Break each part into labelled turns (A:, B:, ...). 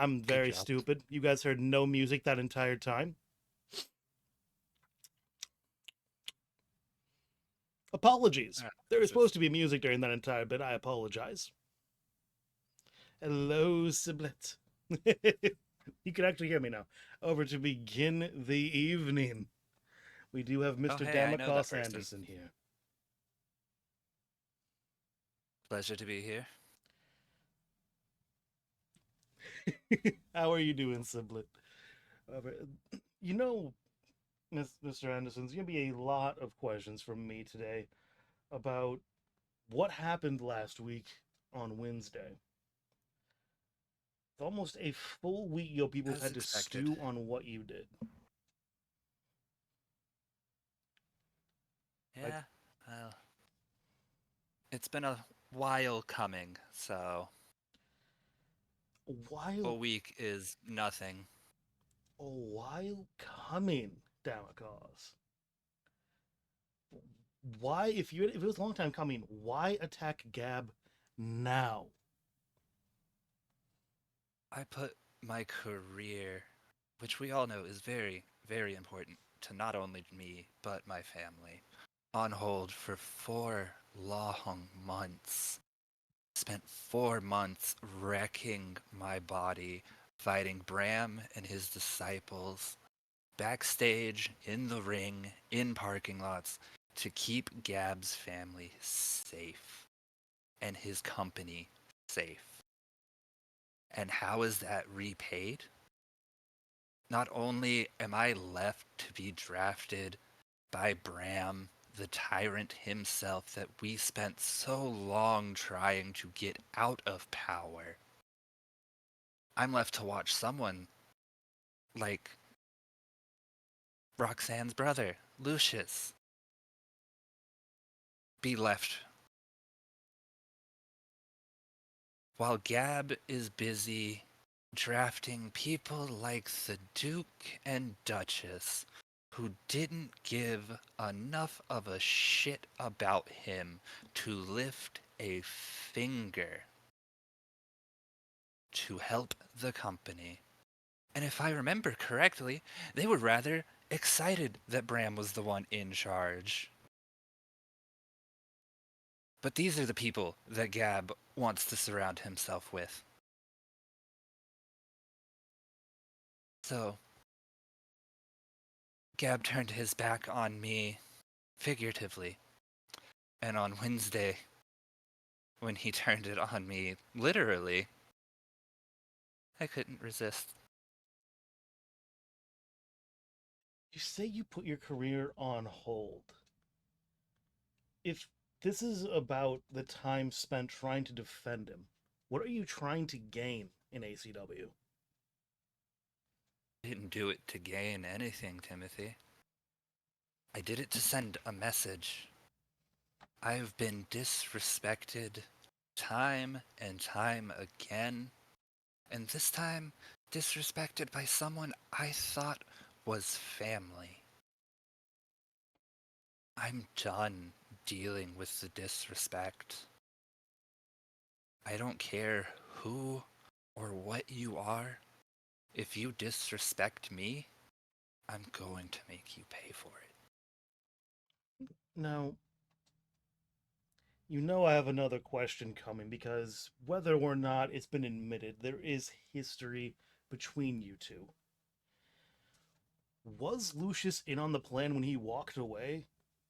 A: I'm
B: Good
A: very
B: job.
A: stupid. You guys heard no music that entire time. Apologies. There was supposed to be music during that entire bit. I apologize. Hello, Siblet. You can actually hear me now. Over to begin the evening. We do have
B: Oh,
A: Mr.
B: hey, I know that
A: Damakos
B: person.
A: Anderson here.
B: Pleasure to be here.
A: How are you doing, Siblet? You know, Mr. Anderson, there's going to be a lot of questions from me today about what happened last week on Wednesday. It's almost a full week ago people have
B: As
A: had to
B: expected.
A: stew on what you did. Like,
B: Yeah, well, it's been a while coming, so a
A: while
B: week is nothing.
A: a while coming, Damakos. Why, if it was a long time coming, why attack Gab now?
B: I put my career, which we all know is very, very important to not only me, but my family, on hold for 4 long months. Spent 4 months wrecking my body, fighting Bram and his disciples, backstage, in the ring, in parking lots, to keep Gab's family safe and his company safe. And how is that repaid? Not only am I left to be drafted by Bram, the tyrant himself that we spent so long trying to get out of power, I'm left to watch someone like Roxanne's brother, Lucius, be left while Gab is busy drafting people like the Duke and Duchess who didn't give enough of a shit about him to lift a finger to help the company. And if I remember correctly, they were rather excited that Bram was the one in charge. But these are the people that Gab wants to surround himself with. So, Gab turned his back on me, figuratively. And on Wednesday, when he turned it on me, literally, I couldn't resist.
A: You say you put your career on hold. If this is about the time spent trying to defend him, what are you trying to gain in ACW?
B: I didn't do it to gain anything, Timothy. I did it to send a message. I've been disrespected time and time again, and this time disrespected by someone I thought was family. I'm done dealing with the disrespect. I don't care who or what you are. If you disrespect me, I'm going to make you pay for it.
A: Now, you know I have another question coming because whether or not it's been admitted, there is history between you two. Was Lucius in on the plan when he walked away,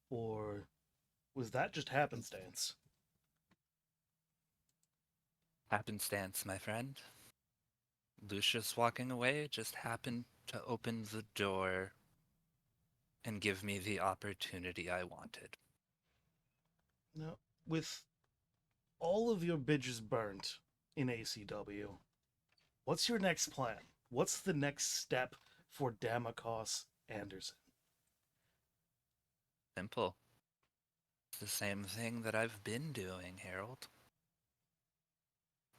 A: or was that just happenstance?
B: Happenstance, my friend. Lucius walking away just happened to open the door and give me the opportunity I wanted.
A: Now, with all of your bridges burnt in ACW, what's your next plan? What's the next step for Damakos Anderson?
B: Simple. It's the same thing that I've been doing, Harold.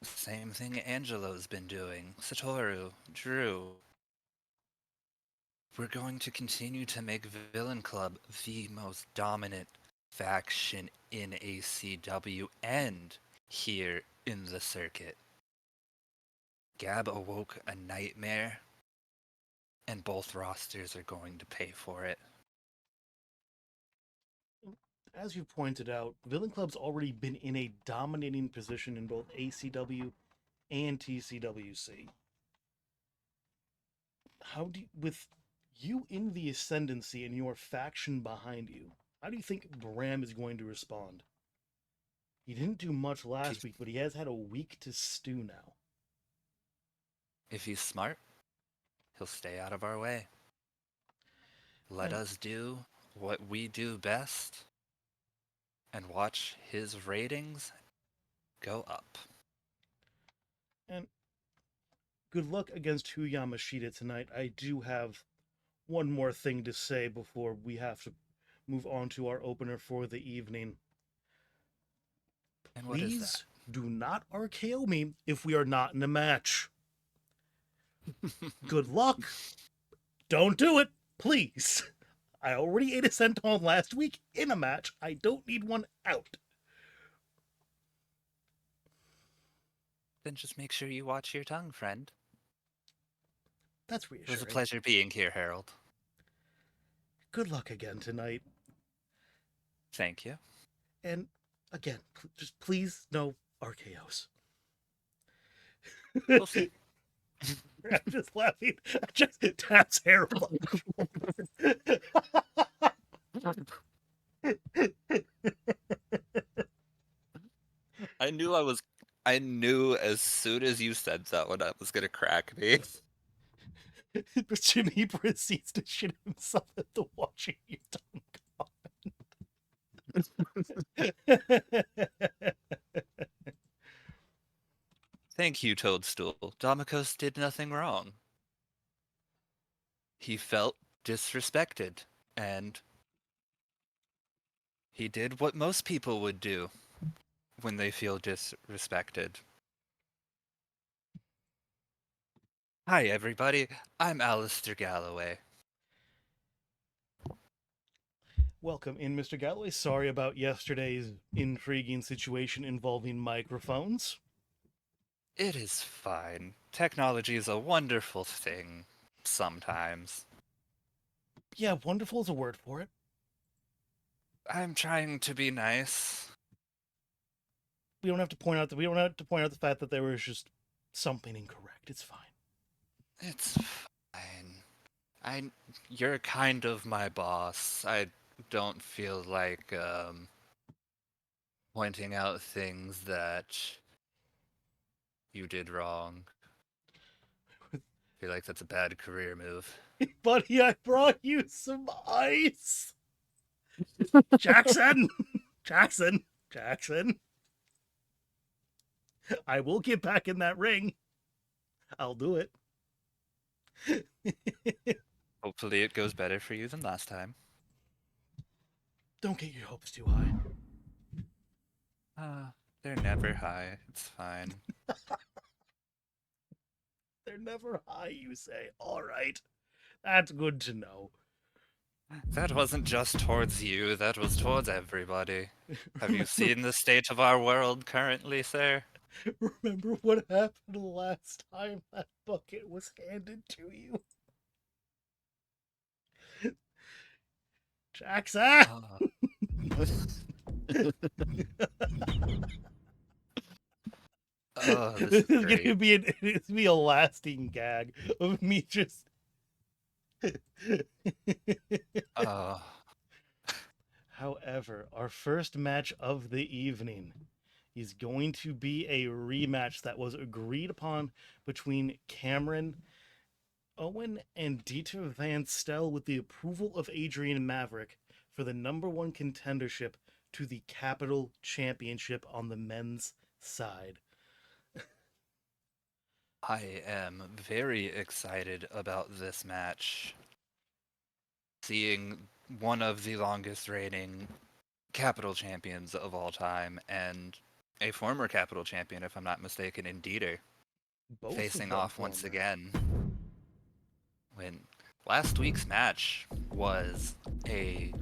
B: Same thing Angelo's been doing, Satoru, Drew. We're going to continue to make Villain Club the most dominant faction in ACW and here in the circuit. Gab awoke a nightmare, and both rosters are going to pay for it.
A: As you pointed out, Villain Club's already been in a dominating position in both ACW and TCWC. How do you, with you in the ascendancy and your faction behind you, how do you think Bram is going to respond? He didn't do much last week, but he has had a week to stew now.
B: If he's smart, he'll stay out of our way. Let
A: And,
B: us do what we do best and watch his ratings go up.
A: and good luck against Hu Yamashita tonight. I do have one more thing to say before we have to move on to our opener for the evening.
B: And what is that?
A: Please do not RKO me if we are not in a match. Good luck. Don't do it, please. I already ate a senton last week in a match. I don't need one out.
B: Then just make sure you watch your tongue, friend.
A: That's
B: It was a
A: reassuring.
B: pleasure being here, Harold.
A: Good luck again tonight.
B: Thank you.
A: And again, just please no RKOs.
B: We'll see.
A: I'm just laughing. Just taps Harold.
B: I knew as soon as you said that one that was gonna crack me.
A: But Jimmy proceeds to shit himself after watching you comment.
B: Thank you, Toadstool. Damikos did nothing wrong. He felt disrespected, and he did what most people would do when they feel disrespected. Hi, everybody. I'm Alistair Galloway.
A: Welcome in, Mr. Galloway. Sorry about yesterday's intriguing situation involving microphones.
B: It is fine. Technology is a wonderful thing sometimes.
A: Yeah, wonderful is a word for it.
B: I'm trying to be nice.
A: We don't have to point out the fact that there was just something incorrect. It's fine.
B: It's fine. You're kind of my boss. I don't feel like pointing out things that you did wrong. I feel like that's a bad career move.
A: Buddy, I brought you some ice. Jackson! Jackson! Jackson! I will get back in that ring. I'll do it.
B: Hopefully it goes better for you than last time.
A: Don't get your hopes too high.
B: They're never high. It's fine.
A: They're never high, you say. All right. That's good to know.
B: That wasn't just towards you, that was towards everybody. Have you seen the state of our world currently, sir?
A: Remember what happened last time that bucket was handed to you? Jackson!
B: Oh, this
A: This
B: is
A: is
B: great.
A: gonna be a lasting gag of me just.
B: Oh,
A: However, our first match of the evening is going to be a rematch that was agreed upon between Cameron Owen and Dieter Van Stel with the approval of Adrian Maverick for the number one contendership to the Capital Championship on the men's side.
B: I am very excited about this match. Seeing one of the longest reigning Capital champions of all time and a former Capital champion, if I'm not mistaken, in Dieter,
A: Both
B: facing
A: of them
B: off once
A: former.
B: again. When last week's match was a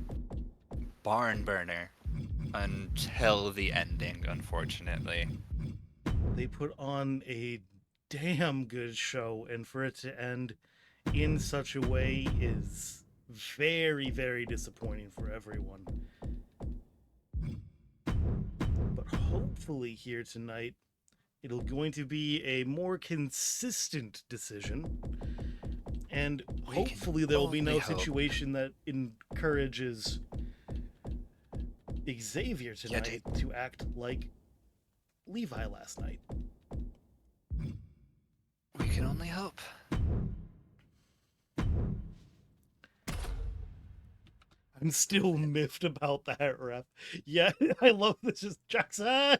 B: barn burner until the ending, unfortunately.
A: They put on a damn good show, and for it to end in such a way is very, very disappointing for everyone. But hopefully here tonight, it'll going to be a more consistent decision, and hopefully there will be no situation that encourages Xavier tonight to act like Levi last night.
B: We can only hope.
A: I'm still miffed about that, ref. Yeah, I love this. Just Jackson!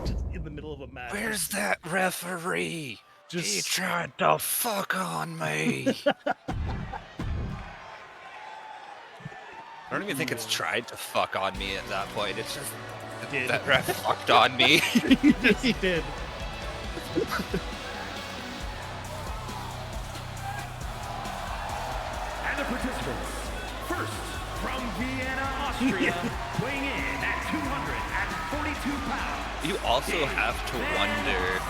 A: Just in the middle of a match.
B: Where's that referee? He tried to fuck on me. I don't even think it's tried to fuck on me at that point. It's just that ref fucked on me.
A: Yes, he did.
C: And the participants, first from Vienna, Austria, weighing in at 242 pounds.
B: You also have to wonder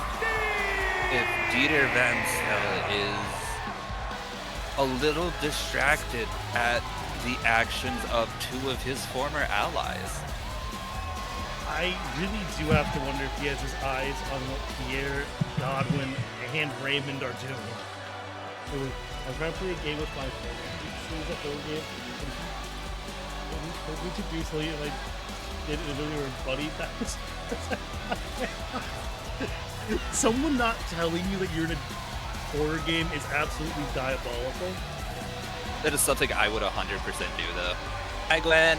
B: if Dieter Van Stel is a little distracted at the actions of two of his former allies.
A: I really do have to wonder if he has his eyes on what Pierre, Godwin, and Raymond are doing. I was trying to play a game with my friend. He was a whole game. And he told me to do something, and I did it, and we were buddies. That was someone not telling you that you're in a horror game is absolutely diabolical.
B: That is something I would 100% do, though. Hi, Gwen.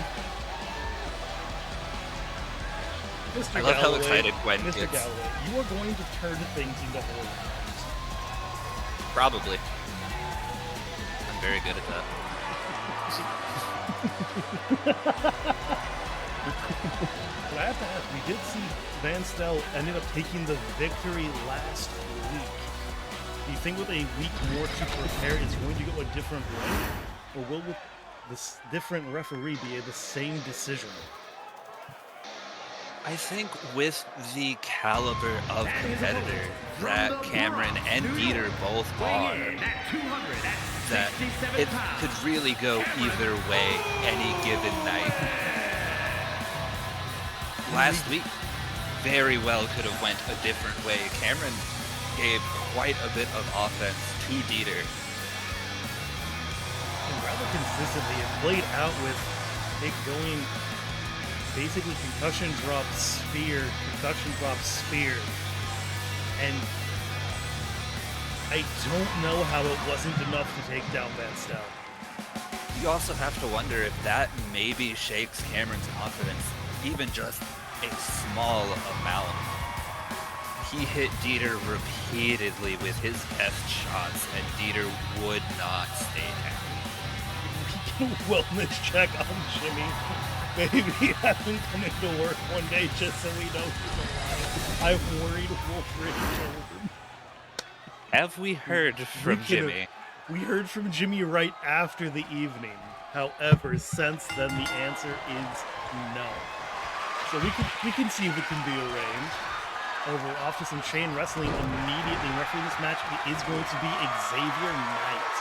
A: Mr.
B: I love how
A: Galloway,
B: excited Gwen
A: Mr.
B: gets.
A: Galloway, you are going to turn things into horror games.
B: Probably. I'm very good at that.
A: But I have to ask, we did see Van Stel ended up taking the victory last week. Do you think with a week more to prepare, it's going to go a different way? Or will with this different referee be the same decision?
B: I think with the caliber of competitor that Cameron and Dieter both are, that it could really go either way any given night. Last week, very well could have went a different way. Cameron gave quite a bit of offense to Dieter.
A: And rather consistently, it played out with it going basically concussion drop, spear, and I don't know how it wasn't enough to take down Van Stel.
B: You also have to wonder if that maybe shakes Cameron's confidence even just a small amount. He hit Dieter repeatedly with his test shots, and Dieter would not stay down.
A: Wellness check on Jimmy. Maybe have him come into work one day just so we know he's alive. I'm worried Wolverine killed him.
B: Have we heard from Jimmy?
A: We heard from Jimmy right after the evening. However, since then the answer is no. So we can see if it can be arranged. Over off to some chain wrestling immediately. Refereeing this match is going to be Xavier Knight.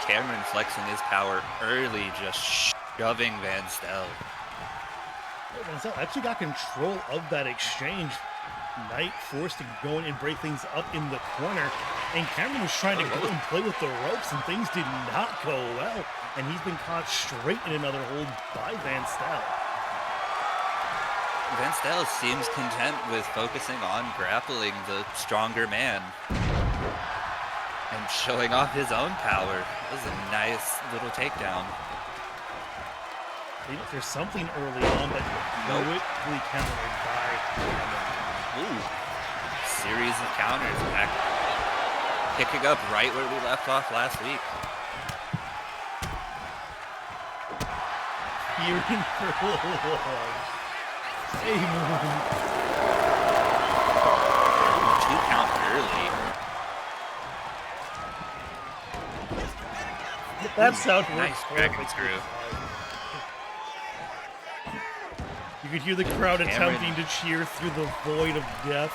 B: Cameron flexing his power early, just shoving Van Stel.
A: Van Stel actually got control of that exchange. Knight forced to go in and break things up in the corner, and Cameron was trying to go and play with the ropes, and things did not go well, and he's been caught straight in another hold by Van Stel.
B: Van Stel seems content with focusing on grappling the stronger man and showing off his own power. That was a nice little takedown.
A: There's something early on, but quickly countered by Cameron.
B: Ooh, series of counters back, picking up right where we left off last week.
A: Fearing for love. Hey, Moon.
B: 2 count early.
A: That sound works.
B: Nice dragon screw.
A: You could hear the crowd
B: Cameron.
A: attempting to cheer through the void of death.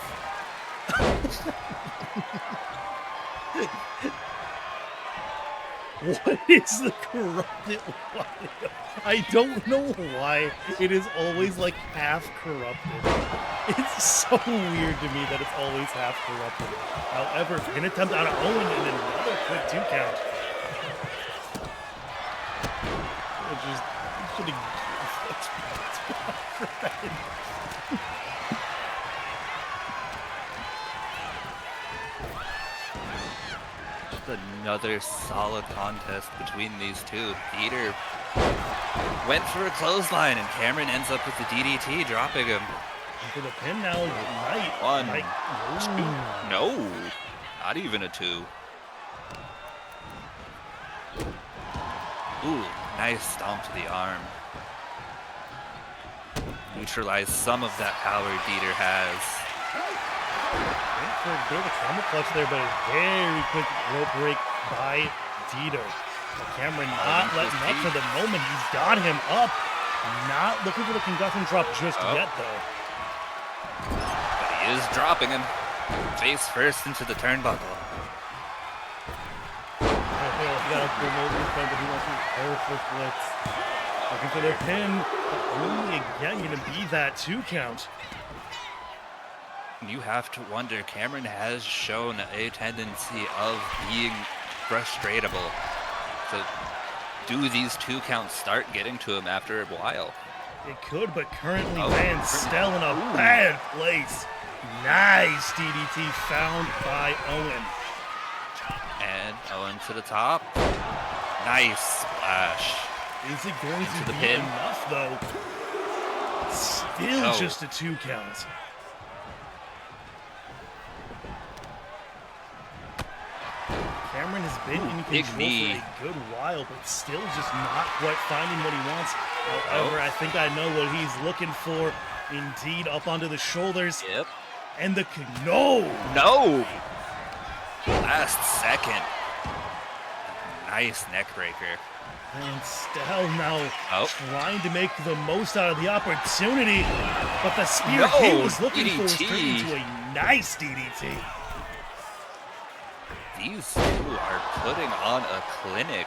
A: What is the corrupted audio? I don't know why it is always like half corrupted. It's so weird to me that it's always half corrupted. However, an attempt out of Owen and another quick 2 count. It just should have.
B: Another solid contest between these two. Peter went for a clothesline, and Cameron ends up with the DDT, dropping him.
A: For the pin now, Knight.
B: One,
A: Knight.
B: two. No, not even a 2. Ooh, nice stomp to the arm. Neutralize some of that power Dieter has.
A: For a bit of a camel clutch there, but a very quick rope break by Dieter. Cameron not letting up for the moment. He's got him up. Not looking for the concussion drop just yet, though.
B: But he is dropping him. Face first into the turnbuckle.
A: He got a remote in front, but he wants to perfect blitz. Looking for their pin. Only again going to be that 2 count.
B: You have to wonder, Cameron has shown a tendency of being frustratable. So do these 2 counts start getting to him after a while?
C: It could, but currently Van Stel in a bad place. Nice DDT found by Owen.
B: And Owen to the top. Nice splash.
C: Is it going
B: Into
C: to
B: the
C: be
B: pin.
C: enough, though? Still just a 2 count. Cameron has been in
B: big
C: control
B: knee.
C: for a good while, but still just not quite finding what he wants. However, I think I know what he's looking for. Indeed, up onto the shoulders.
B: Yep.
C: And the... No!
B: No! Last second. Nice neck breaker.
C: And Stel now
B: Oh.
C: trying to make the most out of the opportunity. But the spear
B: No,
C: he was looking for was turned
B: DDT.
C: into a nice DDT.
B: These two are putting on a clinic.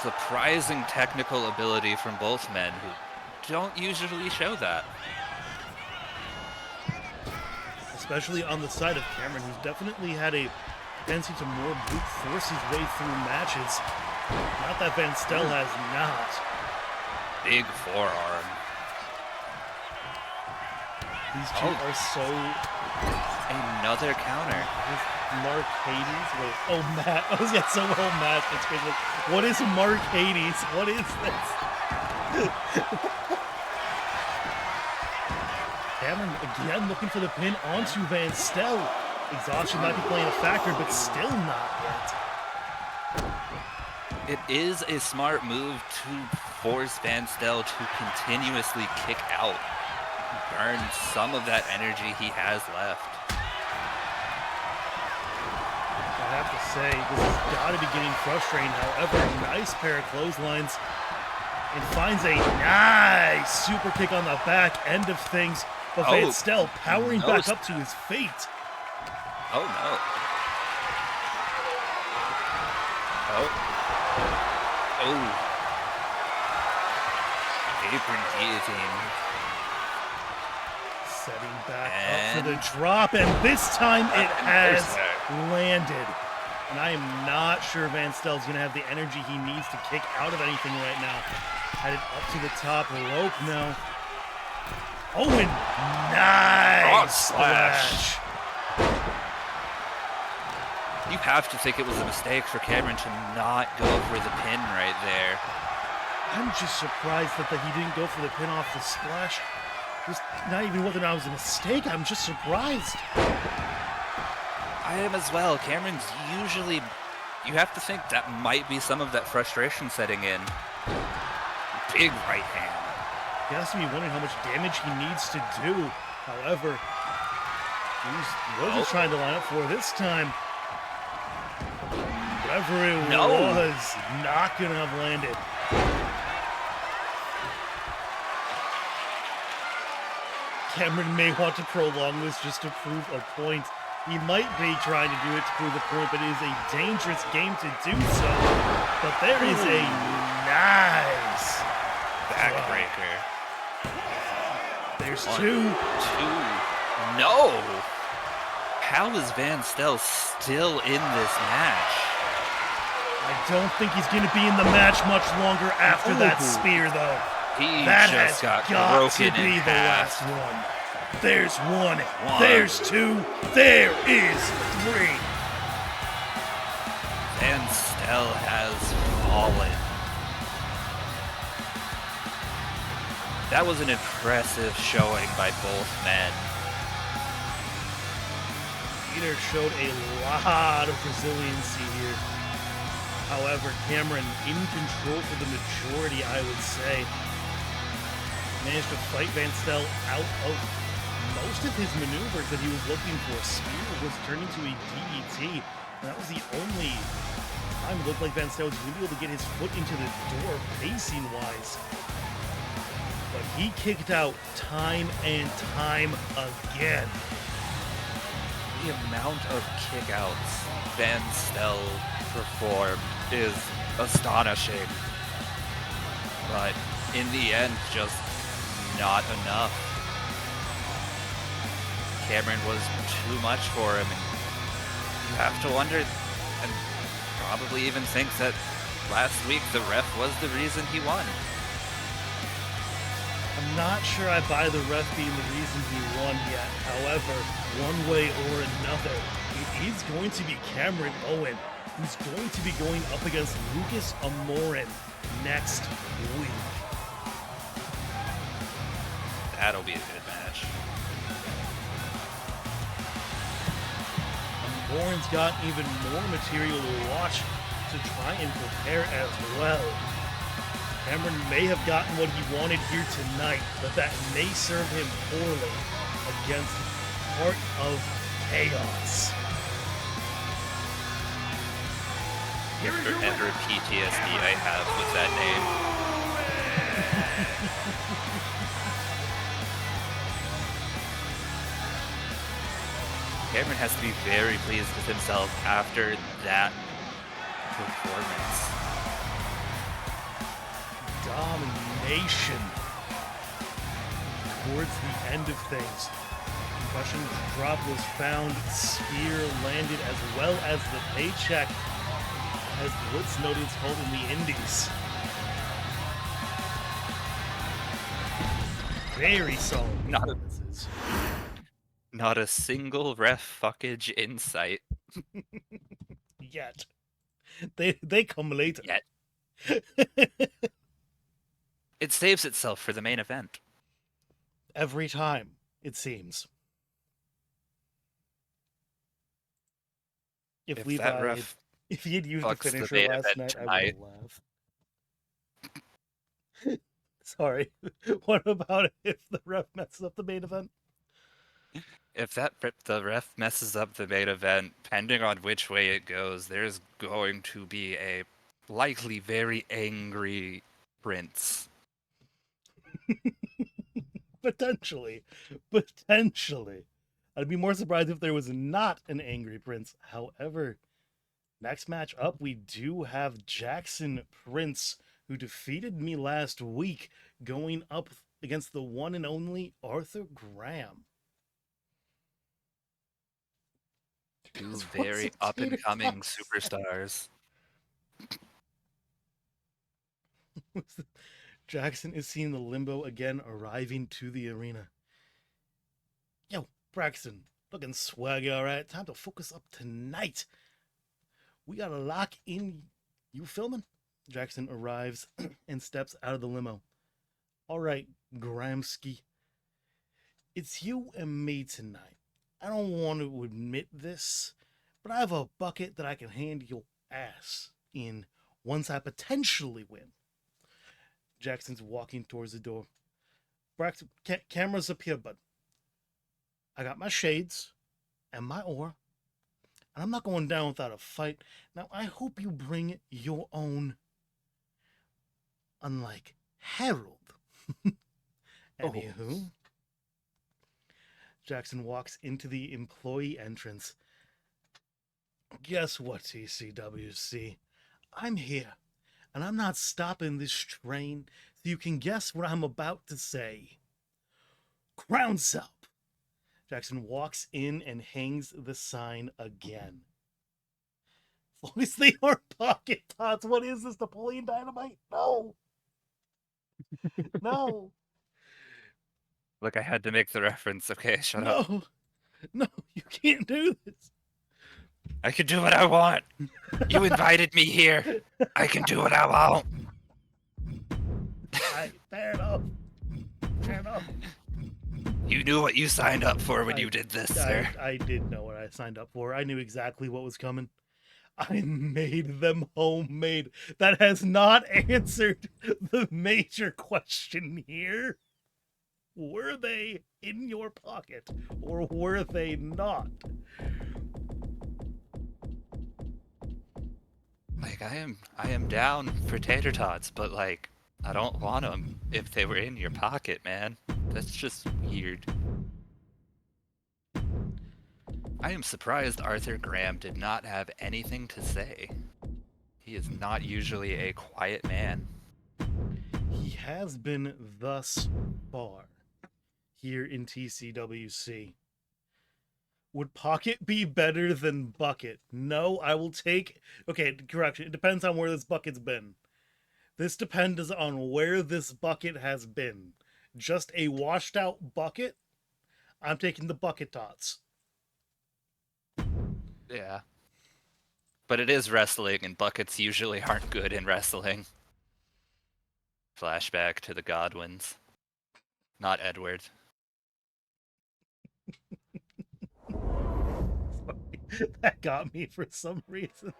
B: Surprising technical ability from both men who don't usually show that.
C: Especially on the side of Cameron, who's definitely had a tendency to more brute force his way through matches. Not that Van Stel has not.
B: Big forearm.
C: These two are so...
B: Another counter.
C: Mark Hades? Wait, oh, Matt. I was getting so well, Matt. It's crazy. What is Mark Hades? What is this? Cameron again looking for the pin onto Van Stel. Exhaustion might be playing a factor, but still not yet.
B: It is a smart move to force Van Stel to continuously kick out. Burn some of that energy he has left.
C: I have to say, this has got to be getting frustrating. However, nice pair of clotheslines. And finds a nice super kick on the back end of things. But Van Stel powering
B: no.
C: back up to his fate.
B: Oh no. Oh. Apron guillotine.
C: Setting back up
B: And
C: for the drop, and this time it has
B: there's
C: landed. And I am not sure Van Stel's going to have the energy he needs to kick out of anything right now. Headed up to the top rope now. Owen, nice splash.
B: You have to think it was a mistake for Cameron to not go for the pin right there.
C: I'm just surprised that he didn't go for the pin off the splash. Just not even whether or not it was a mistake. I'm just surprised.
B: I am as well. Cameron's usually... You have to think that might be some of that frustration setting in. Big right hand.
C: He has to be wondering how much damage he needs to do. However, what was he trying to line up for this time? Whatever it was, not going to have landed. Cameron may want to prolong this just to prove a point. He might be trying to do it to prove a point, but it is a dangerous game to do so. But there is a nice
B: Backbreaker.
C: There's
B: 1,
C: two.
B: 2. No! How is Van Stel still in this match?
C: I don't think he's going to be in the match much longer after that spear, though.
B: He
C: That
B: just
C: has
B: got broken
C: to be
B: in
C: the
B: half.
C: last one. There's one.
B: One.
C: There's two. There is three.
B: Van Stel has fallen. That was an impressive showing by both men.
C: Peter showed a lot of resiliency here. However, Cameron in control for the majority, I would say. Managed to fight Van Stel out of most of his maneuvers that he was looking for. Spear was turned into a DDT, and that was the only time it looked like Van Stel was going to be able to get his foot into the door pacing-wise. But he kicked out time and time again.
B: The amount of kickouts Van Stel performed is astonishing. But in the end, just not enough. Cameron was too much for him, and you have to wonder, and probably even think that last week the ref was the reason he won.
C: I'm not sure I buy the ref being the reason he won yet. However, one way or another, it is going to be Cameron Owen who's going to be going up against Lucas Amorin next week.
B: That'll be a good match.
C: Amorin's got even more material to watch to try and prepare as well. Cameron may have gotten what he wanted here tonight, but that may serve him poorly against Heart of Chaos.
B: Ever PTSD I have with that name. Cameron has to be very pleased with himself after that performance.
C: Domination towards the end of things. Concussion drop was found, spear landed, as well as the paycheck, as Blitz noted it's called in the Indies. Very solid
B: Not a-
C: performances.
B: Not a single ref fuckage in sight
C: Yet. They come later.
B: yet. It saves itself for the main event.
C: Every time, it seems. If
B: If
C: Levi
B: that ref
C: if he had used the
B: fucks the
C: finisher
B: main
C: last
B: event
C: night, I
B: tonight.
C: would have laughed. Sorry. What about if the ref messes up the main event?
B: If the ref messes up the main event, depending on which way it goes, there's going to be a likely very angry Prince.
C: Potentially. Potentially. I'd be more surprised if there was not an angry Prince. However, next match up, we do have Jackson Prince, who defeated me last week, going up against the one and only Arthur Graham.
B: Two
C: Because
B: very
C: what's
B: up and
C: Tater
B: coming
C: Tot
B: superstars.
C: Jackson is seeing the limbo again arriving to the arena. Yo, Braxton, looking swaggy, all right? Time to focus up tonight. We gotta lock in. You filming? Jackson arrives and steps out of the limo. All right, Gramsci. It's you and me tonight. I don't want to admit this, but I have a bucket that I can hand your ass in once I potentially win. Jackson's walking towards the door. Braxton, camera's up here, bud. I got my shades and my oar, and I'm not going down without a fight. Now, I hope you bring your own, unlike Harold. Anywho,
A: Jackson walks into the employee entrance. Guess what, TCWC? I'm here, and I'm not stopping this train so you can guess what I'm about to say. Grounds up! Jackson walks in and hangs the sign again. As long as they are pocket tots, what is this, Napoleon Dynamite? No! No!
B: Look, I had to make the reference. Okay, shut up.
A: No! No, you can't do this!
B: I can do what I want. You invited me here. I can do what I want.
A: Fair enough. Fair enough.
B: You knew what you signed up for when you did this, sir.
A: I did know what I signed up for. I knew exactly what was coming. I made them homemade. That has not answered the major question here. Were they in your pocket or were they not?
B: Like, I am down for tater tots, but like, I don't want them if they were in your pocket, man. That's just weird. I am surprised Arthur Graham did not have anything to say. He is not usually a quiet man.
A: He has been thus far here in TCWC. Would Pocket be better than Bucket? No, I will take... Okay, correction. It depends on where this bucket's been. This depends on where this bucket has been. Just a washed out bucket? I'm taking the Bucket Tots.
B: Yeah. But it is wrestling, and buckets usually aren't good in wrestling. Flashback to the Godwins. Not Edward.
A: Sorry, that got me for some reason.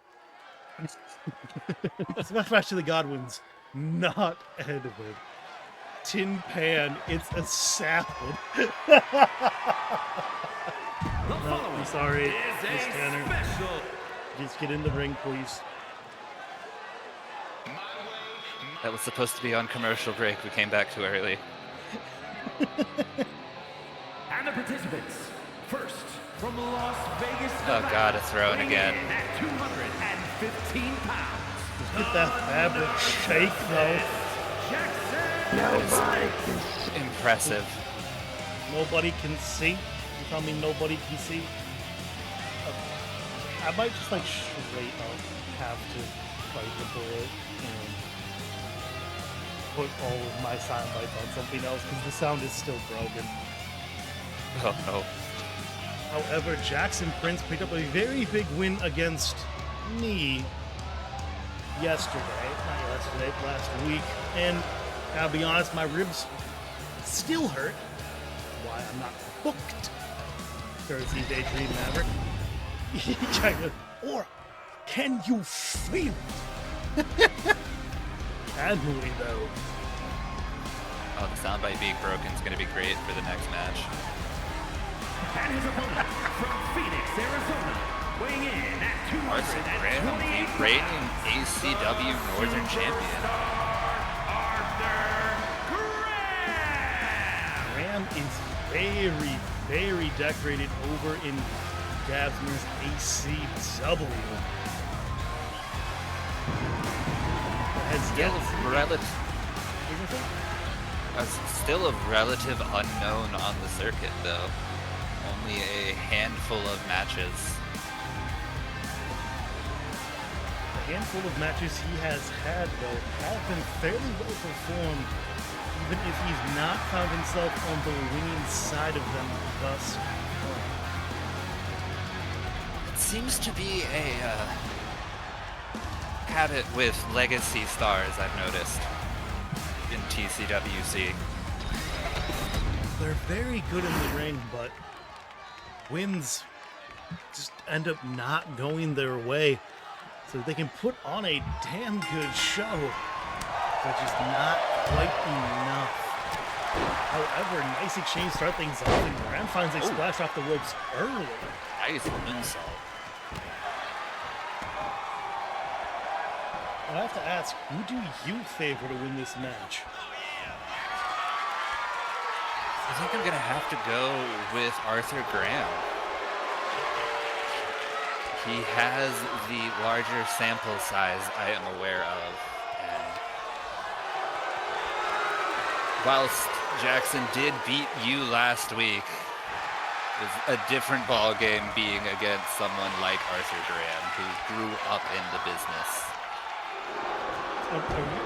A: Flashback to the Godwins, not Edward. Tin Pan, it's a salad. No, I'm sorry, Miss Tanner. Just get in the ring, please.
B: That was supposed to be on commercial break. We came back too early.
D: And the participants, first from Las Vegas,
B: Oh God, a throw-in
D: weighing
B: again.
D: in at 215 pounds.
A: Just get that fabric shake, though.
D: Jackson.
B: Impressive.
A: Nobody can see. You tell me nobody can see? I might just like straight up have to fight the bullet and put all of my sound bites on something else because the sound is still broken.
B: Oh no.
A: However, Jackson Prince picked up a very big win against me last week. And I'll be honest, my ribs still hurt. Why I'm not booked. Courtesy Daydream Maverick. Or can you feel it? Can we though?
B: Oh, the soundbite being broken is going to be great for the next match.
D: And his opponent from Phoenix, Arizona, weighing in at
B: Arthur Graham,
D: 228
B: the reigning ACW Northern Champion.
A: Graham is very, very decorated over in Dabsner's ACW.
B: Still a relative unknown on the circuit, though. Only a handful of matches.
A: The handful of matches he has had, though, have been fairly well performed, even if he's not found himself on the winning side of them thus far.
B: It seems to be a habit with legacy stars, I've noticed, in TCWC.
A: They're very good in the ring, but wins just end up not going their way. So they can put on a damn good show, but just not quite enough. However, nice exchange to start things off, and Graham finds a splash off the ropes early.
B: Nice moonsault.
A: I have to ask, who do you favor to win this match?
B: I think I'm gonna have to go with Arthur Graham. He has the larger sample size I am aware of, and whilst Jackson did beat you last week, it's a different ball game being against someone like Arthur Graham, who grew up in the business.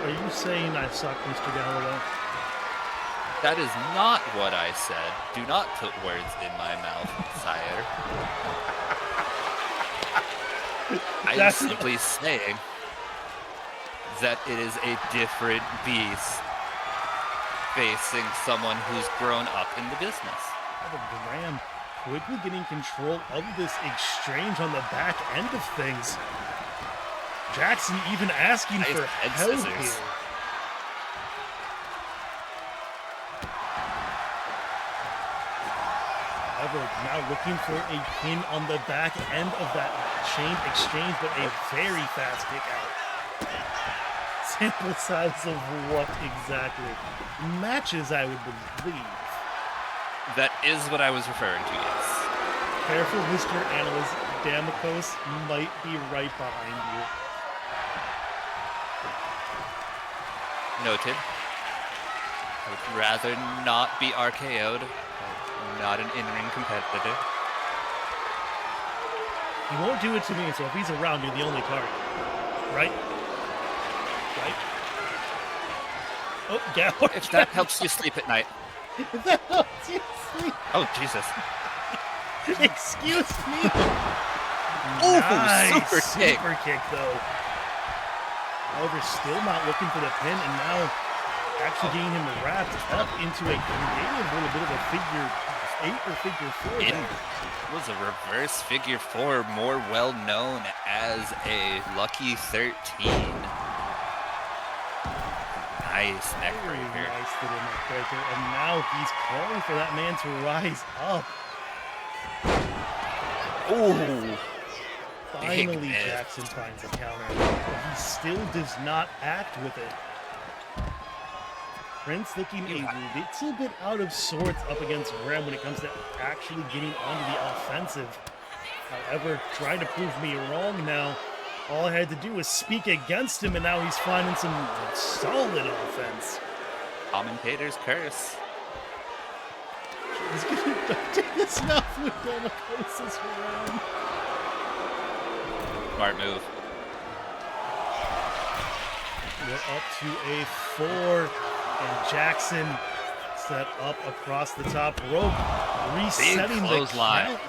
C: Are you saying I suck, Mr. Galloway?
B: That is not what I said. Do not put words in my mouth, sire. I am simply saying that it is a different beast facing someone who's grown up in the business.
C: Graham quickly getting control of this exchange on the back end of things. Jackson even asking for help here. However, now looking for a pin on the back end of that chain exchange, but a very fast kick out. Sample size of what exactly? Matches, I would believe.
B: That is what I was referring to, yes.
C: Careful, Mr. Analyst. Damikos might be right behind you.
B: Noted. I would rather not be RKO'd. I'm not an in-ring competitor.
C: He won't do it to me, so if he's around, you're the only target. Right? Right? Oh, Galloway.
B: If that helps you sleep at night.
C: If that helps you sleep.
B: Oh, Jesus.
C: Excuse me.
B: Ooh,
C: Nice.
B: super kick.
C: Though. However, still not looking for the pin, and now actually getting him wrapped up into a little bit of a figure 8 or figure 4.
B: It was a reverse figure 4, more well known as a lucky 13. Nice neck
C: Very
B: breaker.
C: nice little neck breaker, and now he's calling for that man to rise up.
B: Ooh.
C: Finally,
B: Big miss.
C: Jackson finds a counter, but he still does not act with it. Prince looking a little bit out of sorts up against Graham when it comes to actually getting onto the offensive. However, trying to prove me wrong now. All I had to do was speak against him, and now he's finding some solid offense.
B: Commentator's curse.
C: He's going to take this enough with Damikos around.
B: Smart move.
C: We're up to a 4, and Jackson set up across the top rope, resetting the
B: clothesline.
C: count.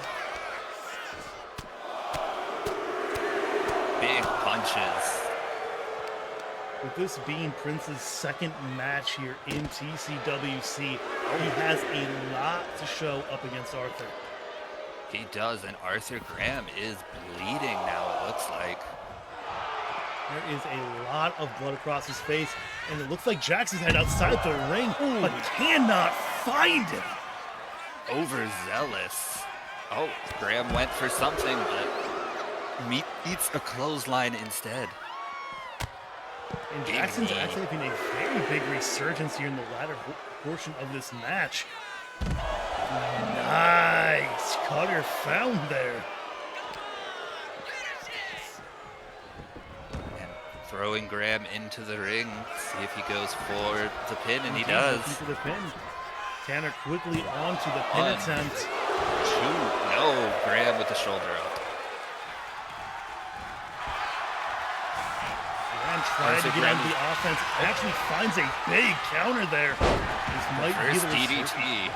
B: Big punches.
C: With this being Prince's second match here in TCWC, he has a lot to show up against Arthur.
B: He does, and Arthur Graham is bleeding now, it looks like.
C: There is a lot of blood across his face, and it looks like Jackson's head outside the ring, but cannot find him.
B: Overzealous. Oh, Graham went for something, but meets a clothesline instead.
C: And Jackson's actually having a very big resurgence here in the latter portion of this match. Nice cutter found there.
B: And throwing Graham into the ring, see if he goes for the pin, and he does.
C: Into the pin. Tanner quickly onto the pin attempt.
B: 2. No, Graham with the shoulder up.
C: Graham tried to get onto the offense. Actually finds a big counter there. This might be
B: First
C: the
B: DDT.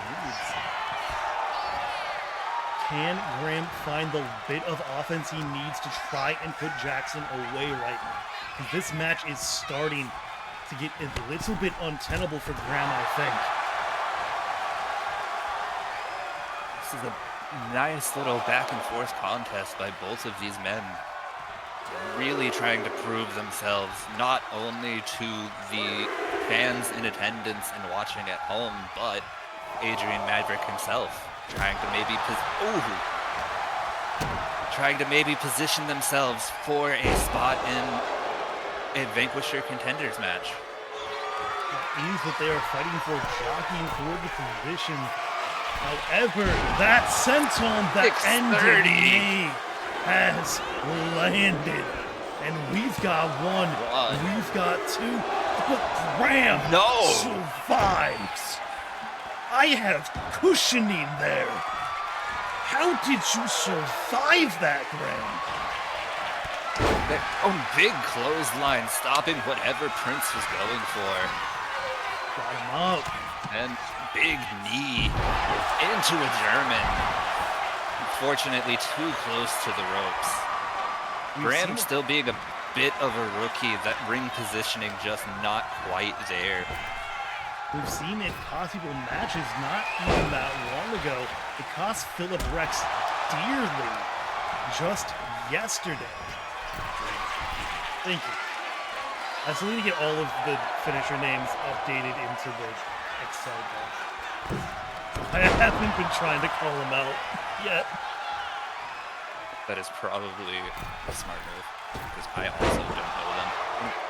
C: Can Graham find the bit of offense he needs to try and put Jackson away right now? Because this match is starting to get a little bit untenable for Graham, I think.
B: This is a nice little back and forth contest by both of these men. Really trying to prove themselves not only to the fans in attendance and watching at home, but Adrian Madrick himself. Trying to maybe position themselves for a spot in a Vanquisher Contenders match.
C: is that they are fighting for jockeying for the position. However, that senton that ended me has landed. And we've got one. We've got two. But Graham survives. I have cushioning there. How did you survive that, Graham?
B: Big clothesline, stopping whatever Prince was going for.
C: Got him up.
B: And big knee into a German. Unfortunately, too close to the ropes. Graham still being a bit of a rookie, that ring positioning just not quite there.
C: We've seen it cost people matches not even that long ago. It cost Philip Rex dearly just yesterday. Thank you. I still need to get all of the finisher names updated into the Excel box. I haven't been trying to call them out yet.
B: That is probably a smart move, because I also don't know them.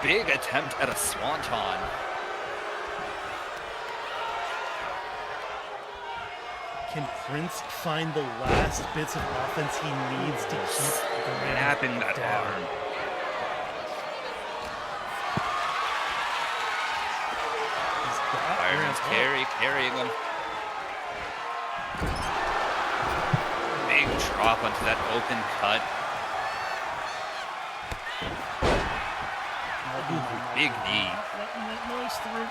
B: Big attempt at a swanton.
C: Can Prince find the last bits of offense he needs to keep
B: snapping that
C: down?
B: arm? Byron's carrying him. Big drop onto that open cut. Big knee.
C: Letting that noise through.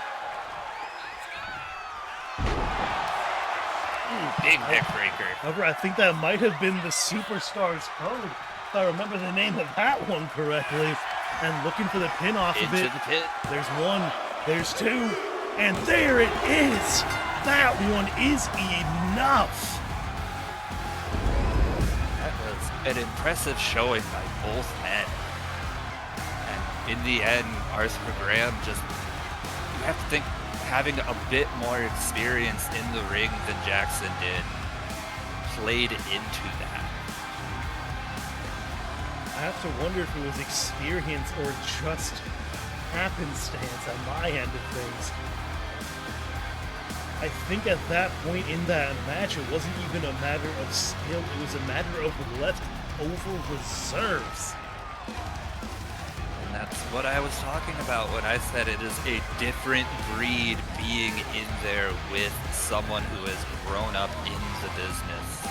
B: Big neck breaker.
C: However, I think that might have been the Superstars code, if I remember the name of that one correctly. And looking for the pin off of it.
B: The pit.
C: There's one, there's two, and there it is. That one is enough.
B: That was an impressive showing by both men. And in the end, Arthur Graham just, you have to think, having a bit more experience in the ring than Jackson did, played into that.
C: I have to wonder if it was experience or just happenstance on my end of things. I think at that point in that match, it wasn't even a matter of skill, it was a matter of leftover reserves.
B: And that's what I was talking about when I said it is a different breed being in there with someone who has grown up in the business.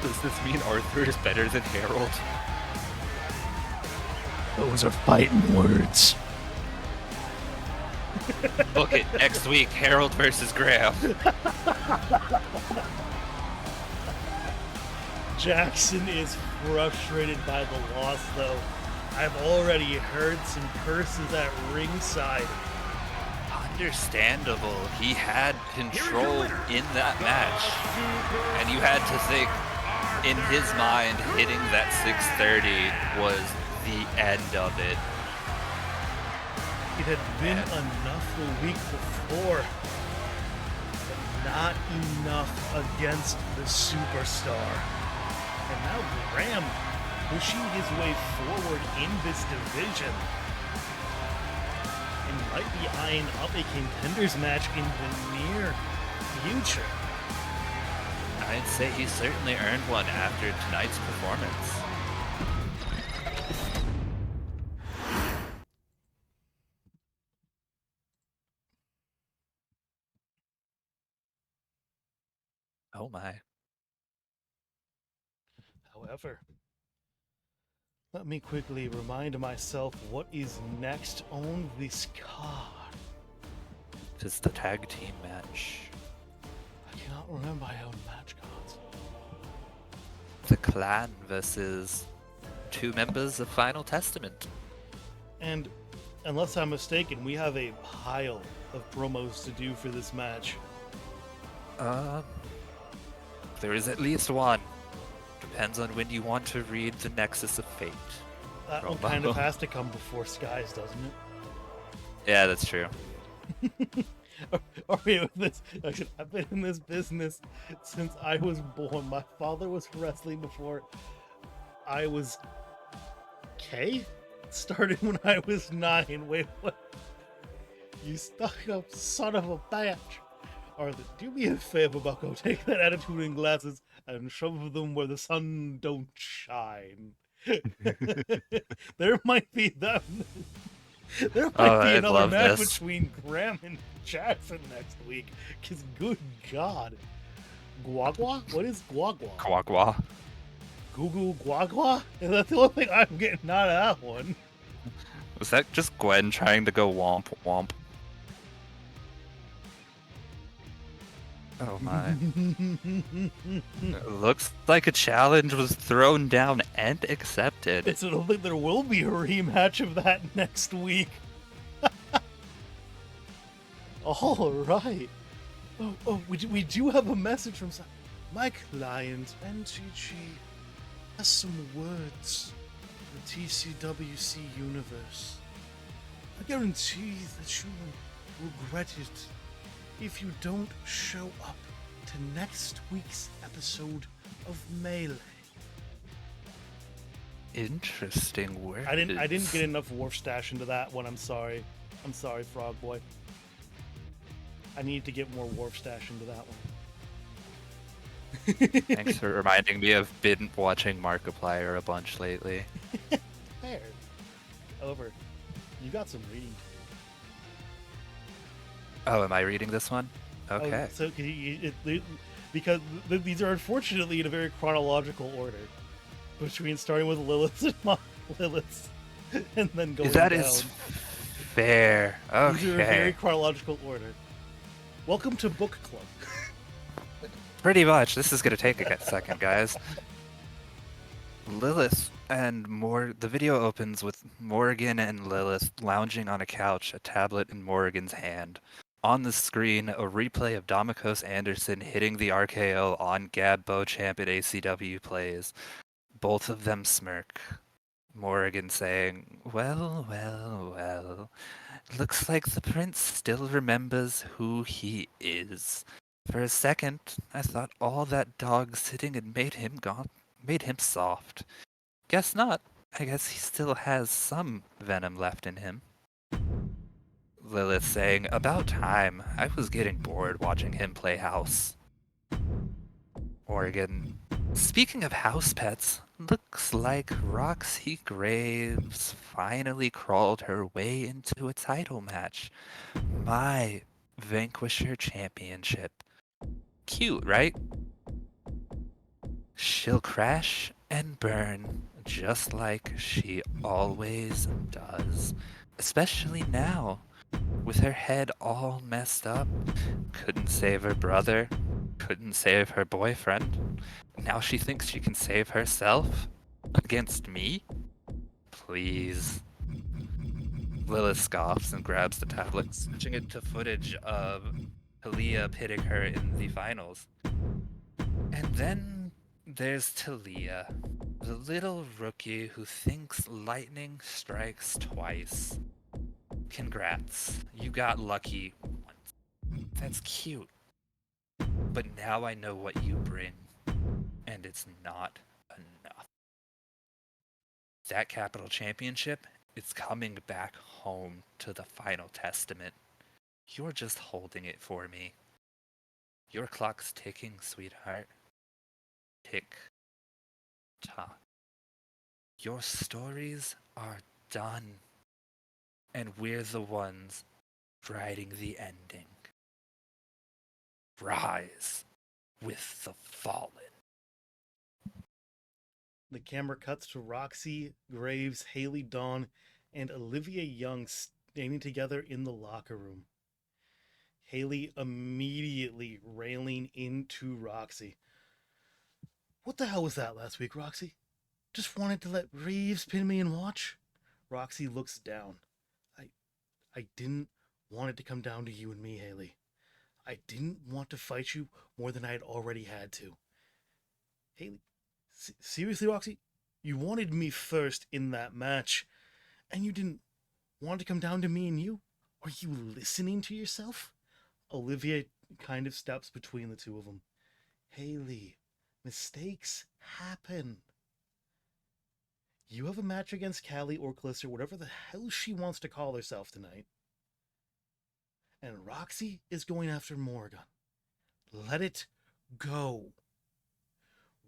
B: Does this mean Arthur is better than Harold?
C: Those are fighting words.
B: Book it next week, Harold versus Graham.
C: Jackson is frustrated by the loss, though. I've already heard some curses at ringside.
B: Understandable. He had control in that match. And you had to think, in his mind, hitting that 630 was the end of it.
C: It had been enough the week before, but not enough against the Superstar. And now Graham pushing his way forward in this division and might be eyeing up a contenders match in the near future.
B: I'd say he certainly earned one after tonight's performance. Oh my.
C: However, let me quickly remind myself what is next on this card.
B: It is the tag team match.
C: I cannot remember my own match cards.
B: The Clan versus 2 members of Final Testament.
C: And unless I'm mistaken, we have a pile of promos to do for this match.
B: There is at least one. Depends on when you want to read the Nexus of Fate.
C: That one kind of has to come before Skies, doesn't it?
B: Yeah, that's true.
C: Okay, with this, I've been in this business since I was born. My father was wrestling before I was Started when I was 9. Wait, what?
A: You stuck up son of a bitch. Arthur, do me a favor, Bucko. Take that attitude and glasses and shove them where the sun don't shine. There might be that. There
B: Oh,
A: might be
B: I
A: another
B: love
A: match
B: this.
A: between Graham and Jackson next week. Cause good God, Guagua? What is Guagua?
B: Quagwa.
A: Gugu Guagua? And that's the only thing I'm getting out of that one.
B: Was that just Gwen trying to go womp womp? Oh my. Looks like a challenge was thrown down and accepted.
A: So I don't think there will be a rematch of that next week. All right. We do have a message from my client, NTG, has some words for the TCWC universe. I guarantee that you will regret it if you don't show up to next week's episode of Melee.
B: Interesting words.
A: I didn't get enough Wharf Stash into that one. I'm sorry. I'm sorry, Frog Boy. I need to get more Wharf Stash into that one.
B: Thanks for reminding me. I've been watching Markiplier a bunch lately.
A: There. Over. You got some reading to
B: Oh, am I reading this one?
A: do.
B: Okay.
A: Oh, so because these are unfortunately in a very chronological order, between starting with Lilith and Lilith, and then going
B: That
A: down.
B: is fair.
A: These are a very
B: Okay.
A: chronological order. Welcome to Book Club.
B: Pretty much. This is gonna take a second, guys. Lilith and the video opens with Morgan and Lilith lounging on a couch, a tablet in Morgan's hand. On the screen, a replay of Domikos Anderson hitting the RKO on Gab Beauchamp at ACW plays. Both of them smirk. Morgan saying, well, well, well. Looks like the prince still remembers who he is. For a second, I thought all that dog sitting had made him soft. Guess not. I guess he still has some venom left in him. Lilith saying, about time. I was getting bored watching him play house. Morgan, speaking of house pets, looks like Roxy Graves finally crawled her way into a title match. My Vanquisher Championship. Cute, right? She'll crash and burn just like she always does. Especially now, with her head all messed up. Couldn't save her brother, couldn't save her boyfriend. Now she thinks she can save herself? Against me? Please. Lilith scoffs and grabs the tablet, switching it to footage of Talia pitting her in the finals. And then there's Talia, the little rookie who thinks lightning strikes twice. Congrats, you got lucky once. That's cute. But now I know what you bring, and it's not enough. That Capital Championship, it's coming back home to the Final Testament. You're just holding it for me. Your clock's ticking, sweetheart. Tick tock. Your stories are done, and we're the ones writing the ending. Rise with the fallen.
A: The camera cuts to Roxy, Graves, Haley Dawn, and Olivia Young standing together in the locker room. Haley immediately railing into Roxy. What the hell was that last week, Roxy? Just wanted to let Reeves pin me and watch? Roxy looks down. I didn't want it to come down to you and me, Haley. I didn't want to fight you more than I had already had to. Haley, seriously, Roxy? You wanted me first in that match, and you didn't want it to come down to me and you? Are you listening to yourself? Olivia kind of steps between the two of them. Haley, mistakes happen. You have a match against Callie or Callister, whatever the hell she wants to call herself tonight. And Roxy is going after Morgan. Let it go.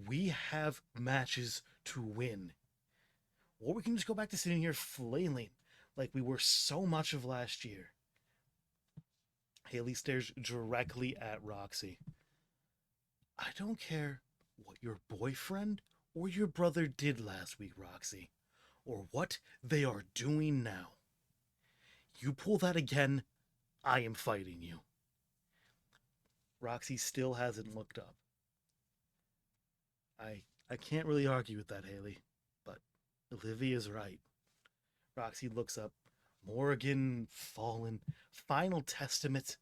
A: We have matches to win. Or we can just go back to sitting here flailing like we were so much of last year. Haley stares directly at Roxy. I don't care what your boyfriend or your brother did last week, Roxy, or what they are doing now. You pull that again, I am fighting you. Roxy still hasn't looked up. I can't really argue with that, Haley, but Olivia's right. Roxy looks up. Morgan, fallen, final testament.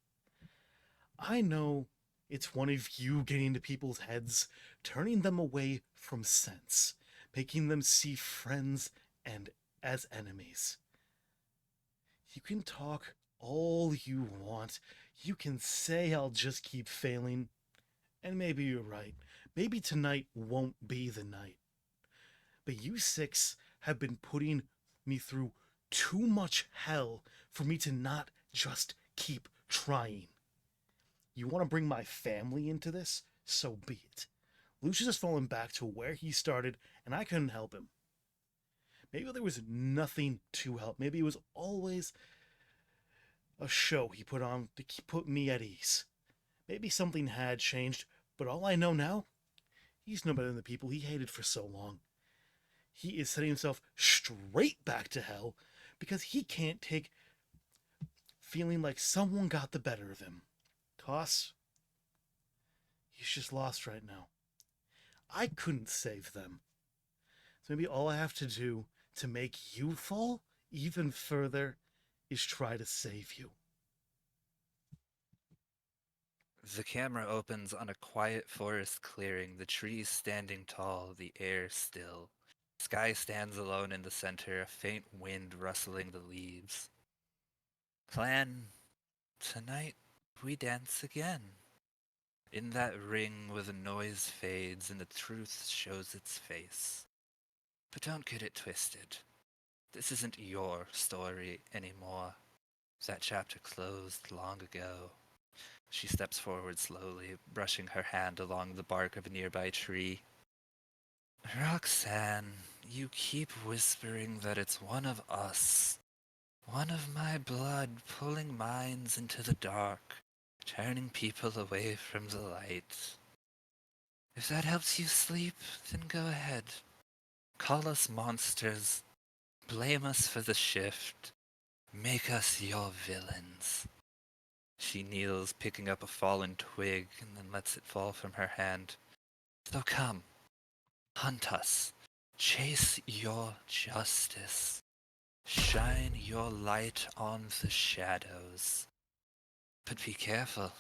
A: I know it's one of you getting into people's heads, turning them away from sense, making them see friends and as enemies. You can talk all you want. You can say I'll just keep failing. And maybe you're right. Maybe tonight won't be the night. But you six have been putting me through too much hell for me to not just keep trying. You want to bring my family into this? So be it. Lucius has fallen back to where he started, and I couldn't help him. Maybe there was nothing to help. Maybe it was always a show he put on to put me at ease. Maybe something had changed, but all I know now, he's no better than the people he hated for so long. He is setting himself straight back to hell because he can't take feeling like someone got the better of him. Toss, he's just lost right now. I couldn't save them. So maybe all I have to do to make you fall even further is try to save you.
B: The camera opens on a quiet forest clearing, the trees standing tall, the air still. Sky stands alone in the center, a faint wind rustling the leaves. Clan, tonight we dance again. In that ring where the noise fades and the truth shows its face. But don't get it twisted. This isn't your story anymore. That chapter closed long ago. She steps forward slowly, brushing her hand along the bark of a nearby tree. Roxanne, you keep whispering that it's one of us. One of my blood pulling minds into the dark, turning people away from the light. If that helps you sleep, then go ahead. Call us monsters. Blame us for the shift. Make us your villains. She kneels, picking up a fallen twig, and then lets it fall from her hand. So come, hunt us. Chase your justice. Shine your light on the shadows. But be careful.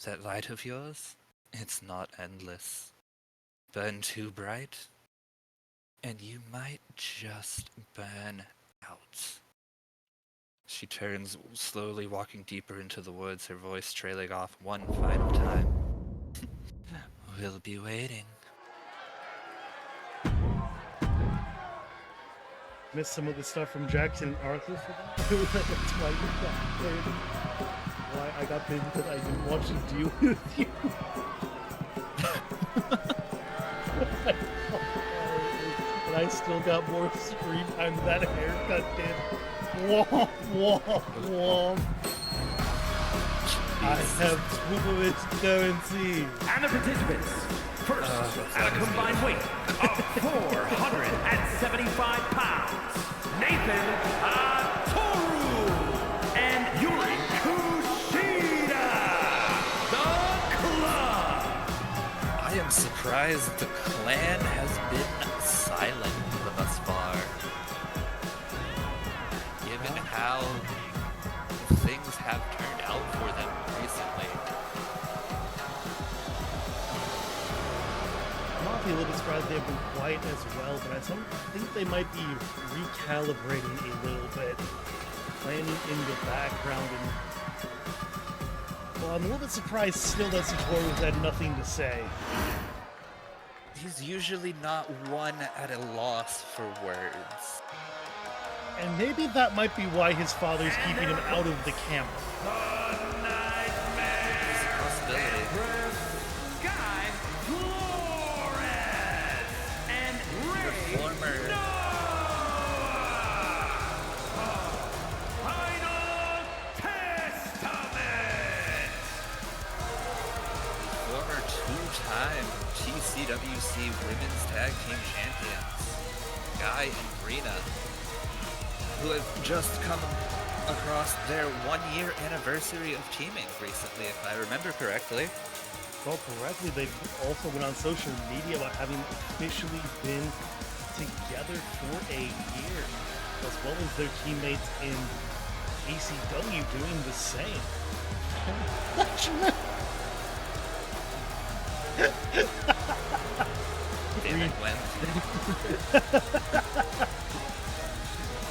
B: That light of yours, it's not endless. Burn too bright, and you might just burn out. She turns, slowly walking deeper into the woods, her voice trailing off one final time. We'll be waiting.
A: Missed some of the stuff from Jackson and Arthur for that. That's why you got paid. Why I got paid because I didn't want to deal with you. But I still got more screen time than that haircut did. Womp, womp, womp. I have 2 of its guaranteed.
D: And the participants, first, at a combined weight of 475 pounds, Nathan Toru and Yuri Kushida, the club.
B: I am surprised the clan has been silent thus far. Given how things have turned out for them recently.
A: I'm honestly a little bit surprised they have been quiet as well, but I think they might be recalibrating a little bit, planning in the background. And well, I'm a little bit surprised still that Satoru's had nothing to say.
B: He's usually not one at a loss for words.
A: And maybe that might be why his father's keeping him out of the camp.
D: The
B: TCWC Women's Tag Team Champions, Guy and Rena, who have just come across their 1-year anniversary of teaming recently, if I remember correctly.
C: Well, correctly, they also went on social media about having officially been together for a year, as well as their teammates in ACW doing the same.
B: Damn it, Gwen.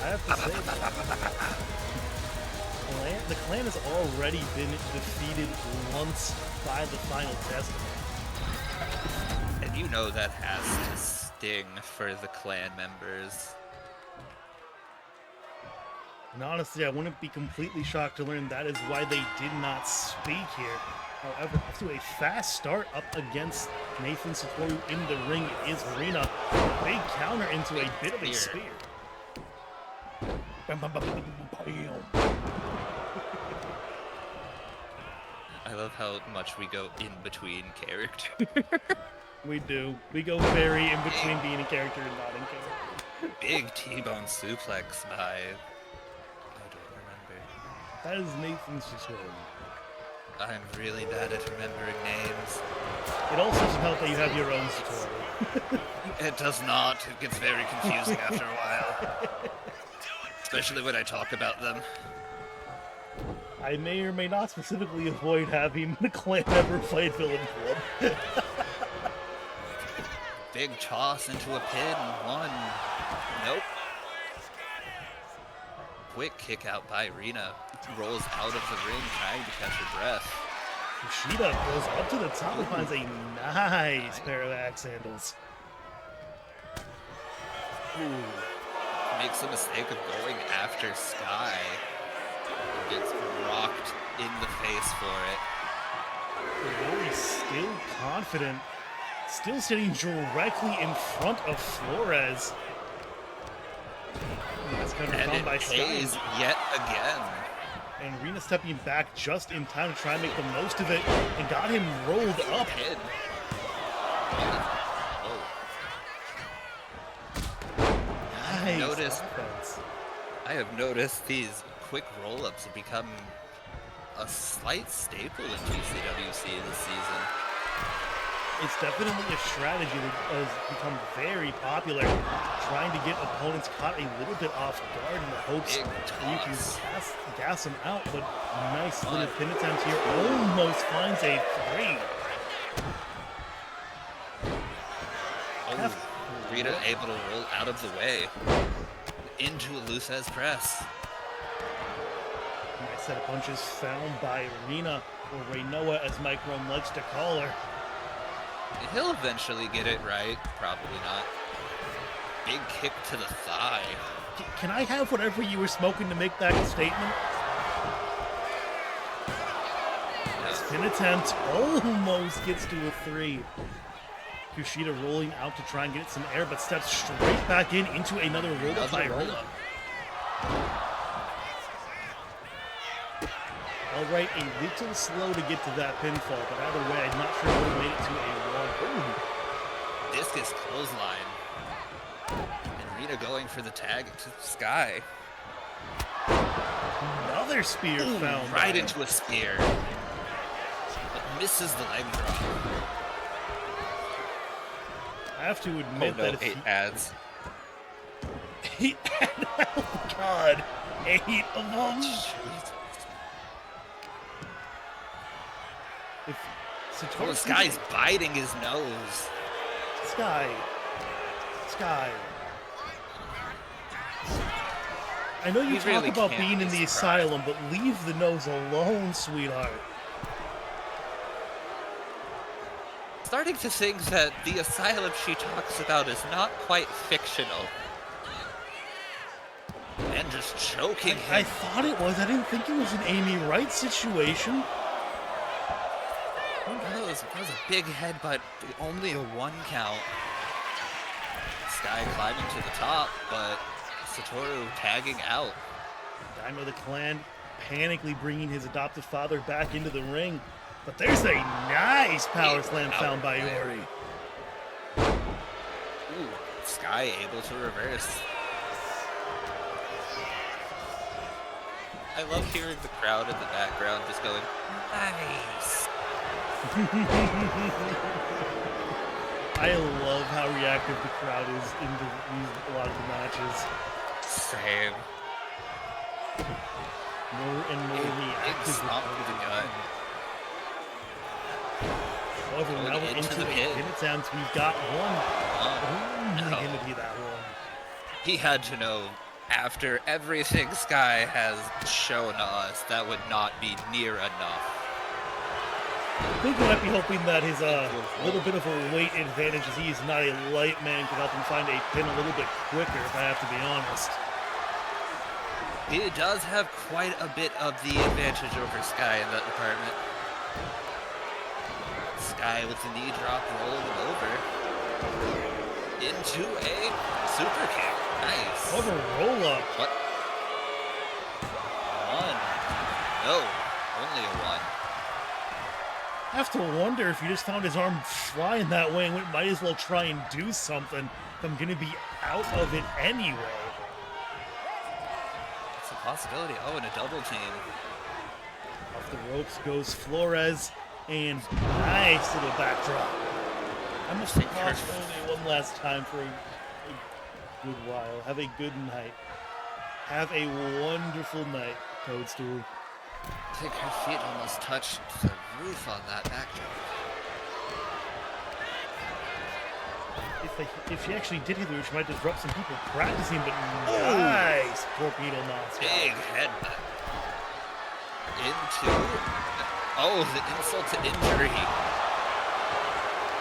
C: I have to say, the clan has already been defeated once by the final test.
B: And you know that has to sting for the clan members.
C: And honestly, I wouldn't be completely shocked to learn that is why they did not speak here. However, off to a fast start up against Nathan Satoru in the ring is Rena. Big counter into a bit of a spear. Bam, bam, bam, bam, bam.
B: I love how much we go in between character.
C: We do. We go very in between being in character and not in character.
B: Big T-bone suplex by... I don't remember.
C: That is Nathan Satoru.
B: I'm really bad at remembering names.
C: It also doesn't help that you have your own Satoru.
B: It does not. It gets very confusing after a while. Especially when I talk about them.
C: I may or may not specifically avoid having the clan ever played Villain Club.
B: Big toss into a pin. One. Nope. Quick kick out by Rena. Rolls out of the ring trying to catch her breath.
C: Kushida goes up to the top and finds a nice pair of axe handles.
B: Ooh. Makes the mistake of going after Sky. Gets rocked in the face for it.
C: Rory's still confident. Still sitting directly in front of Flores. That's kind of
B: And
C: found
B: it
C: by
B: pays
C: Sky.
B: yet again.
C: And Rena stepping back just in time to try and make the most of it and got him rolled up.
B: Pin.
C: Nice
B: Notice-
C: offense.
B: I have noticed these quick roll-ups have become a slight staple in TCWC this season.
C: It's definitely a strategy that has become very popular, trying to get opponents caught a little bit off guard in the hopes
B: Big
C: that you can
B: toss.
C: gas them out, but nice little pin attempt here, almost finds a 3.
B: Oh, Rita able to roll out of the way into a Luzez press.
C: Nice set of punches found by Rena, or Reynoa as Mike Rome likes to call her.
B: He'll eventually get it right. Probably not. Big kick to the thigh.
C: Can I have whatever you were smoking to make that statement? Pin attempt almost gets to a 3. Kushida rolling out to try and get some air, but steps straight back in into another roll-up by Rena. All right, a little slow to get to that pinfall, but either way, I'm not sure if we made it to a 1.
B: Discus clothesline. And Rita going for the tag to Sky.
C: Another spear found.
B: Right
C: by
B: into a spear. But misses the leg drop.
C: I have to admit that if
B: 8 ads.
C: 8 oh god, 8 of them. If
B: Oh, this guy's biting his nose.
C: Sky. I know you
B: He
C: talk
B: really
C: about
B: can't
C: being
B: be
C: in the
B: surprised.
C: asylum, but leave the nose alone, sweetheart.
B: Starting to think that the asylum she talks about is not quite fictional. And just choking
C: I
B: him.
C: thought it was. I didn't think it was an Amy Wright situation.
B: That was a big headbutt, only a 1 count. Sky climbing to the top, but Satoru tagging out.
C: Dino the Clan panically bringing his adoptive father back into the ring. But there's a nice power slam found by Ori.
B: Sky able to reverse. I love hearing the crowd in the background just going, nice.
C: I love how reactive the crowd is in a lot of the matches.
B: Same.
C: More and more
B: Big
C: reactive.
B: stomp to the gut.
C: However,
B: Going
C: now we're
B: into
C: into
B: the
C: the
B: pin.
C: pin attempts. We've got one. Only
B: no.
C: gonna be that one.
B: He had to know, after everything Sky has shown us, that would not be near enough.
C: I think he might be hoping that his little bit of a weight advantage, as he is not a light man, can help him find a pin a little bit quicker, if I have to be honest.
B: He does have quite a bit of the advantage over Sky in that department. Sky with the knee drop rolling him over. Into a super kick. Nice.
C: What a roll up.
B: What? One. No, only a one.
C: I have to wonder if he just found his arm flying that way and went, might as well try and do something if I'm going to be out of it anyway.
B: It's a possibility. Oh, and a double team.
C: Off the ropes goes Flores, and nice little backdrop. I must have crossed only one last time for a good while. Have a good night. Have a wonderful night, Toadstool.
B: I think her feet almost touched the roof on that backdrop.
C: If she actually did hit the roof, she might disrupt some people practicing, but nice torpedo monster.
B: Big headbutt. Into... Oh, the insult to injury.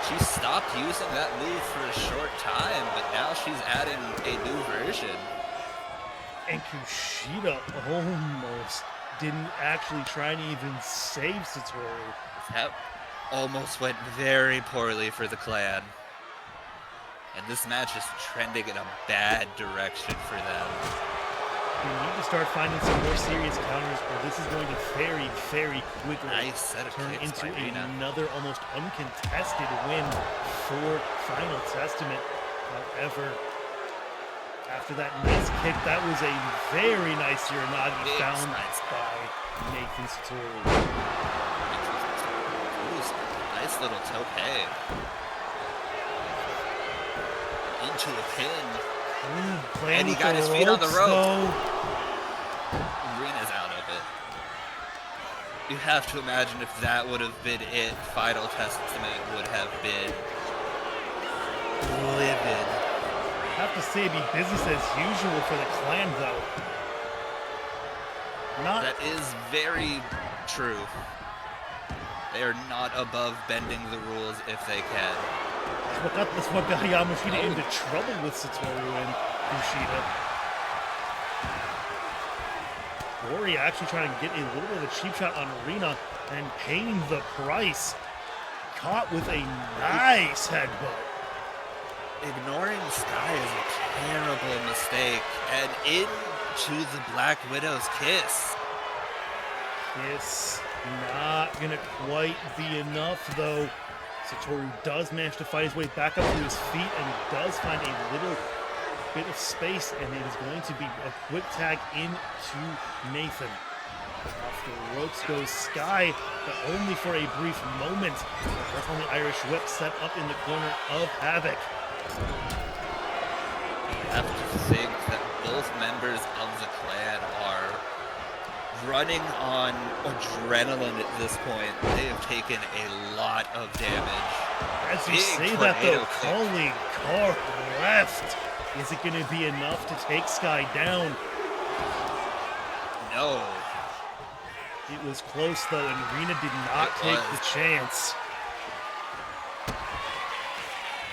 B: She stopped using that move for a short time, but now she's adding a new version.
C: And Kushida almost didn't actually try to even save Satori.
B: That almost went very poorly for the clan. And this match is trending in a bad direction for them.
C: We need to start finding some more serious counters, or this is going to very, very quickly
B: Nice set of
C: turn
B: kicks
C: into
B: by Rina.
C: another almost uncontested win for Final Testament. However, after that nice kick, that was a very nice Uranagi
B: Big
C: found
B: nice.
C: by Nathan Satori.
B: Ooh, nice little tope. Into a pin.
C: And
B: he got his feet on the rope.
C: Though.
B: Rina's out of it. You have to imagine if that would have been it, Final Testament would have been livid.
C: I have to say, be business as usual for the clan, though.
B: That is very true. They are not above bending the rules if they can.
C: That's what got Yamashita into trouble with Satoru and Kushida. Ori actually trying to get a little bit of a cheap shot on Rina and paying the price. Caught with a nice headbutt.
B: Ignoring Sky is a terrible mistake, and into the Black Widow's kiss.
C: Kiss not gonna quite be enough, though. Satoru does manage to fight his way back up to his feet and does find a little bit of space, and it is going to be a quick tag into Nathan. Off the ropes goes Sky, but only for a brief moment. That's on the Irish whip set up in the corner of Havoc.
B: You have to think that both members of the clan are running on adrenaline at this point. They have taken a lot of damage.
C: As you
B: Big
C: say that, though,
B: tornado kick.
C: calling Carp left. Is it going to be enough to take Sky down?
B: No.
C: It was close, though, and Rina did not
B: It
C: take
B: was.
C: the chance.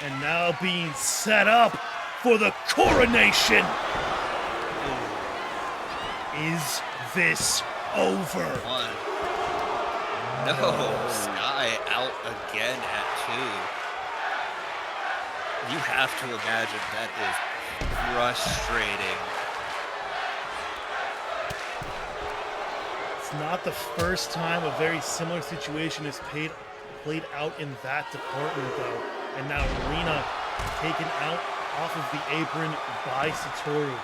C: And now being set up for the coronation. Is this over?
B: One. No. Sky out again at 2. You have to imagine that is frustrating.
C: It's not the first time a very similar situation is played out in that department, though. And now Rina taken out off of the apron by Satoru.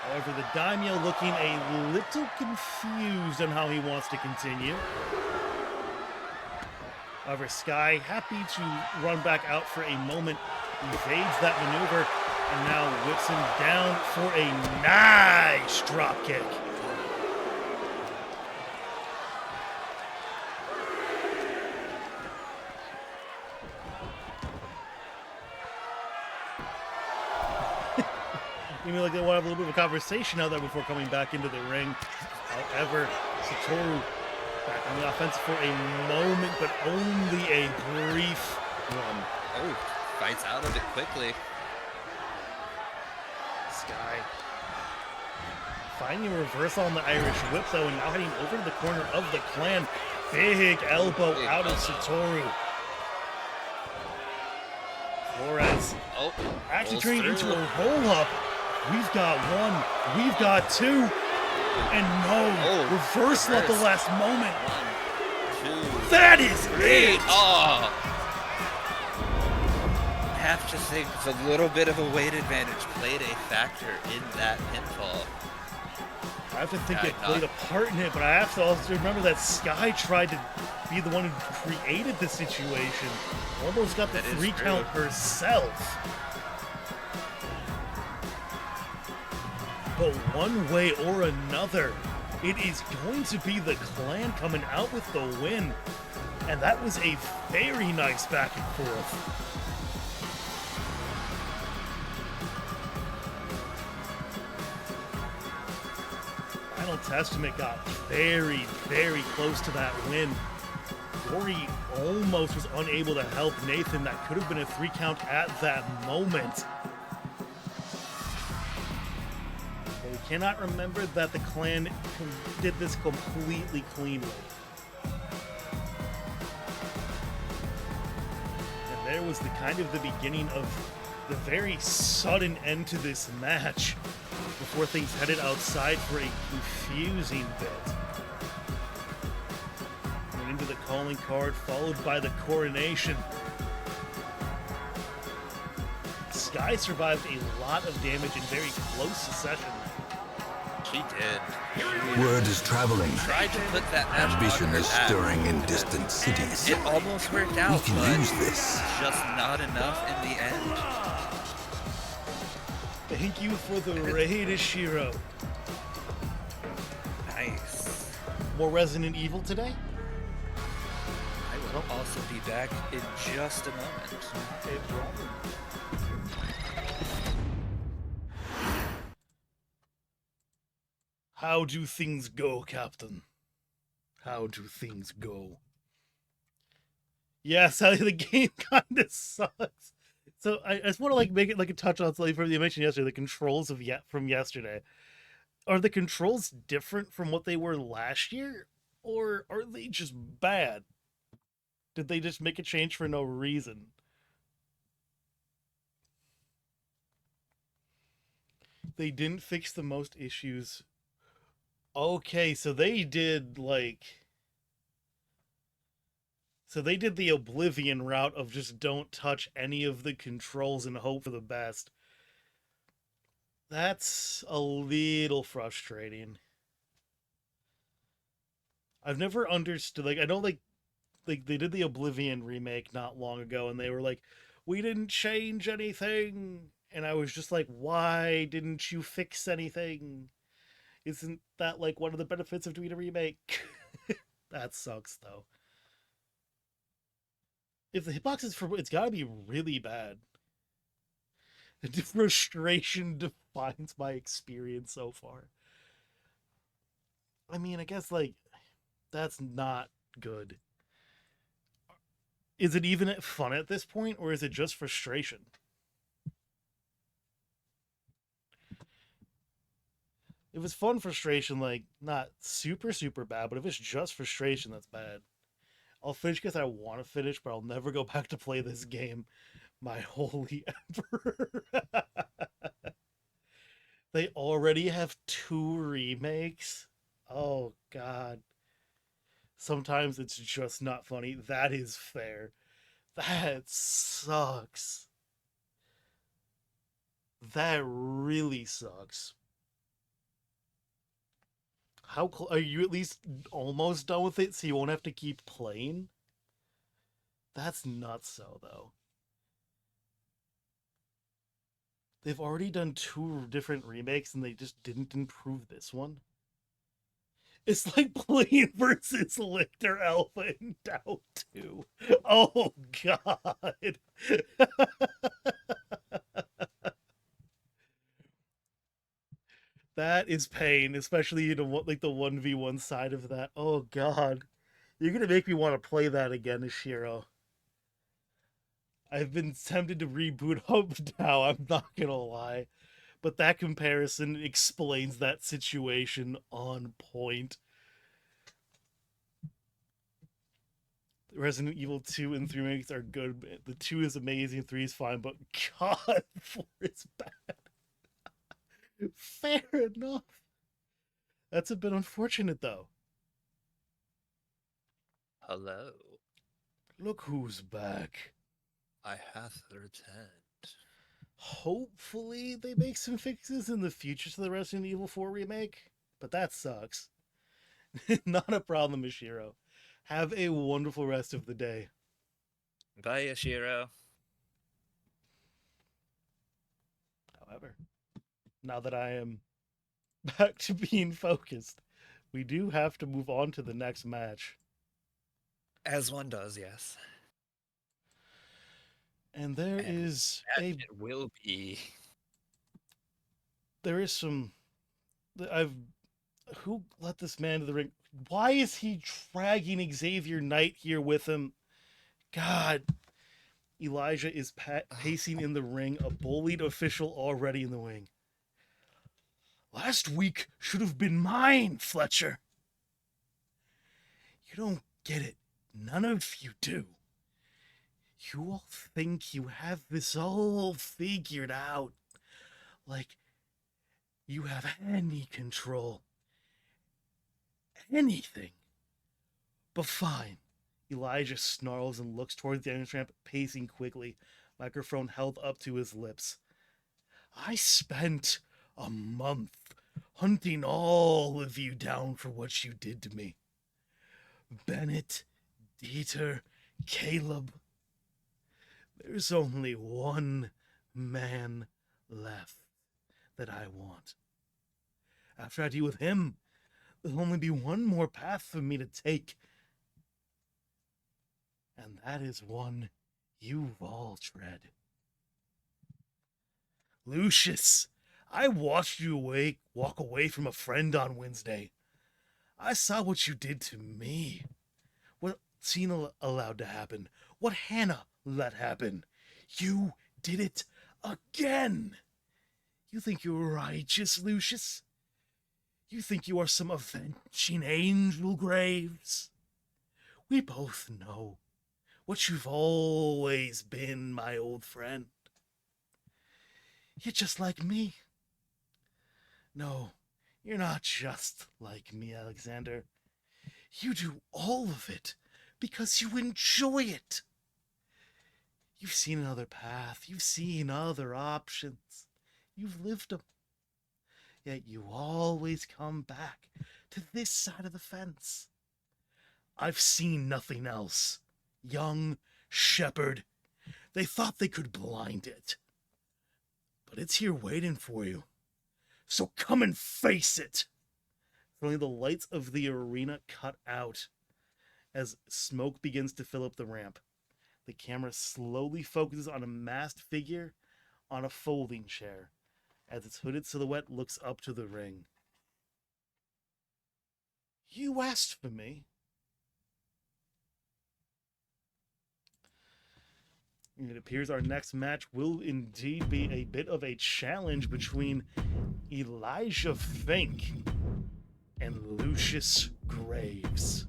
C: However, the Daimyo looking a little confused on how he wants to continue. However, Sky, happy to run back out for a moment, evades that maneuver, and now whips him down for a nice dropkick. You mean like they want to have a little bit of a conversation out there before coming back into the ring. However, Satoru back on the offense for a moment, but only a brief one.
B: Oh, fights out of it quickly.
C: Sky finding a reversal on the Irish whip, though, and now heading over to the corner of the Clan. Big elbow out of Satoru. Flores actually turning into a roll-up. We've got one, we've got two, and no, reversal at the last moment.
B: 1, 2,
C: That is it!
B: Oh! I have to think the little bit of a weight advantage played a factor in that pinfall.
C: I have to think it played a part in it, but I have to also remember that Sky tried to be the one who created the situation. Almost got the 3 count herself. But one way or another, it is going to be the Clan coming out with the win. And that was a very nice back and forth. Final Testament got very, very close to that win. Rory almost was unable to help Nathan. That could have been a 3 count at that moment. But we cannot remember that the Clan did this completely cleanly. And there was the kind of the beginning of the very sudden end to this match before things headed outside for a confusing bit. Went into the calling card, followed by the coronation. Sky survived a lot of damage in very close succession.
B: She did.
E: Word is traveling.
B: Tried to put that match
E: Ambition
B: on her
E: is
B: back.
E: stirring in distant cities.
B: It almost worked out,
E: We can
B: but
E: use this.
B: just not enough in the end.
C: Thank you for the raid, Ishiro.
B: Nice.
C: More Resident Evil today?
B: I will also be back in just a moment.
C: Okay, problem. How do things go, Captain? How do things go? Yeah, Sally, the game kind of sucks. So I just want to make it like a touch on something from you mentioned yesterday, the controls from yesterday. Are the controls different from what they were last year, or are they just bad? Did they just make a change for no reason? They didn't fix the most issues. Okay, so they did the Oblivion route of just don't touch any of the controls and hope for the best. That's a little frustrating. I've never understood, I know they did the Oblivion remake not long ago, and they were like, we didn't change anything. And I was just like, why didn't you fix anything? Isn't that one of the benefits of doing a remake? That sucks, though. If the hitbox is it's gotta be really bad. The frustration defines my experience so far. I mean, I guess, that's not good. Is it even fun at this point, or is it just frustration? If it's fun frustration, not super, super bad, but if it's just frustration, that's bad. I'll finish because I want to finish, but I'll never go back to play this game. My holy emperor. They already have 2 remakes? Oh, God. Sometimes it's just not funny. That is fair. That sucks.
A: That really sucks. Are you at least almost done with it so you won't have to keep playing? That's nuts, though. They've already done 2 different remakes and they just didn't improve this one. It's like playing versus Lictor Alpha in Doubt 2. Oh, God. That is pain, especially like the 1v1 side of that. Oh, God. You're going to make me want to play that again, Ishiro. I've been tempted to reboot up now, I'm not going to lie. But that comparison explains that situation on point. Resident Evil 2 and 3 remakes are good. The 2 is amazing, 3 is fine, but God, 4 is bad. Fair enough. That's a bit unfortunate, though.
B: Hello.
A: Look who's back.
B: I hath returned.
A: Hopefully they make some fixes in the future to the Resident Evil 4 remake, but that sucks. Not a problem, Ishiro. Have a wonderful rest of the day.
B: Bye, Yashiro.
A: However, now that I am back to being focused, we do have to move on to the next match.
B: As one does, yes.
A: And there is
B: It will be.
A: There is some. Who let this man to the ring? Why is he dragging Xavier Knight here with him? God. Elijah is pacing in the ring, a bullied official already in the wing. Last week should have been mine, Fletcher. You don't get it. None of you do. You all think you have this all figured out. Like you have any control. Anything. But fine. Elijah snarls and looks towards the entrance ramp, pacing quickly, microphone held up to his lips. I spent a month hunting all of you down for what you did to me. Bennett, Dieter, Caleb. There's only one man left that I want. After I deal with him, there'll only be one more path for me to take. And that is one you've all tread. Lucius, I watched you walk away from a friend on Wednesday. I saw what you did to me. What Cena allowed to happen. What Hannah let happen. You did it again. You think you're righteous, Lucius? You think you are some avenging angel, Graves? We both know what you've always been, my old friend. You're just like me. No, you're not just like me, Alexander. You do all of it because you enjoy it. You've seen another path. You've seen other options. You've lived them. Yet you always come back to this side of the fence. I've seen nothing else. Young shepherd. They thought they could blind it. But it's here waiting for you. So come and face it. Suddenly the lights of the arena cut out as smoke begins to fill up the ramp. The camera slowly focuses on a masked figure on a folding chair as its hooded silhouette looks up to the ring. You asked for me. It appears our next match will indeed be a bit of a challenge between Elijah Fink and Lucius Graves.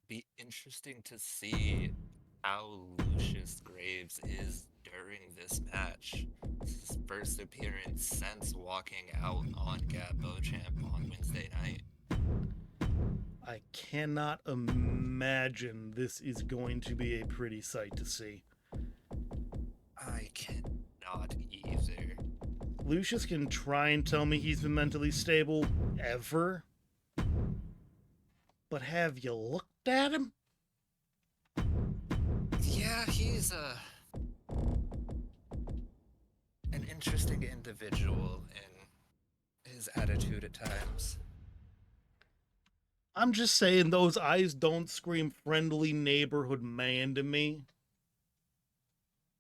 B: Be interesting to see how Lucius Graves is during this match. This is his first appearance since walking out on Gab Beauchamp on Wednesday night.
A: I cannot imagine this is going to be a pretty sight to see.
B: I cannot either.
C: Lucius can try and tell me he's been mentally stable ever. But have you looked at him?
B: Yeah, he's an interesting individual in his attitude at times.
C: I'm just saying those eyes don't scream friendly neighborhood man to me.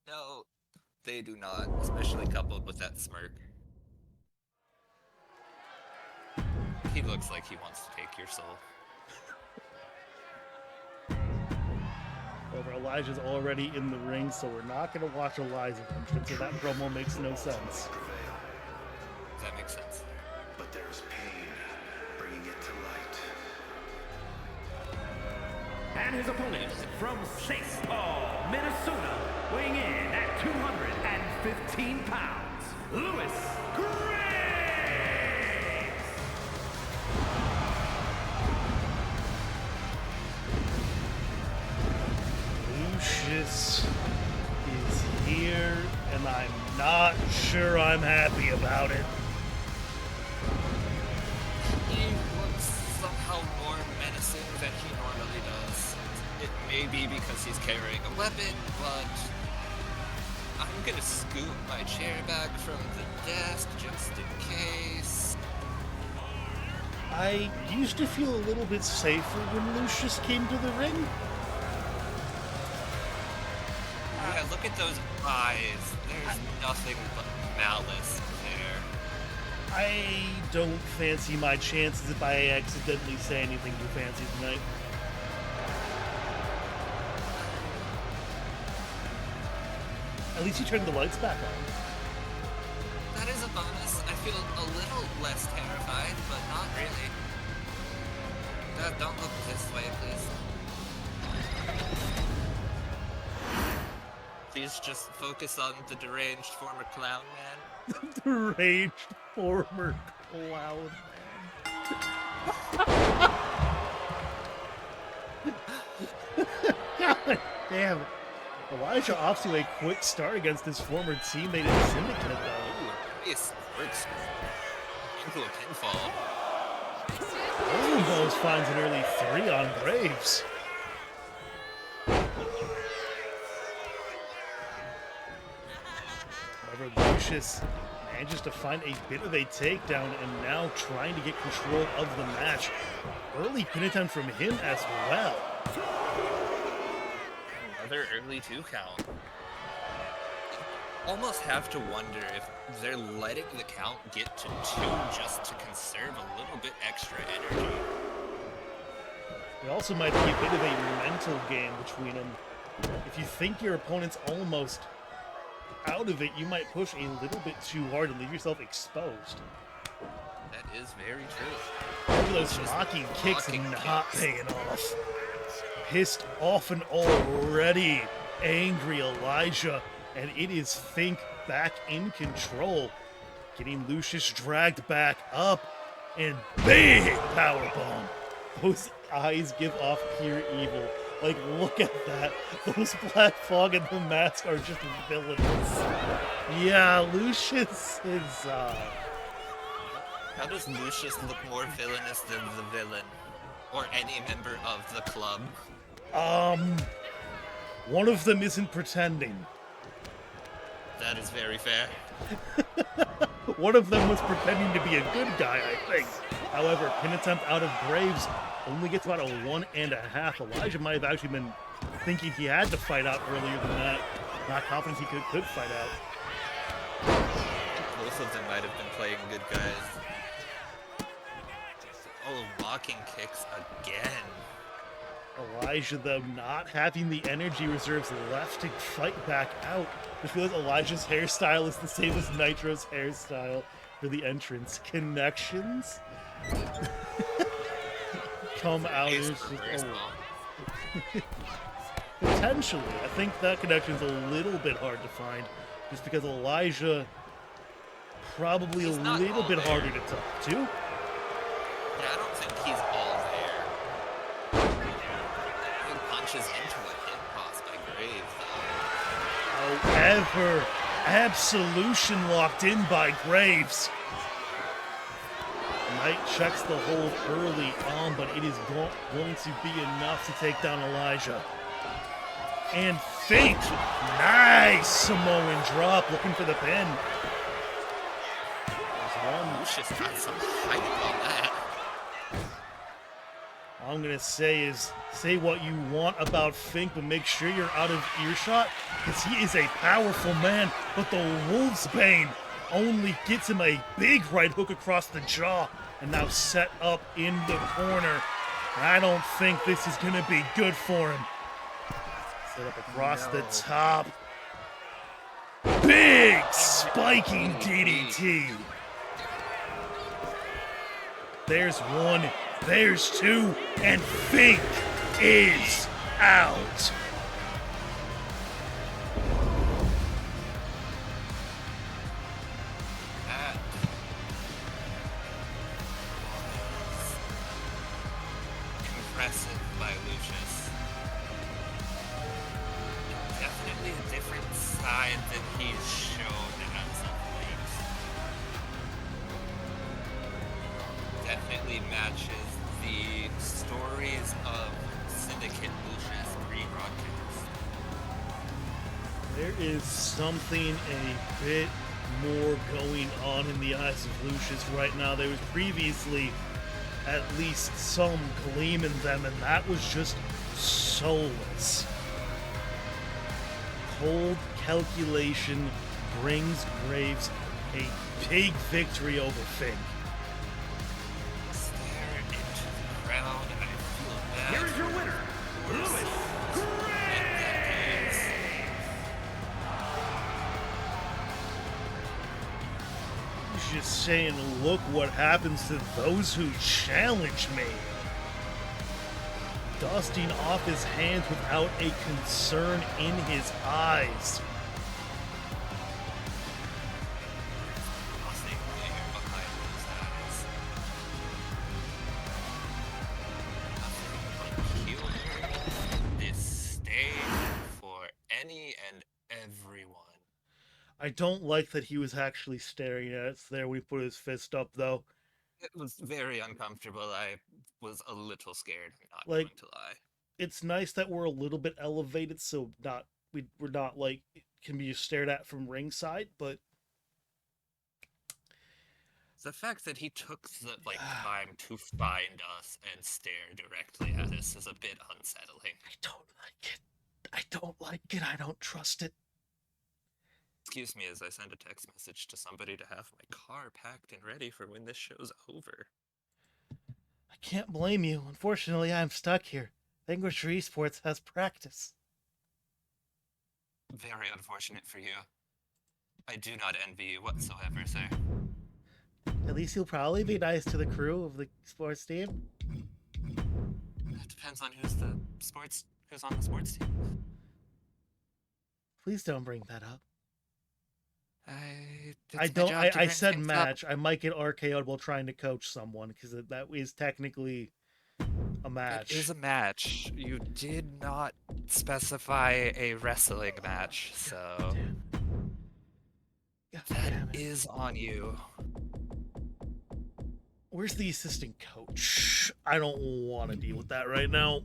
B: No, they do not, especially coupled with that smirk. He looks like he wants to take your soul.
C: However, Elijah's already in the ring, so we're not going to watch Elijah's entrance, so that promo makes no sense.
B: Does that make sense?
E: But there's pain bringing it to light.
D: And his opponent from St. Paul, Minnesota, weighing in at 215 pounds, Louis Graves!
C: Lucius is here, and I'm not sure I'm happy about it.
B: He looks somehow more menacing than he normally does. It may be because he's carrying a weapon, but I'm gonna scoot my chair back from the desk just in case.
C: I used to feel a little bit safer when Lucius came to the ring.
B: Yeah, look at those eyes. There's nothing but malice there.
C: I don't fancy my chances if I accidentally say anything too fancy tonight. At least you turned the lights back on.
B: That is a bonus. I feel a little less terrified, but not really. Don't look this way, please. Please just focus on the deranged former clown man.
C: Deranged former clown man. God damn it. Elijah off to a quick start against his former teammate in Syndicate, though.
B: Ooh, nice works into a pinfall.
C: Almost finds an early 3 on Graves. However, Lucius manages to find a bit of a takedown and now trying to get control of the match. Early pin attempt from him as well.
B: Another early 2 count. Almost have to wonder if they're letting the count get to 2 just to conserve a little bit extra energy.
C: It also might be a bit of a mental game between them. If you think your opponent's almost out of it, you might push a little bit too hard and leave yourself exposed.
B: That is very true.
C: Look at those mocking kicks not paying off. Pissed off and already angry Elijah, and it is Fink back in control, getting Lucius dragged back up, and big powerbomb. Those eyes give off pure evil. Like, look at that. Those black fog and the mask are just villainous. Yeah, Lucius is,
B: How does Lucius look more villainous than the villain? Or any member of the club?
C: one of them isn't pretending.
B: That is very fair.
C: One of them was pretending to be a good guy, I think. However, pin attempt out of Graves only gets about a 1.5. Elijah might have actually been thinking he had to fight out earlier than that. Not confident he could fight out.
B: Both of them might have been playing good guys. Oh, mocking kicks again.
C: Elijah, though, not having the energy reserves left to fight back out. Just because Elijah's hairstyle is the same as Nitro's hairstyle for the entrance. Connections come out as just, potentially. I think that connection's a little bit hard to find, just because Elijah probably
B: He's
C: a
B: not
C: little
B: all
C: bit
B: there.
C: harder to talk to.
B: Yeah, I don't think he's all there. He punches into a hit cross by Graves, though.
C: over. Absolution locked in by Graves. Knight checks the hold early on, but it is going to be enough to take down Elijah. And Fink, nice Samoan drop, looking for the pin. There's one.
B: Lucius got some height on that.
C: All I'm gonna say is, say what you want about Fink, but make sure you're out of earshot, because he is a powerful man, but the Wolfsbane only gets him a big right hook across the jaw, and now set up in the corner. I don't think this is gonna be good for him. Set up across the top. Big spiking DDT. There's one, there's two, and Fink is out.
B: That was impressive by Lucius. Definitely a different side than he's shown as of late. Definitely matches the stories of Syndicate Lucius pre-broadcast.
C: There is something a bit more going on in the eyes of Lucius right now. There was previously at least some gleam in them, and that was just soulless. Cold calculation brings Graves a big victory over Fink.
B: Stare into the crowd. I feel bad.
D: Here's your winner, Louis Graves.
C: He's just saying, look what happens to those who challenge me. Dusting off his hands without a concern in his eyes.
B: Nothing there behind those eyes. Nothing but humor. Disdain for any and everyone.
C: I don't like that he was actually staring at us there when he put his fist up, though.
B: It was very uncomfortable. I was a little scared, not
C: Like-
B: going to lie.
C: It's nice that we're a little bit elevated, so we're not like can be stared at from ringside, but
B: The fact that he took the time to find us and stare directly at us is a bit unsettling.
C: I don't like it. I don't like it. I don't trust it.
B: Excuse me as I send a text message to somebody to have my car packed and ready for when this show's over.
C: I can't blame you. Unfortunately, I'm stuck here. Language Esports has practice.
B: Very unfortunate for you. I do not envy you whatsoever, sir.
C: At least you'll probably be nice to the crew of the sports team.
B: It depends on who's on the sports team.
C: Please don't bring that up.
B: I
C: I said match. I might get RKO'd while trying to coach someone because that is technically a match.
B: It is a match. You did not specify a wrestling match, so
C: God
B: that
C: damn it.
B: is on you.
C: Where's the assistant coach? I don't want to deal with that right now.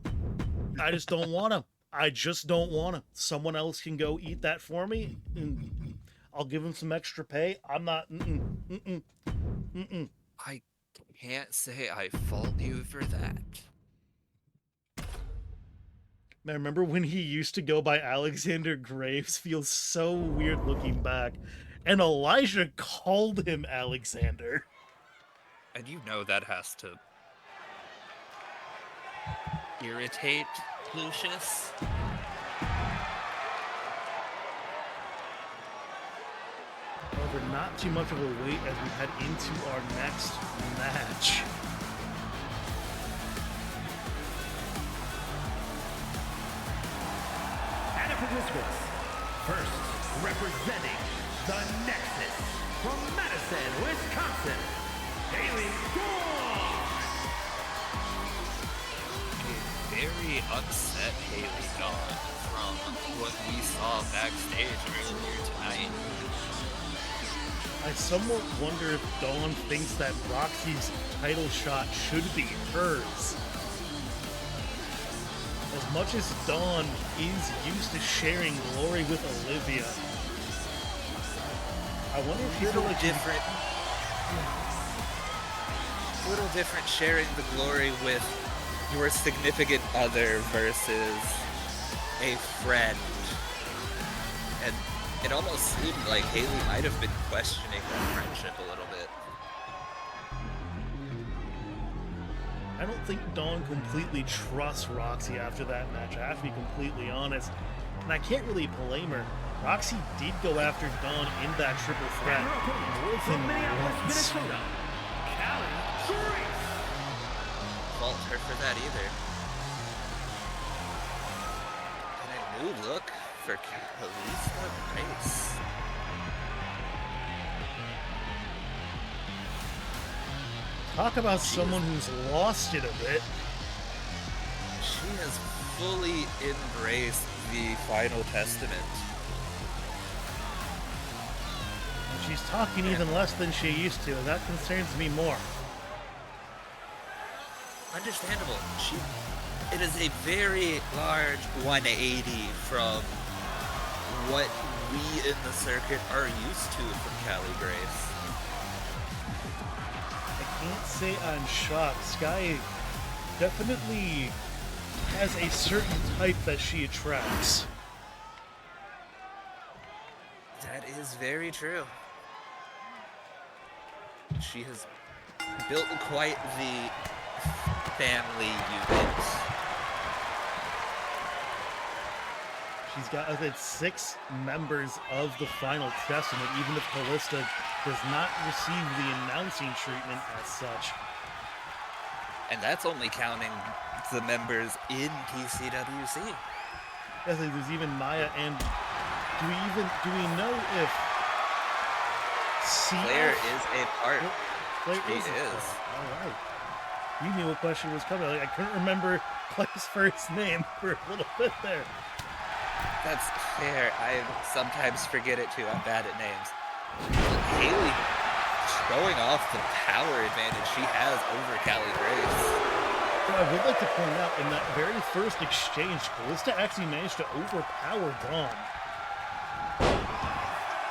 C: I just don't want to. I just don't want to. Someone else can go eat that for me, and I'll give him some extra pay. I'm not.
B: I can't say I fault you for that.
C: Man, remember when he used to go by Alexander Graves? Feels so weird looking back. And Elijah called him Alexander.
B: And you know that has to irritate Lucius.
C: However, not too much of a wait as we head into our next match.
D: And participants, first representing the Nexus from Madison, Wisconsin, Haley Fox.
B: A very upset Haley Dawn from what we saw backstage earlier tonight.
C: I somewhat wonder if Dawn thinks that Roxy's title shot should be hers. As much as Dawn is used to sharing glory with Olivia, I wonder if she feels like
B: different. Little different sharing the glory with your significant other versus a friend. And it almost seemed like Haley might have been questioning that friendship a little bit.
C: I don't think Dawn completely trusts Roxy after that match. I have to be completely honest. And I can't really blame her. Roxy did go after Dawn in that triple threat more
D: From
C: than
D: Minneapolis,
C: once.
D: Minnesota, Callie Grace.
B: Fault her for that either. And a new look for Calista Grace.
C: Talk about someone who's lost it a bit.
B: She has fully embraced the Final Testament.
C: She's talking even less than she used to, and that concerns me more.
B: Understandable. It is a very large 180 from what we in the circuit are used to from Callie Grace.
C: I can't say I'm shocked. Sky definitely has a certain type that she attracts.
B: That is very true. She has built quite the family unit.
C: She's got, I think, 6 members of the Final Testament, even if Callista does not receive the announcing treatment as such.
B: And that's only counting the members in TCWC.
C: Yes, there's even Maya, and do we know if
B: Claire is a part.
C: Claire
B: She
C: is.
B: is.
C: All right. You knew a question was coming. I couldn't remember Claire's first name for a little bit there.
B: That's fair. I sometimes forget it too. I'm bad at names. Haley showing off the power advantage she has over Callie Grace.
C: But I would like to point out, in that very first exchange, Callista actually managed to overpower Dawn.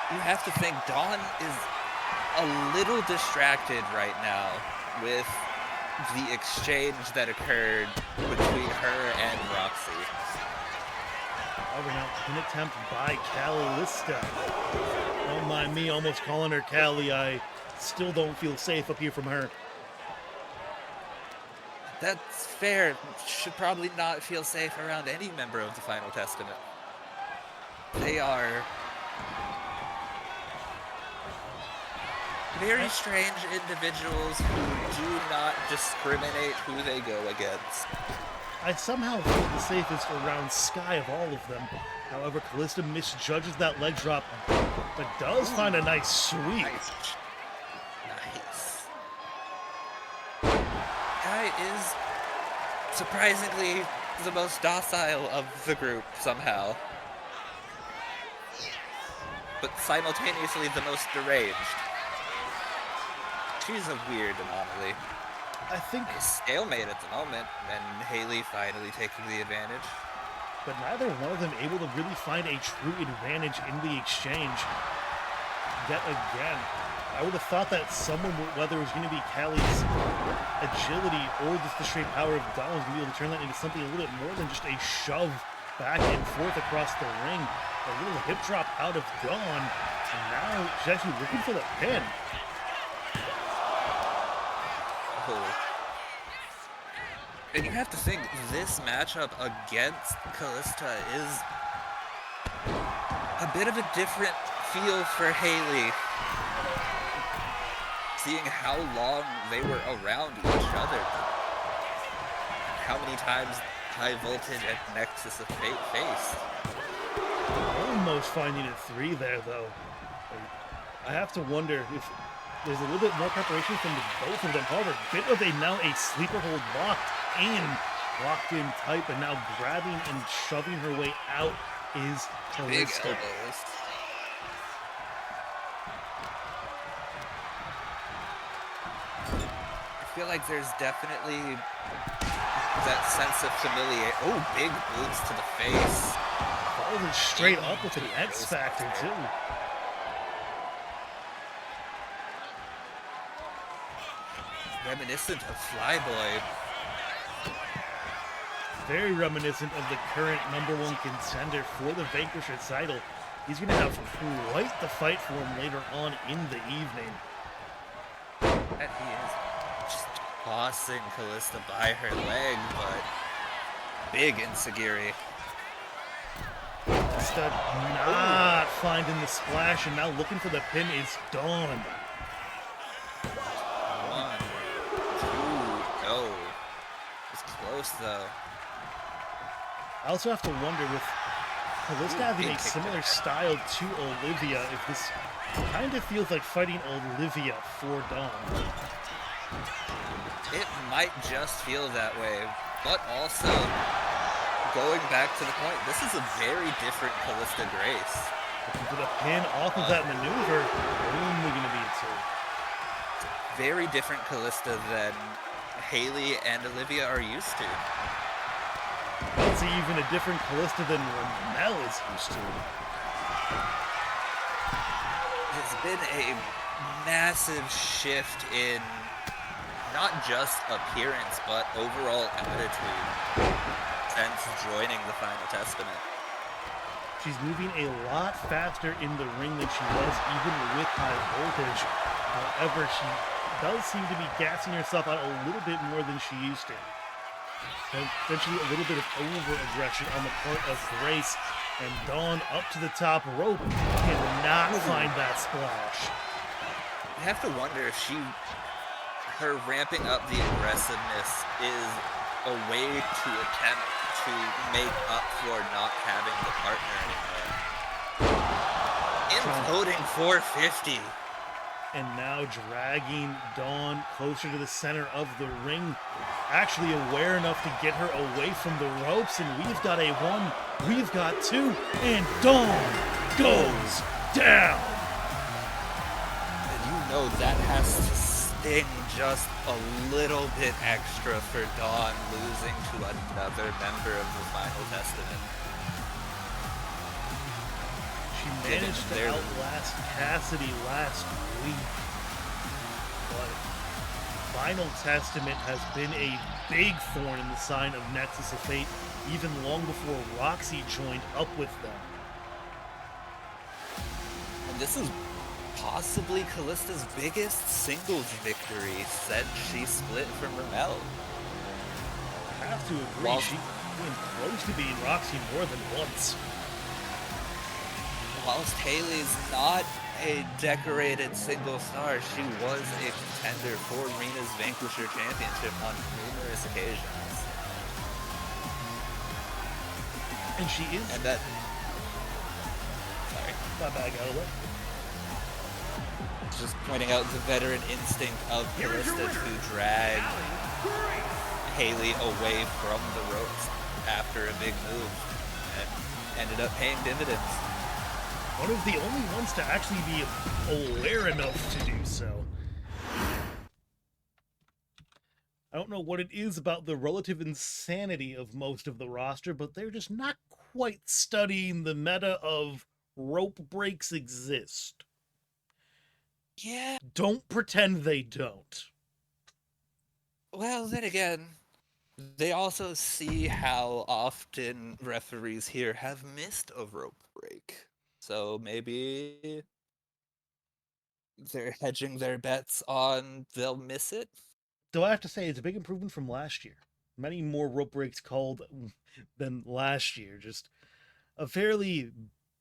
B: You have to think Dawn is a little distracted right now with the exchange that occurred between her and Roxy.
C: However, now, an attempt by Callista. Don't mind me almost calling her Callie. I still don't feel safe up here from her.
B: That's fair. Should probably not feel safe around any member of the Final Testament. They are very strange individuals who do not discriminate who they go against.
C: I somehow feel the safest around Sky of all of them. However, Callista misjudges that leg drop, but does find a nice sweep.
B: Nice. Guy is surprisingly the most docile of the group somehow. But simultaneously the most deranged. She's a weird anomaly.
C: I think,
B: A stalemate at the moment, and Haley finally taking the advantage.
C: but neither one of them able to really find a true advantage in the exchange. Yet again, I would have thought that someone, whether it was going to be Callie's agility or just the straight power of Dawn, was going to be able to turn that into something a little bit more than just a shove back and forth across the ring. A little hip drop out of Dawn, and now she's actually looking for the pin.
B: And you have to think, this matchup against Callista is a bit of a different feel for Haley. Seeing how long they were around each other. How many times High Voltage and Nexus have faced.
C: Almost finding a 3 there, though. I have to wonder if there's a little bit more preparation from both of them. However, bit of a now a sleeper hold locked in locked in tight, but now grabbing and shoving her way out is
B: Big
C: Callista.
B: elbows. I feel like there's definitely that sense of familiarity. Oh, big boots to the face.
C: Follows it straight up with an X Factor, too.
B: Reminiscent of Flyboy.
C: Very reminiscent of the current #1 contender for the Vanquisher title. He's going to have quite the fight for him later on in the evening.
B: And he is just tossing Callista by her leg, but big Insagiri.
C: Callista not finding the splash, and now looking for the pin is Dawn.
B: 1, 2, no. It's close though.
C: I also have to wonder, with Callista having a similar style to Olivia, if this kind of feels like fighting Olivia for Dawn.
B: It might just feel that way, but also, going back to the point, this is a very different Callista Grace.
C: Looking for the pin off of that maneuver, only going to be a 2.
B: Very different Callista than Haley and Olivia are used to.
C: It's even a different Callista than Ramel is used to.
B: There's been a massive shift in not just appearance, but overall attitude since joining the Final Testament.
C: She's moving a lot faster in the ring than she was even with high voltage. However, she does seem to be gassing herself out a little bit more than she used to. And essentially a little bit of over-aggression on the part of Grace, and Dawn up to the top rope cannot find that splash.
B: I have to wonder if her ramping up the aggressiveness is a way to attempt to make up for not having the partner anymore. Imploding 450.
C: And now dragging Dawn closer to the center of the ring. Actually aware enough to get her away from the ropes. And we've got a 1, we've got 2, and Dawn goes down.
B: And you know that has to sting just a little bit extra for Dawn losing to another member of the Final Testament.
C: She managed to outlast Cassidy last week, but Final Testament has been a big thorn in the sign of Nexus of Fate, even long before Roxy joined up with them.
B: And this is possibly Callista's biggest singles victory since she split from Ramel.
C: I have to agree, she came close to being Roxy more than once.
B: Whilst Haley's not a decorated single star, she was a contender for Rena's Vanquisher Championship on numerous occasions.
C: And she is...
B: And that... Sorry.
C: My bad, got away.
B: Just pointing out the veteran instinct of Callista to drag Haley away from the ropes after a big move, and ended up paying dividends.
C: One of the only ones to actually be aware enough to do so. I don't know what it is about the relative insanity of most of the roster, but they're just not quite studying the meta of rope breaks exist.
B: Yeah.
C: Don't pretend they don't.
B: Well, then again, they also see how often referees here have missed a rope break. So maybe they're hedging their bets on they'll miss it.
C: Though I have to say, it's a big improvement from last year. Many more rope breaks called than last year. Just a fairly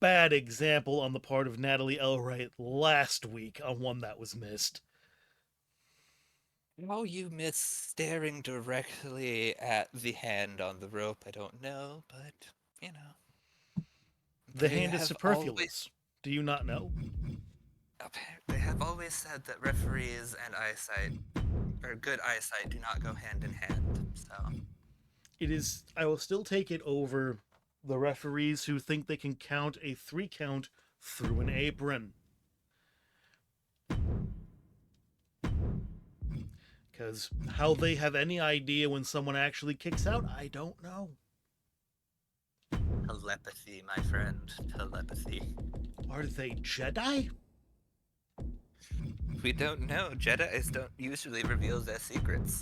C: bad example on the part of Natalie Elwright last week on one that was missed.
B: How you miss staring directly at the hand on the rope, I don't know, but, you know.
C: The hand is superfluous. Do you not know?
B: They have always said that referees and eyesight, or good eyesight, do not go hand in hand, so...
C: It is. I will still take it over the referees who think they can count a 3 count through an apron. Because how they have any idea when someone actually kicks out, I don't know.
B: Telepathy, my friend. Telepathy.
C: Are they Jedi?
B: We don't know. Jedis don't usually reveal their secrets.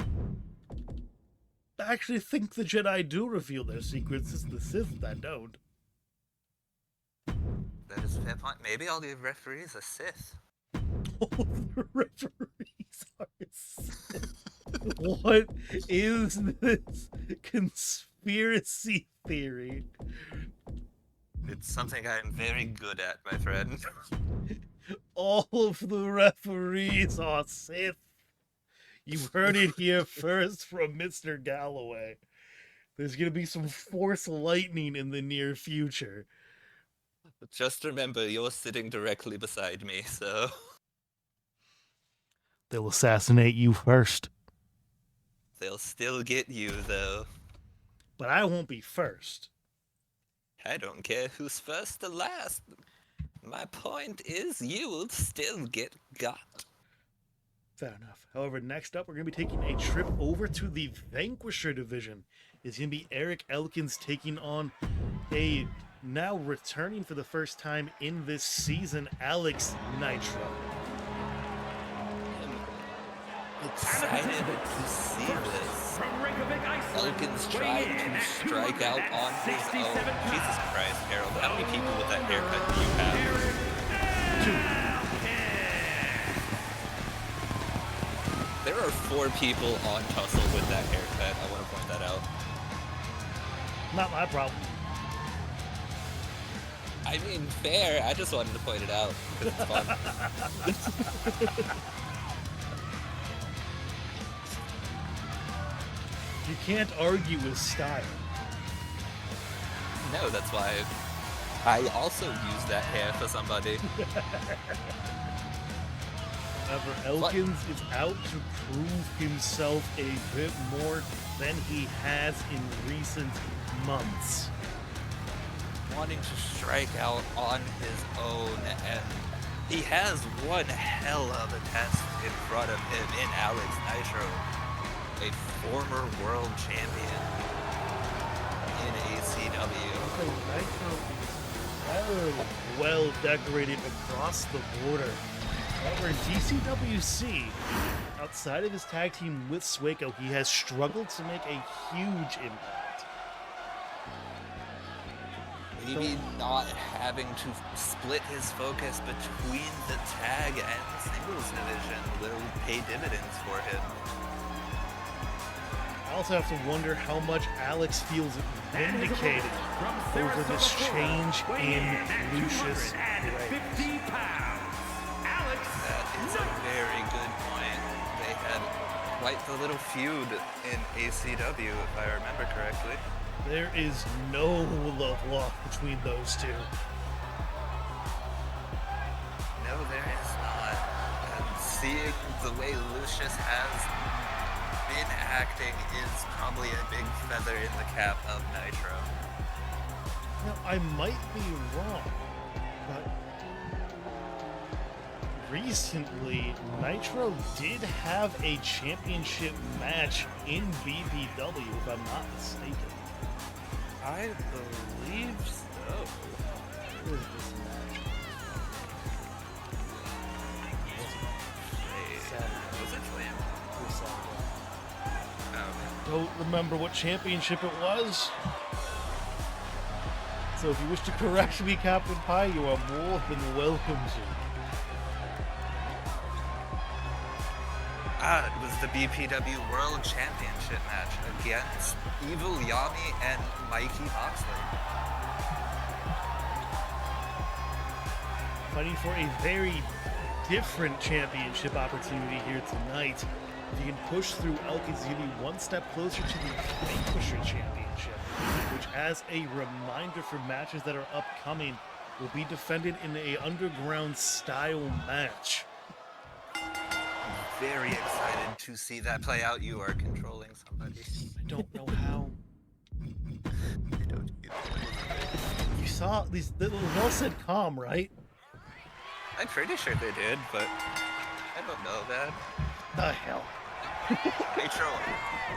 C: I actually think the Jedi do reveal their secrets. It's the Sith that don't.
B: That is a fair point. Maybe all the referees are Sith.
C: All the referees are Sith. What is this conspiracy theory?
B: It's something I am very good at, my friend.
C: All of the referees are Sith. You heard it here first from Mr. Galloway. There's going to be some Force lightning in the near future.
B: Just remember, you're sitting directly beside me, so...
C: They'll assassinate you first.
B: They'll still get you, though.
C: But I won't be first.
B: I don't care who's first or last. My point is, you will still get got.
C: Fair enough. However, next up, we're going to be taking a trip over to the Vanquisher division. It's going to be Eric Elkins taking on a now returning for the first time in this season, Alex Nitro.
B: I'm excited to see this.
D: From Reykjavik, Iceland,
B: Elkins
D: weighing
B: tried
D: in
B: to
D: at
B: strike out on his
D: 267
B: own.
D: pounds.
B: Jesus Christ, Harold. How many people with that haircut do you have? There are 4 people on Tussle with that haircut. I want to point that out.
C: Not my problem.
B: I mean, fair. I just wanted to point it out because it's fun.
C: You can't argue with style.
B: No, that's why I also use that hair for somebody.
C: However, Elkins is out to prove himself a bit more than he has in recent months.
B: Wanting to strike out on his own, and he has one hell of a test in front of him in Alex Nitro, a former world champion in ACW.
C: Nitro is well decorated across the border. However, in TCWC, outside of his tag team with Swaco, he has struggled to make a huge impact.
B: Maybe not having to split his focus between the tag and singles division will pay dividends for him.
C: I also have to wonder how much Alex feels vindicated over this change in Lucius Gray.
B: That is a very good point. They had quite the little feud in ACW, if I remember correctly.
C: There is no love lost between those two.
B: No, there is not. And seeing the way Lucius has been acting is probably a big feather in the cap of Nitro.
C: Now, I might be wrong, but recently, Nitro did have a championship match in BPW, if I'm not mistaken.
B: I believe so.
C: Where is this match?
B: Was it Slam?
C: Don't remember what championship it was. So if you wish to correct me, Captain Pie, you are more than welcome to.
B: It was the BPW World Championship match against Evil Yami and Mikey Moxley.
C: Fighting for a very different championship opportunity here tonight. If you can push through, Elkins is going to be one step closer to the Vanquisher Championship, which, as a reminder for matches that are upcoming, will be defended in a underground style match.
B: Very excited to see that play out. You are controlling somebody.
C: I don't know how. saw these. It was all said calm, right?
B: I'm pretty sure they did, but I don't know that.
C: The hell.
B: Nitro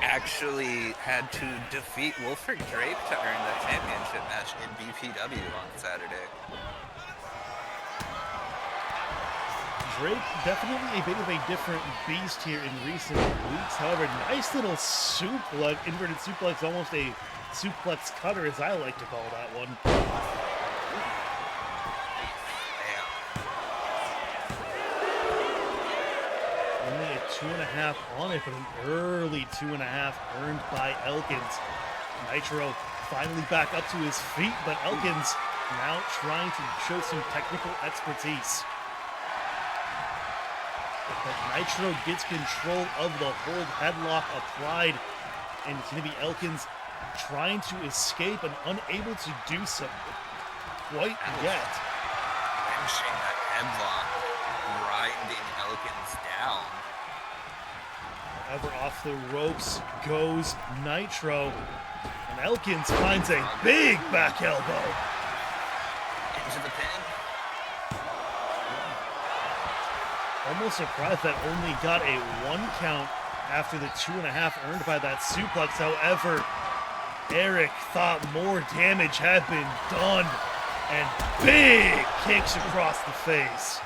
B: actually had to defeat Wilford Drake to earn that championship match in BPW on Saturday.
C: Drake definitely a bit of a different beast here in recent weeks. However, nice little suplex, inverted suplex, almost a suplex cutter, as I like to call that one. Only a 2.5 on it, but an early 2.5 earned by Elkins. Nitro finally back up to his feet, but Elkins now trying to show some technical expertise. But Nitro gets control of the hold, headlock applied, and it's going to be Elkins trying to escape and unable to do so quite yet.
B: Wrenching that headlock, grinding Elkins down.
C: However, off the ropes goes Nitro, and Elkins finds a big back elbow.
B: Into the pin.
C: Almost surprised that only got a 1 count after the 2.5 earned by that suplex. However, Eric thought more damage had been done, and big kicks across the face.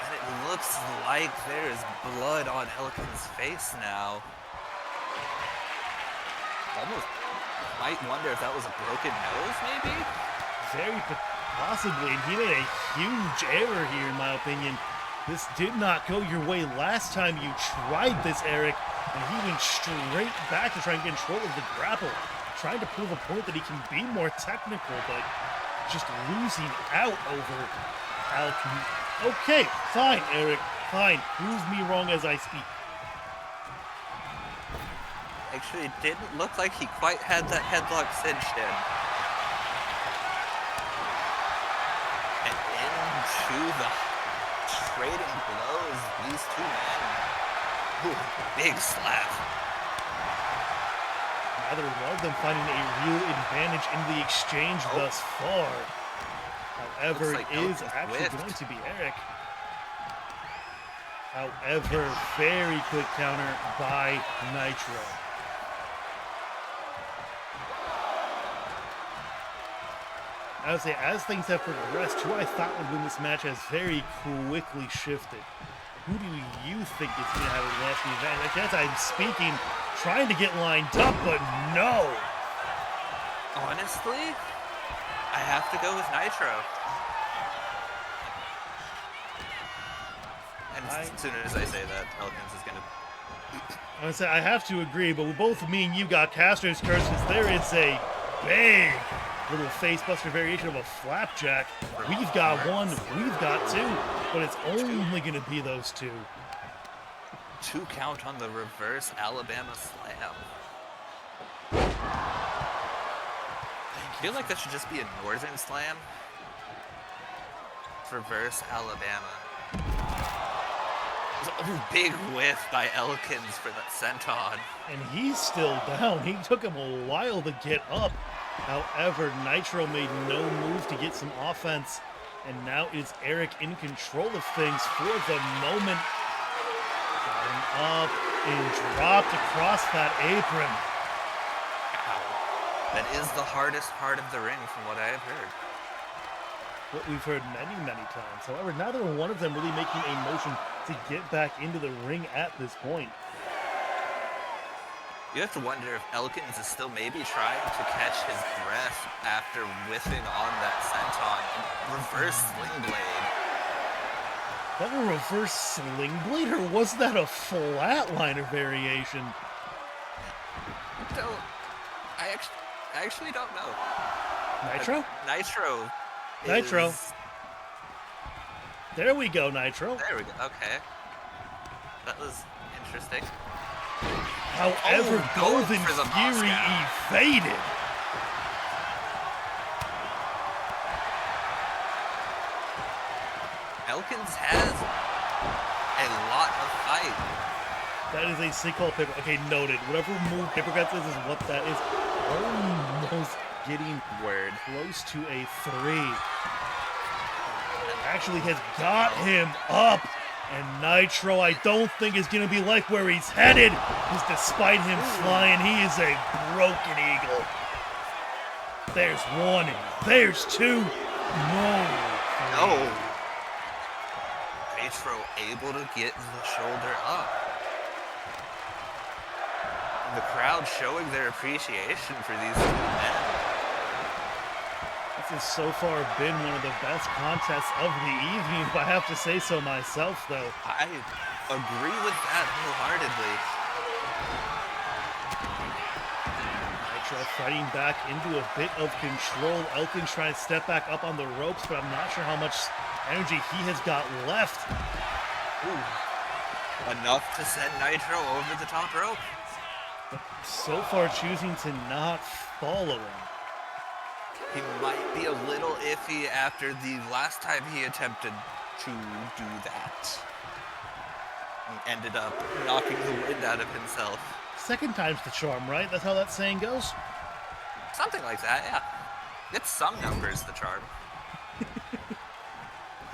B: And it looks like there is blood on Elkins' face now. Almost might wonder if that was a broken nose, maybe?
C: Very possibly, and he made a huge error here, in my opinion. This did not go your way last time you tried this, Eric, and he went straight back to try and get control of the grapple, trying to prove a point that he can be more technical, but just losing out over Elkins. Okay, fine, Eric, fine. Prove me wrong as I speak.
B: Actually, it didn't look like he quite had that headlock cinched in. And into the trading blows, these two men. Ooh, big slap.
C: Neither one of them finding a real advantage in the exchange thus far. However,
B: Looks like
C: it is
B: Elkins
C: actually
B: whiffed.
C: going to be Eric. However, very quick counter by Nitro. I would say, as things have progressed, who I thought would win this match has very quickly shifted. Who do you think is going to have a lasting advantage? I guess I'm speaking, trying to get lined up, but no.
B: Honestly, I have to go with Nitro. And as soon as I say that, Elkins is going to...
C: I would say I have to agree, but both me and you got Castro's curses. There is a big little facebuster variation of a flapjack. We've got one, we've got two, but it's only going to be those two.
B: 2 count on the reverse Alabama slam. I feel like that should just be a northern slam. Reverse Alabama. Ooh, big whiff by Elkins for that senton.
C: And he's still down. He took him a while to get up. However, Nitro made no move to get some offense. And now is Eric in control of things for the moment. Got him up and dropped across that apron.
B: Ow. That is the hardest part of the ring from what I have heard.
C: What we've heard many, many times. However, neither one of them really making a motion to get back into the ring at this point.
B: You have to wonder if Elkins is still maybe trying to catch his breath after whiffing on that senton. Reverse sling blade.
C: Was that a reverse sling blade, or was that a flatliner variation?
B: I actually don't know.
C: Nitro?
B: Nitro.
C: Nitro.
B: Is...
C: There we go, Nitro.
B: There we go. Okay. That was interesting.
C: However, Golden
B: for the
C: Fury evaded.
B: Elkins has a lot of fight.
C: That is a single paper. Okay, noted. Whatever move Paper Cuts is what that is. Almost
A: getting
B: Word.
A: close to a 3. Actually has got him up. And Nitro, I don't think is going to be like where he's headed. Because despite him flying, he is a broken eagle. There's 1. There's 2.
B: No. Nitro able to get the shoulder up. And the crowd showing their appreciation for these two men.
A: This has so far been one of the best contests of the evening, if I have to say so myself, though.
B: I agree with that wholeheartedly.
A: Nitro fighting back into a bit of control. Elkin trying to step back up on the ropes, but I'm not sure how much energy he has got left.
B: Ooh. Enough to send Nitro over the top rope.
A: But so far choosing to not follow him.
B: He might be a little iffy after the last time he attempted to do that. And ended up knocking the wind out of himself.
A: Second time's the charm, right? That's how that saying goes?
B: Something like that, yeah. It's some numbers, the charm.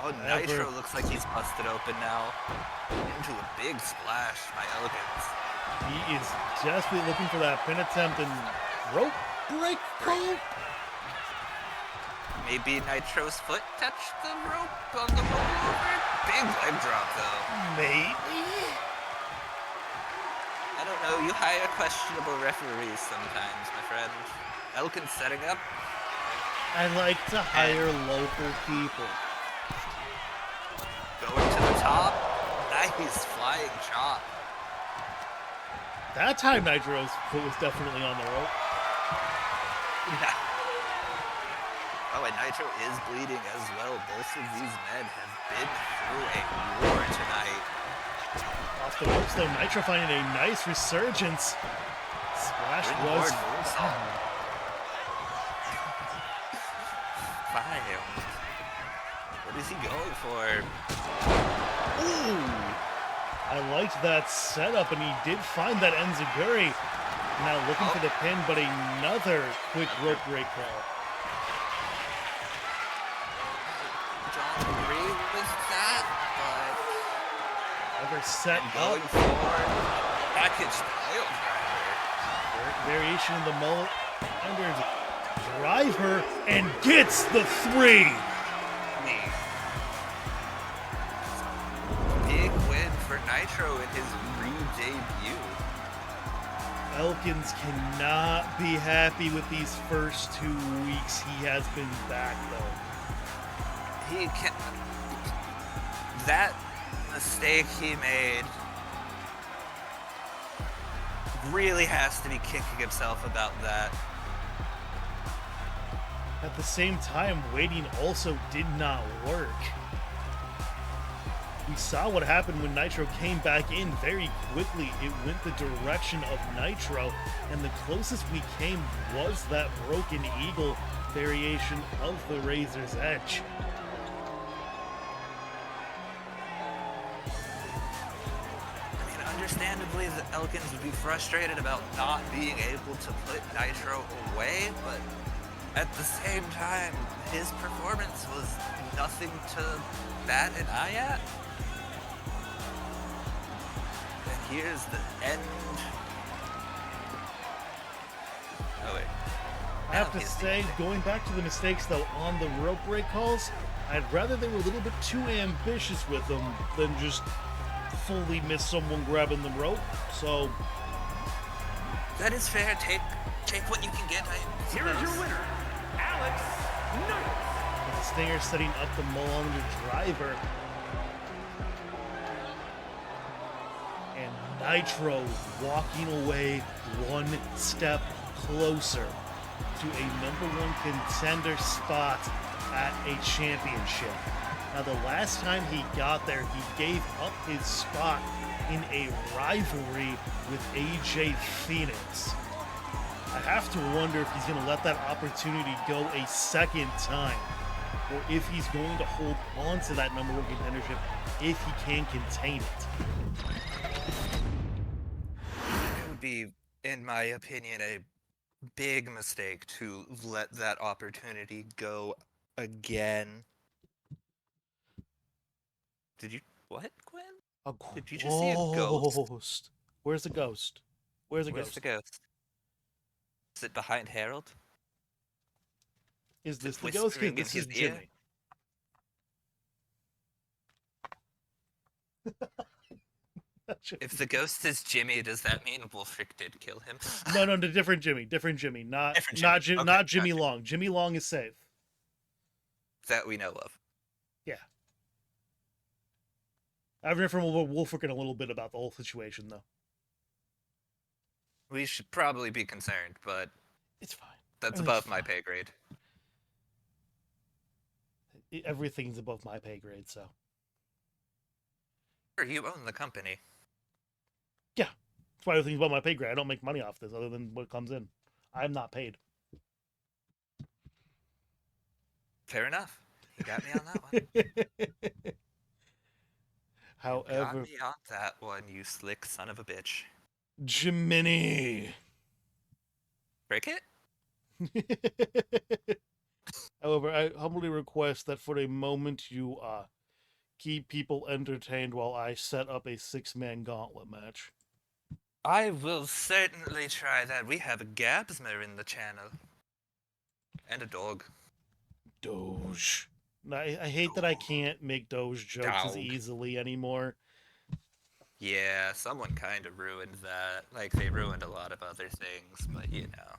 B: Oh, Nitro looks like he's busted open now. Into a big splash by Elegance.
A: He is desperately looking for that pin attempt and rope break call.
B: Maybe Nitro's foot touched the rope on the rollover. Big leg drop, though.
A: Maybe.
B: I don't know. You hire questionable referees sometimes, my friend. Elkin's setting up.
A: I like to hire local people.
B: Going to the top. Nice flying chop.
A: That time Nitro's foot was definitely on the rope.
B: Yeah. Oh, and Nitro is bleeding as well. Both of these men have been through a war tonight.
A: Off the ropes though, Nitro finding a nice resurgence. Splash was
B: fine. What is he going for? Ooh!
A: I liked that setup, and he did find that enziguri. Now looking for the pin, but another quick rope break call.
B: Don't agree with that, but
A: Never set
B: going
A: up.
B: forward, package tail driver.
A: Variation of the mullet under driver and gets the 3.
B: Big win for Nitro in his re-debut.
A: Elkins cannot be happy with these first 2 weeks. He has been back though.
B: He can. That mistake he made really has to be kicking himself about that.
A: At the same time, waiting also did not work. We saw what happened when Nitro came back in very quickly. It went the direction of Nitro, and the closest we came was that Broken Eagle variation of the Razor's Edge.
B: I mean, understandably, the Elkins would be frustrated about not being able to put Nitro away, but at the same time, his performance was nothing to bat an eye at. And here's the end. Oh, wait.
A: I have to say, going back to the mistakes though on the rope break calls, I'd rather they were a little bit too ambitious with them than just fully miss someone grabbing the rope. So
B: that is fair. Take what you can get.
D: Here is your winner, Alex Knight.
A: the Stinger setting up the Mullender driver. And Nitro walking away one step closer to a #1 contender spot at a championship. Now, the last time he got there, he gave up his spot in a rivalry with AJ Phoenix. I have to wonder if he's going to let that opportunity go a second time, or if he's going to hold on to that #1 contendership if he can contain it.
B: It would be, in my opinion, a big mistake to let that opportunity go again. Did you what, Gwen?
A: A
B: Did you just see a ghost?
A: ghost. Where's the ghost? Where's the
B: Where's
A: ghost?
B: the ghost? Is it behind Harold?
A: Is
B: Is
A: this
B: it
A: the ghost?
B: whispering in
A: This is
B: his ear?
A: Jimmy.
B: If the ghost is Jimmy, does that mean Wolfric did kill him?
A: No, the different Jimmy. Different Jimmy. Not
B: Different
A: not
B: Jimmy. Okay,
A: not Jimmy
B: gotcha.
A: Long. Jimmy Long is safe.
B: That we know of.
A: Yeah. I've heard from Wolfric a little bit about the whole situation, though.
B: We should probably be concerned, but
A: It's fine.
B: that's
A: Everything's
B: above my
A: fine.
B: pay grade.
A: Everything's above my pay grade, so.
B: Sure, you own the company.
A: Yeah. That's why everything's above my pay grade. I don't make money off this other than what comes in. I'm not paid.
B: Fair enough. You got me on that one.
A: However,
B: You got me on that one, you slick son of a bitch.
A: Jiminy.
B: Cricket?
A: However, I humbly request that for a moment you keep people entertained while I set up a 6-man gauntlet match.
B: I will certainly try that. We have a Gabsmer in the channel. And a dog.
A: Doge. I hate that I can't make Doge jokes as
B: Dog.
A: easily anymore.
B: Yeah, someone kind of ruined that. Like, they ruined a lot of other things, but you know.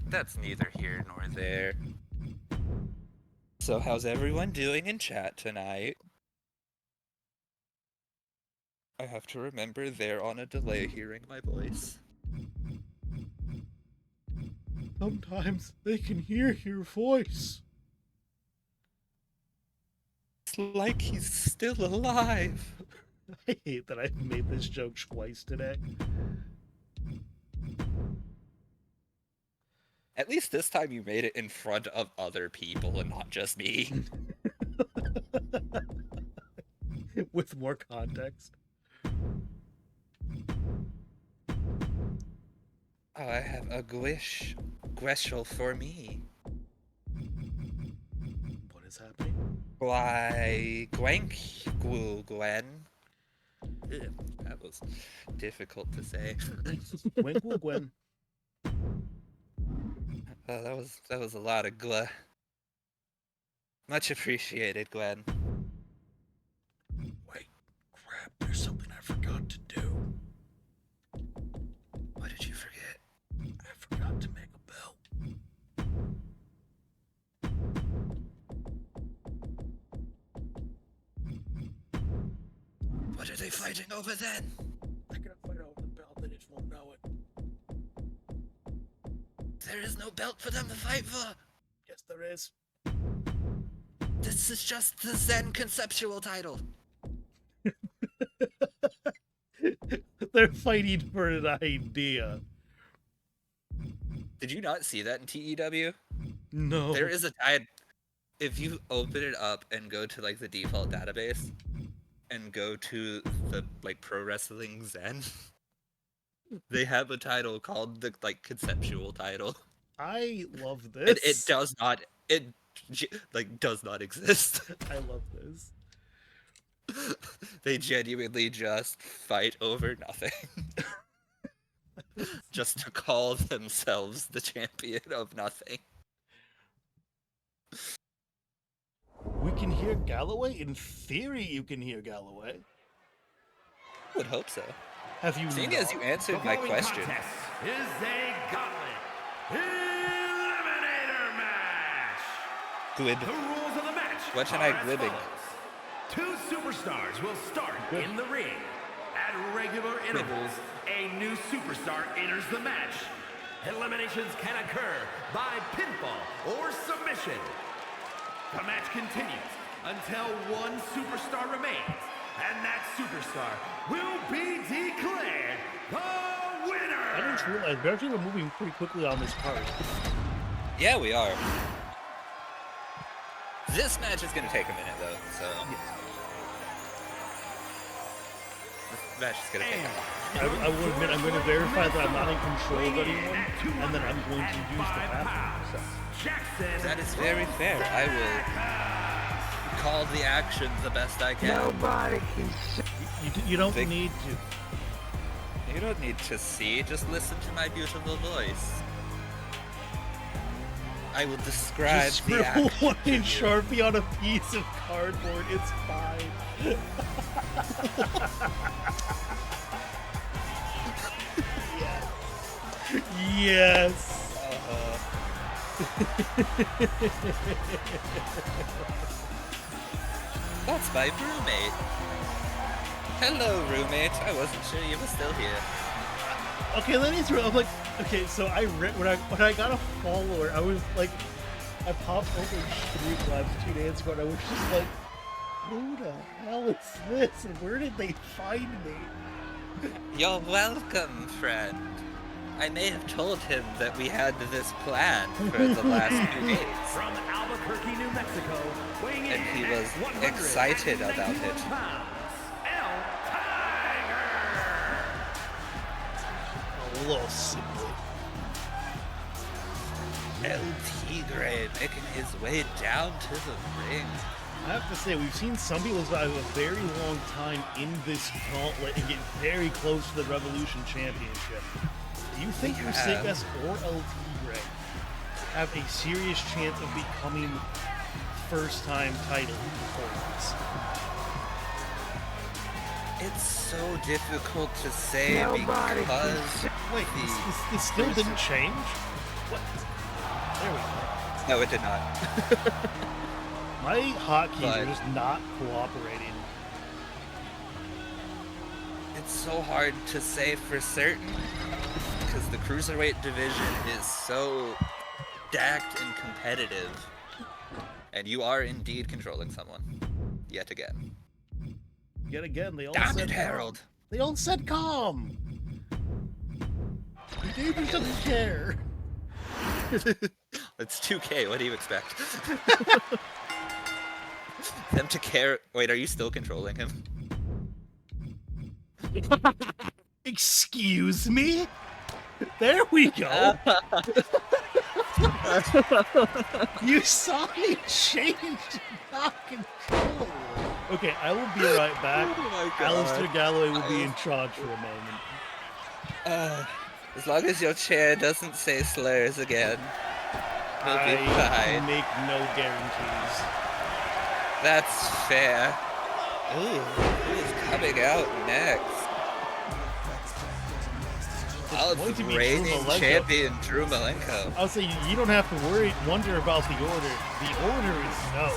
B: That's neither here nor there. So how's everyone doing in chat tonight? I have to remember they're on a delay hearing my voice.
A: Sometimes they can hear your voice.
B: It's like he's still alive.
A: I hate that I've made this joke twice today.
B: At least this time you made it in front of other people and not just me.
A: With more context.
B: Oh, I have a Gweshel for me.
A: What is happening?
B: Why, Gwen. That was difficult to say.
A: Winkle Gwen.
B: Oh, that was a lot of gla. Much appreciated, Gwen.
A: Wait, crap, there's something I forgot to do.
B: What did you forget?
A: I forgot to make a bell.
B: What are they fighting over then?
A: I gotta fight over the belt, they just won't know it.
B: There is no belt for them to fight for.
A: Yes, there is.
B: This is just the Zen conceptual title.
A: They're fighting for an idea.
B: Did you not see that in TEW?
A: No.
B: There is a if you open it up and go to like the default database and go to the like Pro Wrestling Zen, they have a title called the like conceptual title.
A: I love this.
B: And it does not exist.
A: I love this.
B: They genuinely just fight over nothing. Just to call themselves the champion of nothing.
A: We can hear Galloway? In theory, you can hear Galloway.
B: I would hope so.
A: Have you
B: Seeing
A: not?
B: as you answered my question.
D: Contest is a gauntlet eliminator match.
B: Good.
D: The rules of the match
B: What am
D: are
B: I
D: as
B: glibbing?
D: follows. Two superstars will start in the ring. At regular intervals, a new superstar enters the match. Eliminations can occur by pinfall or submission. The match continues until one superstar remains, and that superstar will be declared the winner.
A: I didn't realize we're actually moving pretty quickly on this card.
B: Yeah, we are. This match is going to take a minute, though, so... match is gonna take off.
C: I will admit I'm going to verify that I'm not in control of anyone, and then I'm going to use the bathroom. So.
B: That is very fair. I will call the action the best I can.
E: Nobody can
C: You don't
B: Vic-
C: need to.
B: You don't need to see, just listen to my beautiful voice. I will describe
C: Just
B: the
C: scribble
B: action
C: one
B: to
C: in
B: you.
C: Sharpie on a piece of cardboard. It's fine. Yes.
B: That's my roommate. Hello, roommate. I wasn't sure you were still here.
C: Okay, let me throw. I'm like, okay, so when I got a follower, I was like, I popped over Streamlabs 2 days ago, and I was just like, who the hell is this? And where did they find me?
B: You're welcome, friend. I may have told him that we had this plan for the last 2 days,
D: From Albuquerque, New Mexico, weighing in
B: and he
D: at
B: was
D: 119
B: excited about it.
D: pounds, El Tiger!
C: A little simply.
B: El Tigre making his way down to the ring.
C: I have to say, we've seen some people survive a very long time in this gauntlet and get very close to the Revolution Championship. Do you think
B: Yeah.
C: Rusegas or El Tigre have a serious chance of becoming first-time title holders?
B: It's so difficult to say
E: Nobody
B: because
C: Wait, this still didn't change? What? There we go.
B: no, it did not.
C: My hotkeys are
B: But-
C: just not cooperating.
B: It's so hard to say for certain because the cruiserweight division is so stacked and competitive, and you are indeed controlling someone yet again.
C: Yet again, they all
B: Damn
C: said
B: it, Harold!
C: They all said calm. David doesn't care.
B: It's 2K. What do you expect? Them to care. Wait, are you still controlling him?
C: Excuse me? There we go. You saw me change not control. Okay, I will be right back.
B: Oh my
C: Alistair Galloway will be in charge for a moment.
B: As long as your chair doesn't say slurs again, we'll
C: I
B: be fine.
C: make no guarantees.
B: That's fair. Ooh, who's coming out next? Oh,
C: going to
B: the
C: be
B: reigning
C: Drew Malenko.
B: champion Drew Malenko.
C: I'll say you don't have to wonder about the order. The order is no.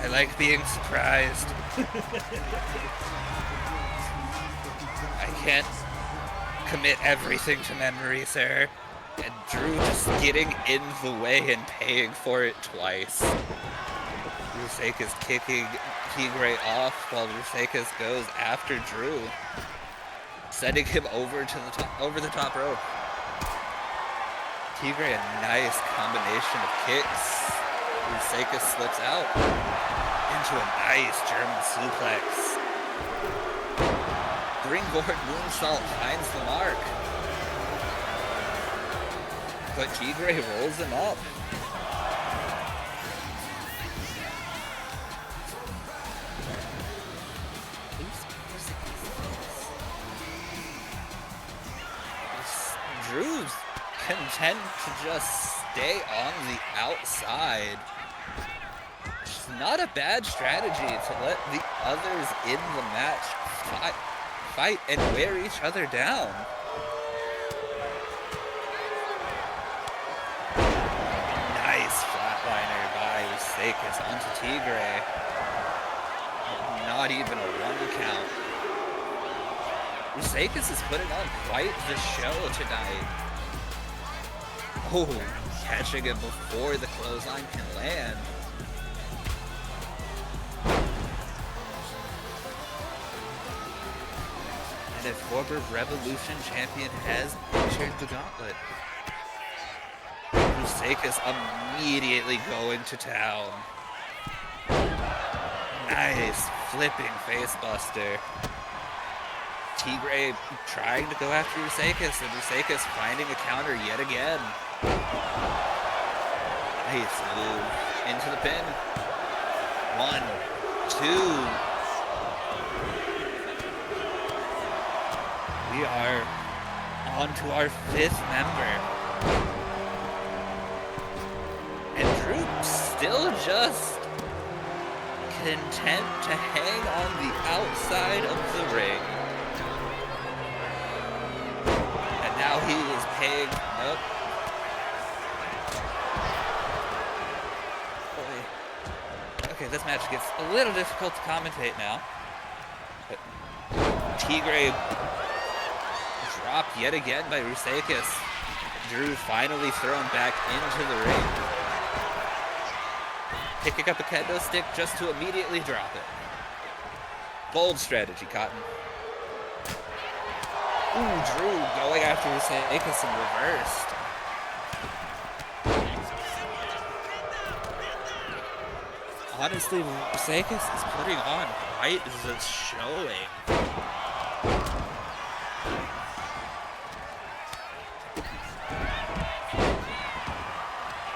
B: I like being surprised. I can't commit everything to memory, sir. And Drew just getting in the way and paying for it twice. Rusekas kicking Tigre off while Rusekas goes after Drew, sending him over the top rope. Tigre a nice combination of kicks. Rusekas slips out into a nice German suplex. Springboard moonsault finds the mark, but Tigre rolls him up. Drew's content to just stay on the outside. It's not a bad strategy to let the others in the match fight and wear each other down. Nice flatliner by Rusekas onto Tigre. Not even a 1 count. Rusekas is putting on quite the show tonight. Oh, catching it before the clothesline can land. And a former Revolution champion has entered the gauntlet. Rusekas immediately going to town. Nice flipping facebuster. Tigre trying to go after Ruseikis, and Ruseikis finding a counter yet again. Nice move into the pin. 1, 2. We are on to our 5th member. And Drew still just content to hang on the outside of the ring. And now he is paying. Nope. Okay, this match gets a little difficult to commentate now. But Tigre dropped yet again by Ruseikis. Drew finally thrown back into the ring. Picking up a kendo stick just to immediately drop it. Bold strategy, Cotton. Ooh, Drew going after Ruseikis in reversed. Honestly, Ruseikis is putting on quite the showing.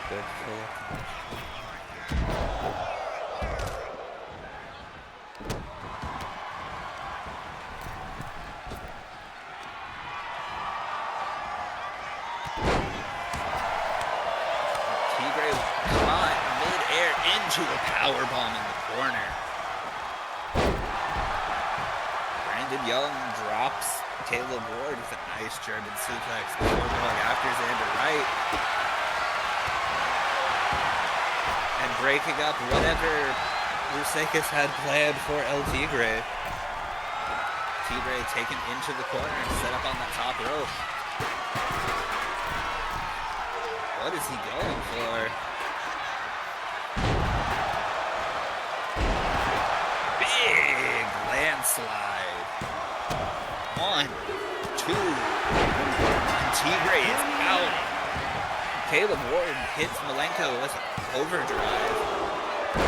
B: Good pull. Tigre caught mid-air into a powerbomb in the corner. Brandon Young drops Caleb Ward with a nice German suplex before going after Xander Wright. And breaking up whatever Ruseikis had planned for El Tigre. Tigre taken into the corner and set up on that top rope. What is he going for? Big landslide. 1, 2. And Tigre is out. Caleb Ward hits Malenko with overdrive.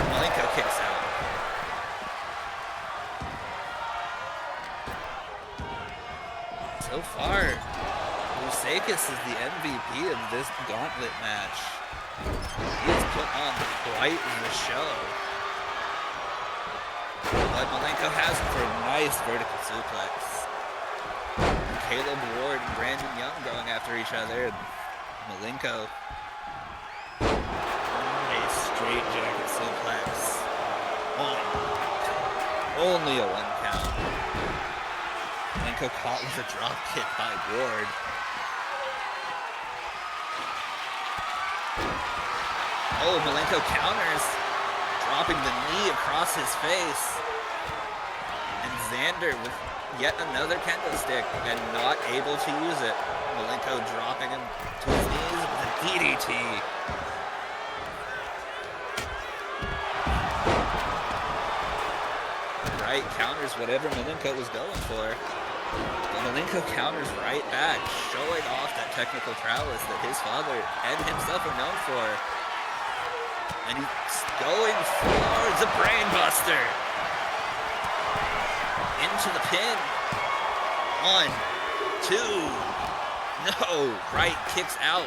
B: Malenko kicks out. So far, Ruseikis is the MVP of this gauntlet match. He has put on quite the show. But Malenko has him for a nice vertical suplex. Caleb Ward and Brandon Young going after each other. Malenko. Nice straight jacket suplex. 1. Only a 1 count. Malenko caught with a drop kick by Ward. Oh, Malenko counters, dropping the knee across his face. And Xander with yet another kendo stick and not able to use it. Malenko dropping him to his knees with a DDT. Wright counters whatever Malenko was going for. But Malenko counters right back, showing off that technical prowess that his father and himself are known for. And he's going for the Brain Buster. Into the pin. 1, 2. No, Wright kicks out.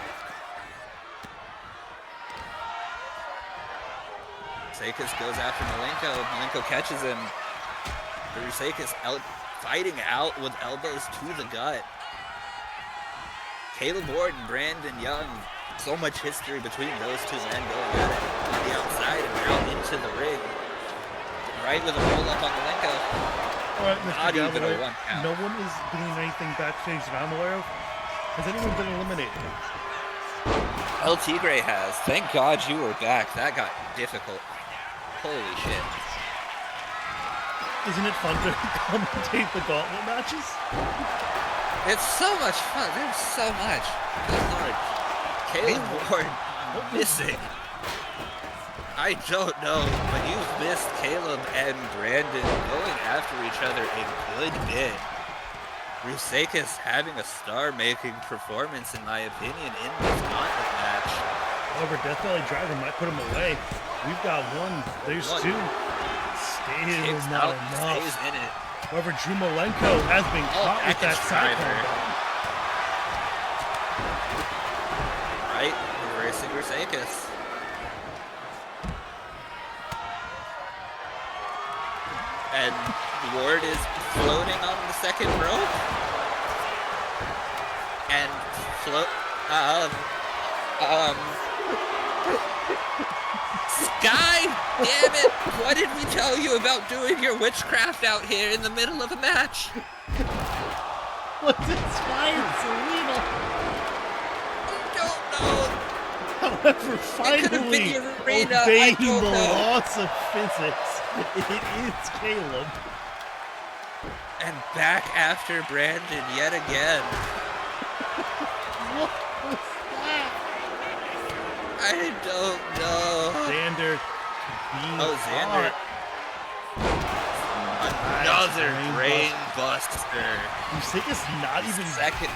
B: Ruseikis goes after Malenko. Malenko catches him. Ruseikis out fighting out with elbows to the gut. Caleb Ward and Brandon Young. So much history between those two men going at it on the outside and now into the ring. Right with a roll up on Malenko.
C: All right, Mr.
B: Not even
C: Galloway,
B: a 1 count.
C: no one is doing anything backstage that I'm aware of. Has anyone been eliminated?
B: El Tigre has. Thank God you were back. That got difficult. Holy shit.
C: Isn't it fun to commentate the gauntlet matches?
B: It's so much fun. There's so much. Good Lord. Caleb Ward missing. I don't know, but you've missed Caleb and Brandon going after each other a good bit. Ruseikis having a star-making performance, in my opinion, in this gauntlet match.
C: However, Death Valley Driver might put him away. We've got 1. There's 2. Still
B: Kicks
C: not
B: out,
C: enough.
B: stays in it.
C: However, Drew Malenko has been caught with that side combo.
B: Right, reversing Rusakis. And Ward is floating on the second rope. And Sky, damn it! What did we tell you about doing your witchcraft out here in the middle of a match?
C: What's inspired Selena?
B: Don't know.
C: However, finally obeying the laws of physics, it is Caleb.
B: And back after Brandon yet again.
C: What was that?
B: I don't know.
C: Xander being
B: Xander. Another brain buster.
C: Rusakis not even
B: second.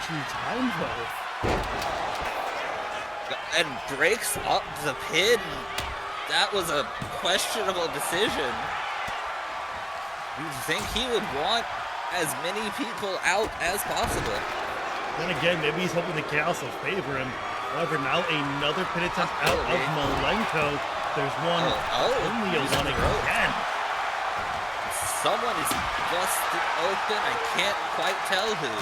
C: true time though.
B: And breaks up the pin. That was a questionable decision. You'd think he would want as many people out as possible.
C: Then again, maybe he's hoping the chaos will favor him. However, now another pin attempt out of Malenko. There's one, only a one again.
B: Someone is busted open. I can't quite tell who.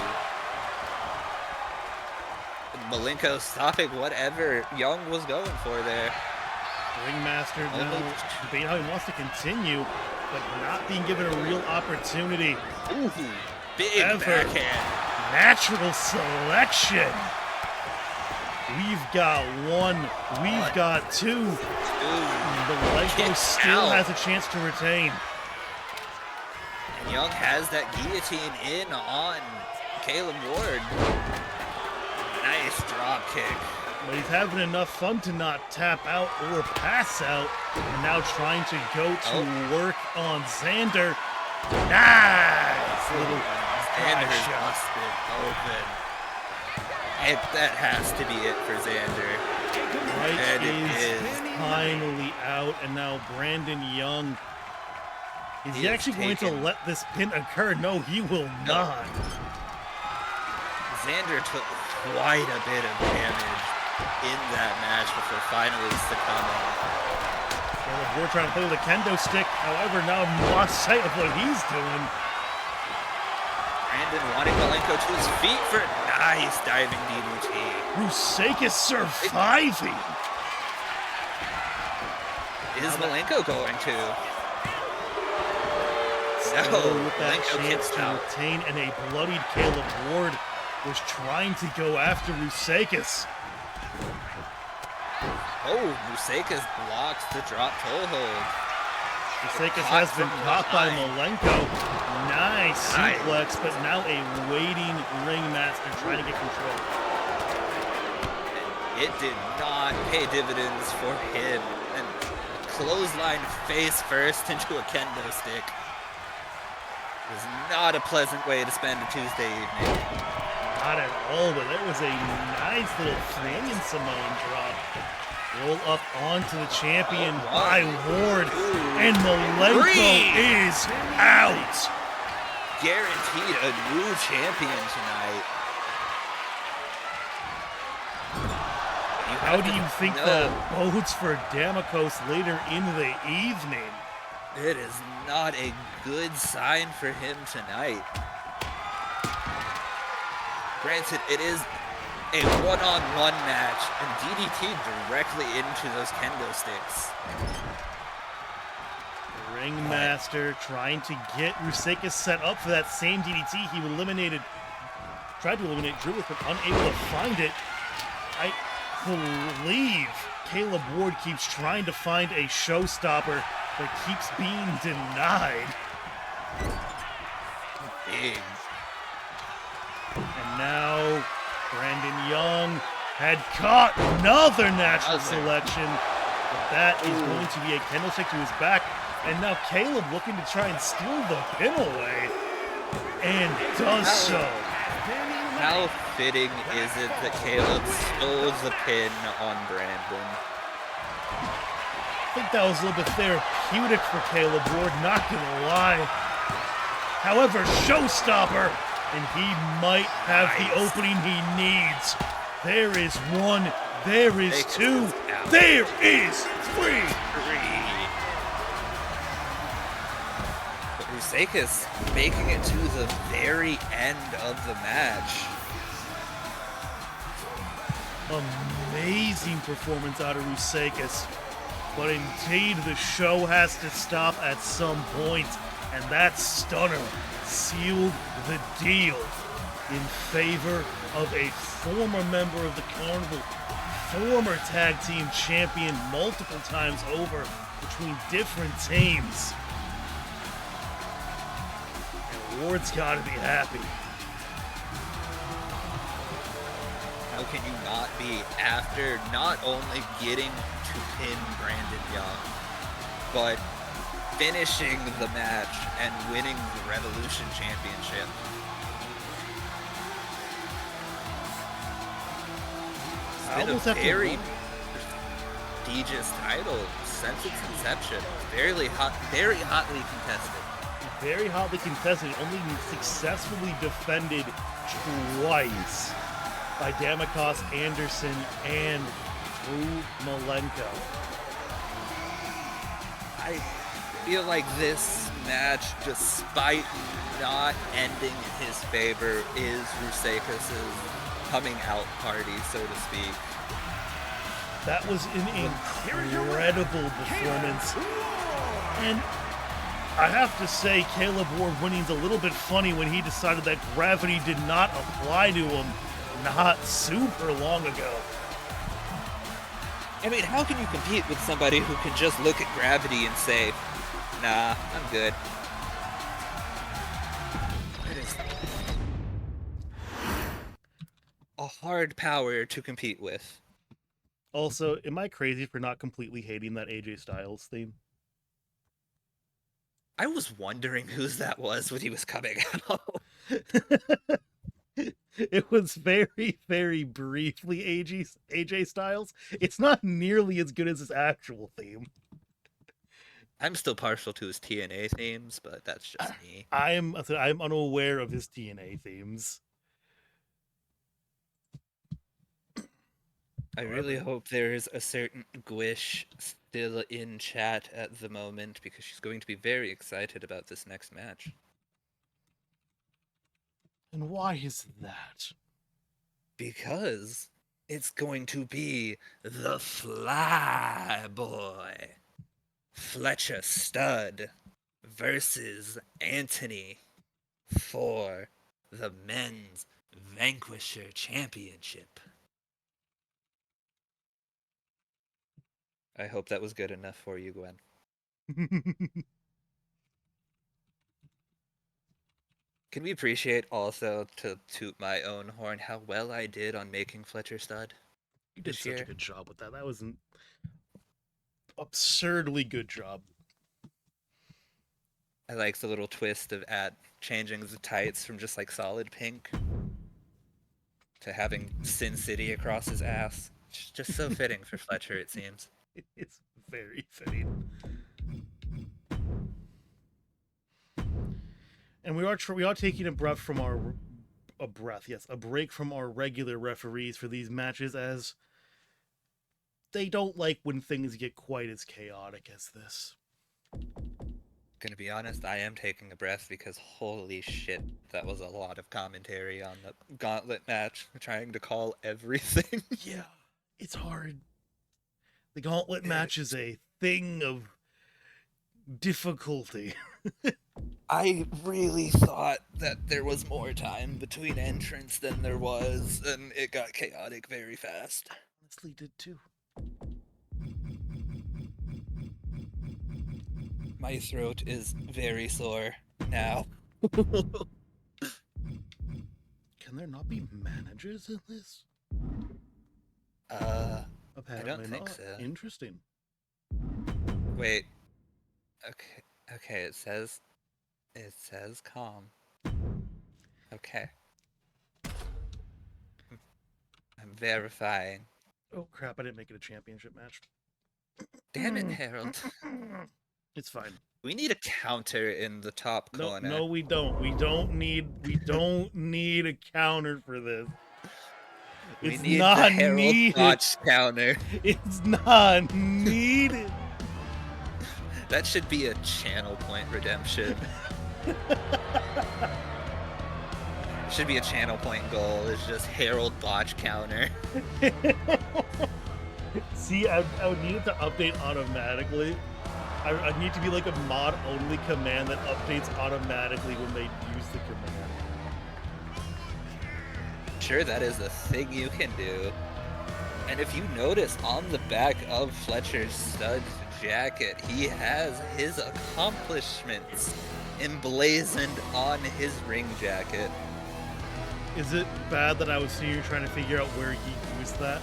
B: Malenko stopping whatever Young was going for there.
C: Ringmaster now debating how he wants to continue, but not being given a real opportunity.
B: Ooh, big backhand.
C: Natural selection. We've got one. We've got two. Malenko still has a chance to retain.
B: And Young has that guillotine in on Caleb Ward. Nice drop kick.
C: But he's having enough fun to not tap out or pass out. And now trying to go to work on Xander. Nice little
B: Xander busted open. And that has to be it for Xander.
C: Right is finally out, and now Brandon Young. Is he actually going to let this pin occur? No, he will not.
B: Xander took quite a bit of damage in that match before finally succumbing.
C: We're trying to play with a kendo stick. However, now lost sight of what he's doing.
B: Brandon wanting Malenko to his feet for a nice diving DDT.
C: Rusakis surviving.
B: Is Malenko going to? No,
C: with that chance to retain, and a bloodied Caleb Ward was trying to go after Rusakis.
B: Oh, Rusakis blocks the drop toe hold.
C: Rusakis has been caught by Malenko. Nice suplex, but now a waiting ringmaster trying to get control.
B: It did not pay dividends for him. And clothesline face first into a kendo stick. It was not a pleasant way to spend a Tuesday evening.
C: Not at all, but that was a nice little Canadian Samoan drop. Roll up onto the champion by Ward, and Malenko is out.
B: Guaranteed a new champion tonight.
C: How do you think that bodes for Damokos later in the evening?
B: It is not a good sign for him tonight. Granted, it is a one-on-one match, and DDT directly into those kendo sticks.
C: Ringmaster trying to get Rusakis set up for that same DDT he tried to eliminate Drew with, but unable to find it. I believe Caleb Ward keeps trying to find a showstopper, but keeps being denied.
B: Big.
C: And now Brandon Young had caught another natural selection, but that is going to be a kendo stick to his back. And now Caleb looking to try and steal the pin away, and does so.
B: How fitting is it that Caleb stole the pin on Brandon?
C: I think that was a little bit therapeutic for Caleb Ward, not gonna lie. However, showstopper, and he might have the opening he needs. There is one, there is two, there is three.
B: But Ruseikis making it to the very end of the match.
C: Amazing performance out of Ruseikis. But indeed, the show has to stop at some point, and that stunner sealed the deal in favor of a former member of the Carnival, former tag team champion multiple times over between different teams. And Ward's got to be happy.
B: How can you not be after not only getting to pin Brandon Young, but finishing the match and winning the Revolution Championship? It's been a very prestigious title since its inception. Very hotly contested.
C: Very hotly contested, only successfully defended twice by Damakos Anderson and Drew Malenko.
B: I feel like this match, despite not ending in his favor, is Ruseikis' coming out party, so to speak.
C: That was an incredible performance. And I have to say, Caleb Ward winning's a little bit funny when he decided that gravity did not apply to him not super long ago.
B: I mean, how can you compete with somebody who can just look at gravity and say, nah, I'm good? It is a hard power to compete with.
C: Also, am I crazy for not completely hating that AJ Styles theme?
B: I was wondering whose that was when he was coming out.
C: It was very, very briefly AJ Styles. It's not nearly as good as his actual theme.
B: I'm still partial to his TNA themes, but that's just me.
C: I'm unaware of his TNA themes.
B: I really hope there's a certain Gwish still in chat at the moment, because she's going to be very excited about this next match.
C: And why is that?
B: Because it's going to be the Fly Boy, Fletcher Stud, versus Anthony for the Men's Vanquisher Championship. I hope that was good enough for you, Gwen. Can we appreciate also, to toot my own horn, how well I did on making Fletcher Stud?
C: You did
B: this
C: such
B: year?
C: a good job with that. That was an absurdly good job.
B: I like the little twist of changing the tights from just like solid pink to having Sin City across his ass. It's just so fitting for Fletcher, it seems.
C: It's very fitting. And we are taking a break from our break from our regular referees for these matches, as they don't like when things get quite as chaotic as this.
B: Gonna be honest, I am taking a breath because holy shit, that was a lot of commentary on the gauntlet match, trying to call everything.
C: Yeah, it's hard. The gauntlet match is a thing of difficulty.
B: I really thought that there was more time between entrance than there was, and it got chaotic very fast.
C: Honestly, did too.
B: My throat is very sore now.
C: Can there not be managers in this? Apparently
B: I don't think
C: not.
B: so.
C: Interesting.
B: Wait. Okay, it says calm. Okay. I'm verifying.
C: Oh crap, I didn't make it a championship match.
B: Damn it, Harold.
C: It's fine.
B: We need a counter in the top
C: No,
B: corner.
C: no, we don't. We don't need a counter for this.
B: We
C: It's
B: need the
C: not
B: Harold
C: needed.
B: Botch counter.
C: It's not needed.
B: That should be a channel point redemption. Should be a channel point goal. It's just Harold Botch counter.
C: See, I would need it to update automatically. I need to be like a mod-only command that updates automatically when they use the command.
B: Sure, that is a thing you can do. And if you notice on the back of Fletcher's stud jacket, he has his accomplishments emblazoned on his ring jacket.
C: Is it bad that I was sitting here trying to figure out where he used that?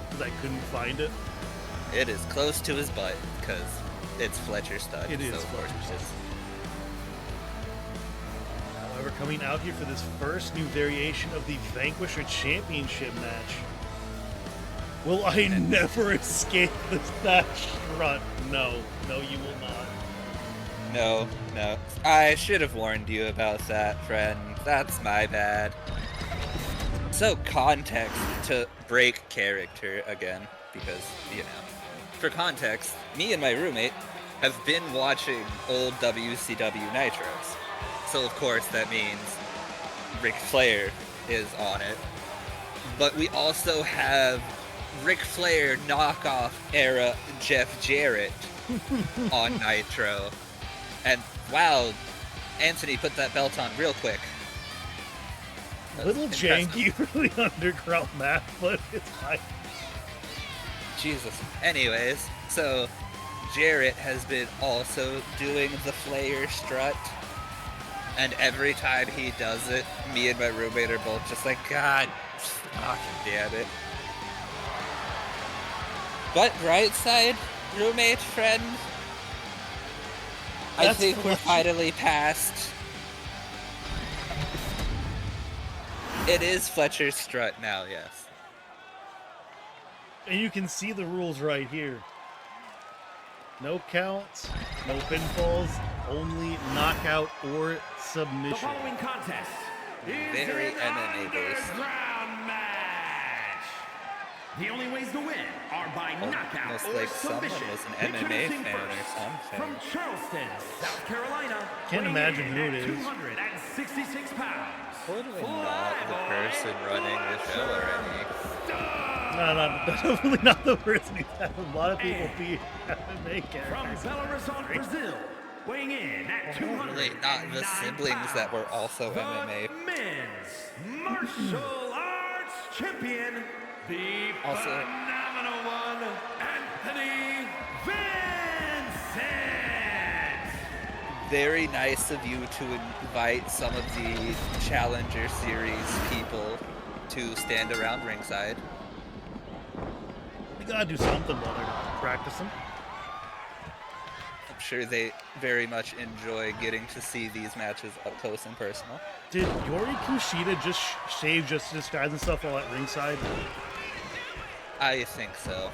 C: Because I couldn't find it?
B: It is close to his butt, because it's Fletcher's stud.
C: It is
B: so of course
C: Fletcher's
B: it is.
C: However, coming out here for this first new variation of the Vanquisher Championship match. Will I never escape this match run? No, you will not.
B: No. I should have warned you about that, friend. That's my bad. So, context to break character again, because, you know. For context, me and my roommate have been watching old WCW Nitros. So, of course, that means Ric Flair is on it. But we also have Ric Flair knockoff era Jeff Jarrett on Nitro. And wow, Anthony put that belt on real quick.
C: A little janky for the underground match, but it's fine.
B: Jesus. Anyways, so Jarrett has been also doing the Flair strut. And every time he does it, me and my roommate are both just like, God fucking damn it. But right side, roommate, friend, I think we're finally past. It is Fletcher's strut now, yes.
C: And you can see the rules right here. No counts, no pinfalls, only knockout or
D: The
C: submission.
D: following contest is
B: Very
D: an
B: MMA based.
D: underground match. The only ways to win are by knockout
B: Almost
D: or
B: like someone
D: submission.
B: was an MMA
D: Introducing
B: fan or
D: first,
B: something.
D: From Charleston, South Carolina.
C: Can't
D: weighing
C: imagine
D: in
C: who
D: at
C: it is.
D: 266 pounds.
B: Totally not the person running the show already.
C: No, definitely not the person who's had a lot of people be MMA
D: From
C: characters.
D: Belarus on Brazil, weighing in at
B: Totally
D: 209
B: not the siblings that were
D: pounds,
B: also
D: the
B: MMA.
D: men's martial arts champion, the
B: Also-
D: phenomenal one, Anthony Vincent.
B: Very nice of you to invite some of the Challenger Series people to stand around ringside.
C: We gotta do something while they're practicing.
B: I'm sure they very much enjoy getting to see these matches up close and personal.
C: Did Yori Kushida just shave just his guys and stuff while at ringside?
B: I think so.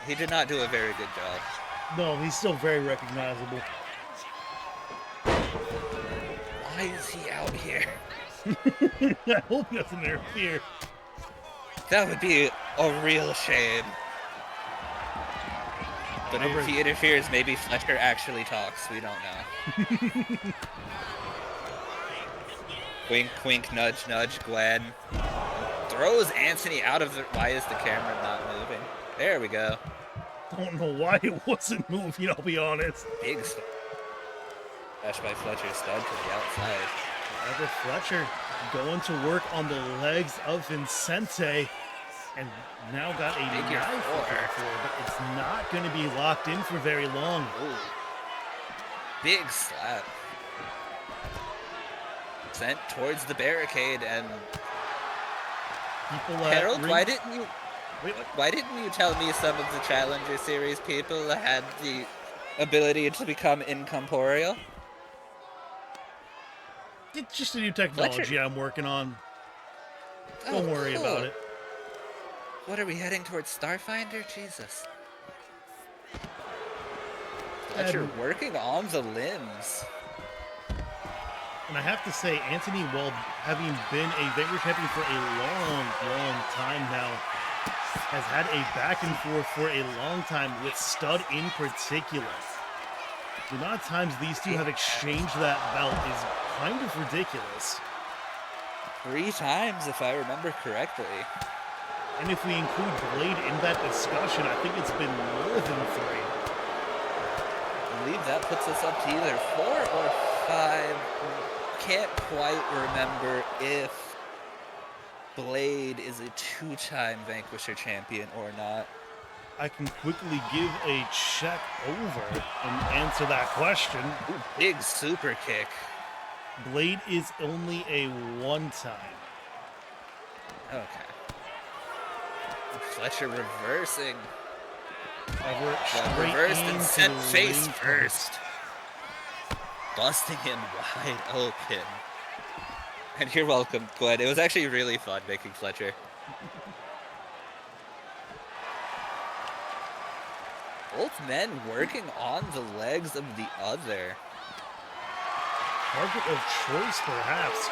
B: He did not do a very good job.
C: No, he's still very recognizable.
B: Why is he out here?
C: I hope he doesn't interfere.
B: That would be a real shame. But if he interferes, maybe Fletcher actually talks. We don't know. Wink, wink, nudge, nudge, Gwen. Throws Anthony out of the... Why is the camera not moving? There we go.
C: Don't know why it wasn't moving, I'll be honest.
B: Big smash by Fletcher's stud to the outside.
C: However, Fletcher going to work on the legs of Vincente. And now got a
B: Figure
C: knife
B: four.
C: looking for, but it's not going to be locked in for very long.
B: Ooh. Big slap. Sent towards the barricade, and
C: People,
B: Harold,
C: ring-
B: why didn't you
C: Wait,
B: why didn't you tell me some of the Challenger Series people had the ability to become incorporeal?
C: It's just a new technology
B: Fletcher.
C: I'm working on. Don't worry
B: cool.
C: about it.
B: What are we heading towards, Starfinder? Jesus. Fletcher working on the limbs.
C: And I have to say, Anthony, while having been a Vanguard champion for a long, long time now, has had a back and forth for a long time with Stud in particular. The amount of times these two have exchanged that belt is kind of ridiculous.
B: 3 times, if I remember correctly.
C: And if we include Blade in that discussion, I think it's been more than 3.
B: I believe that puts us up to either 4 or 5. Can't quite remember if Blade is a 2-time Vanquisher champion or not.
C: I can quickly give a check over and answer that question.
B: Ooh, big super kick.
C: Blade is only a 1-time.
B: Okay. Fletcher reversing.
C: Reversed
B: and sent face first. Busting him wide open. And you're welcome, Glenn. It was actually really fun making Fletcher. Both men working on the legs of the other.
C: Target of choice, perhaps.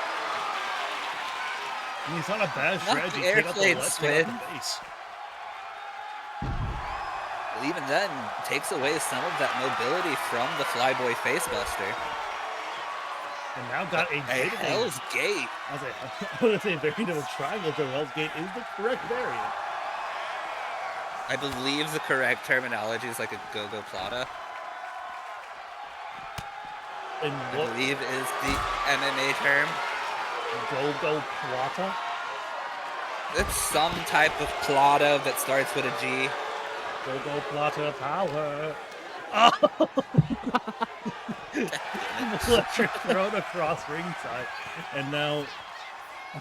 C: I mean, it's not a bad strategy.
B: Not the
C: Take out the
B: airplane
C: left, take out
B: spin.
C: the base.
B: Well, even then, takes away some of that mobility from the Flyboy Facebuster.
C: And now got a bit of
B: Hell's Gate.
C: I was going to say a variant of a triangle, so Hell's Gate is the correct variant.
B: I believe the correct terminology is like a go-go plata.
C: And
B: I
C: what
B: believe is the MMA term.
C: go-go plata?
B: It's some type of plata that starts with a G.
C: Go-go plata power. Oh! Fletcher thrown across ringside. And now,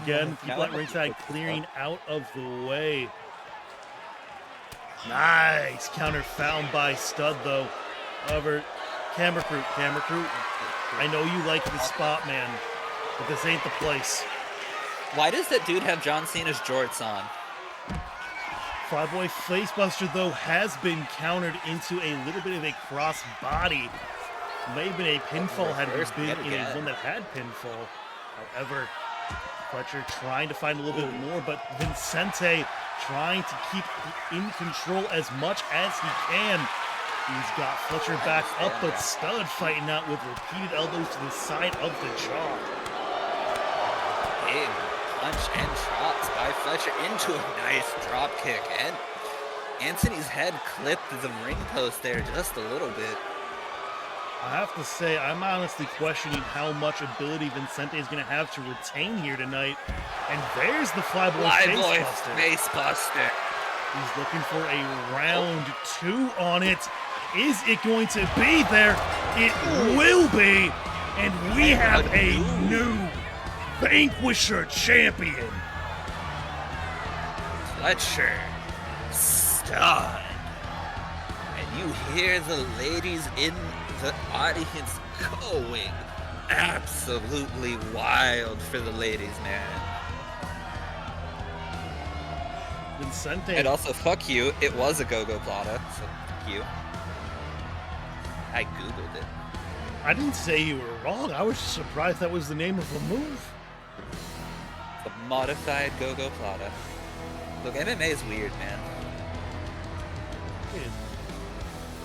C: again, people at ringside clearing out of the way. Nice counter found by Stud, though. However, camera crew, I know you like the spot, man, but this ain't the place.
B: Why does that dude have John Cena's jorts on?
C: Flyboy Facebuster, though, has been countered into a little bit of a cross body. May have been a pinfall had it been in a one that had pinfall. However, Fletcher trying to find a little bit more, but Vincente trying to keep in control as much as he can. He's got Fletcher back up, but Stud fighting out with repeated elbows to the side of the jaw.
B: Big punch and chops by Fletcher into a nice drop kick, and Anthony's head clipped the ring post there just a little bit.
C: I have to say, I'm honestly questioning how much ability Vincente is going to have to retain here tonight. And there's the Flyboy
B: Facebuster.
C: He's looking for a round 2 on it. Is it going to be there? It will be. And we have a new Vanquisher champion.
B: Fletcher. Stud. And you hear the ladies in the audience going absolutely wild for the ladies, man.
C: Vincente.
B: And also, fuck you, it was a go-go plata, so fuck you. I googled it.
C: I didn't say you were wrong. I was just surprised that was the name of the move.
B: The modified go-go plata. Look, MMA is weird, man.
C: It is.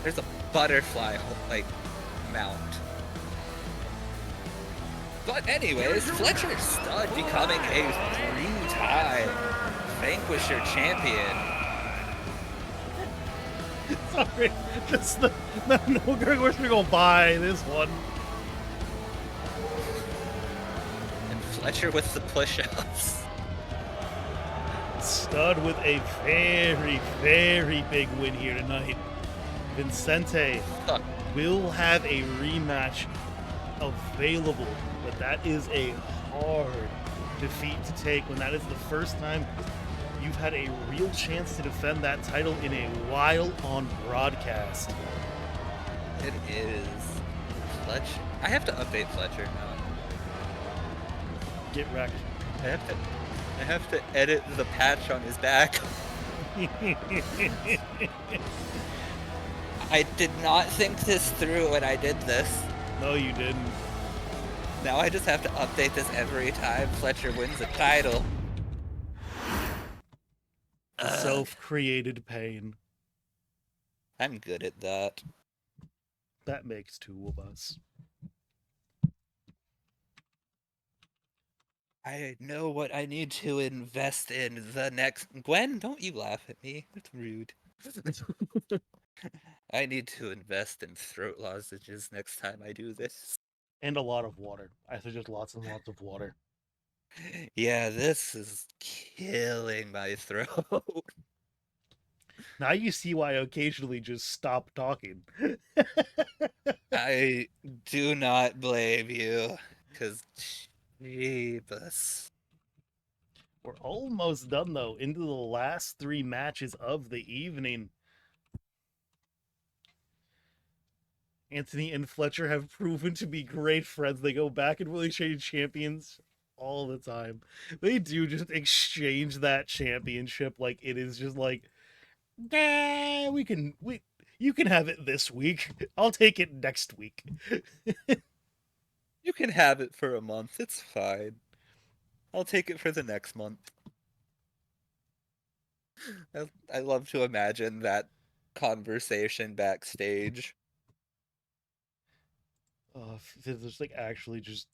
B: There's a butterfly, like, mount. But anyways, Fletcher Stud becoming a 3-time Vanquisher champion.
C: Sorry, just no, we're gonna go buy this one.
B: And Fletcher with the push-ups.
C: Stud with a very, very big win here tonight. Vincente will have a rematch available, but that is a hard defeat to take when that is the first time you've had a real chance to defend that title in a while on broadcast.
B: It is. Fletcher. I have to update Fletcher now.
C: Get wrecked.
B: I have to edit the patch on his back. I did not think this through when I did this.
C: No, you didn't.
B: Now I just have to update this every time Fletcher wins a title.
C: The self-created pain.
B: I'm good at that.
C: That makes two of us.
B: I know what I need to invest in the next... Gwen, don't you laugh at me. It's rude. I need to invest in throat lozenges next time I do this.
C: And a lot of water. I suggest lots and lots of water.
B: Yeah, this is killing my throat.
C: Now you see why I occasionally just stop talking.
B: I do not blame you, because jeebus.
C: We're almost done, though, into the last three matches of the evening. Anthony and Fletcher have proven to be great friends. They go back and really change champions all the time. They do just exchange that championship like it is just like, nah, you can have it this week. I'll take it next week.
B: You can have it for a month, it's fine. I'll take it for the next month. I love to imagine that conversation backstage.
C: There's like actually just,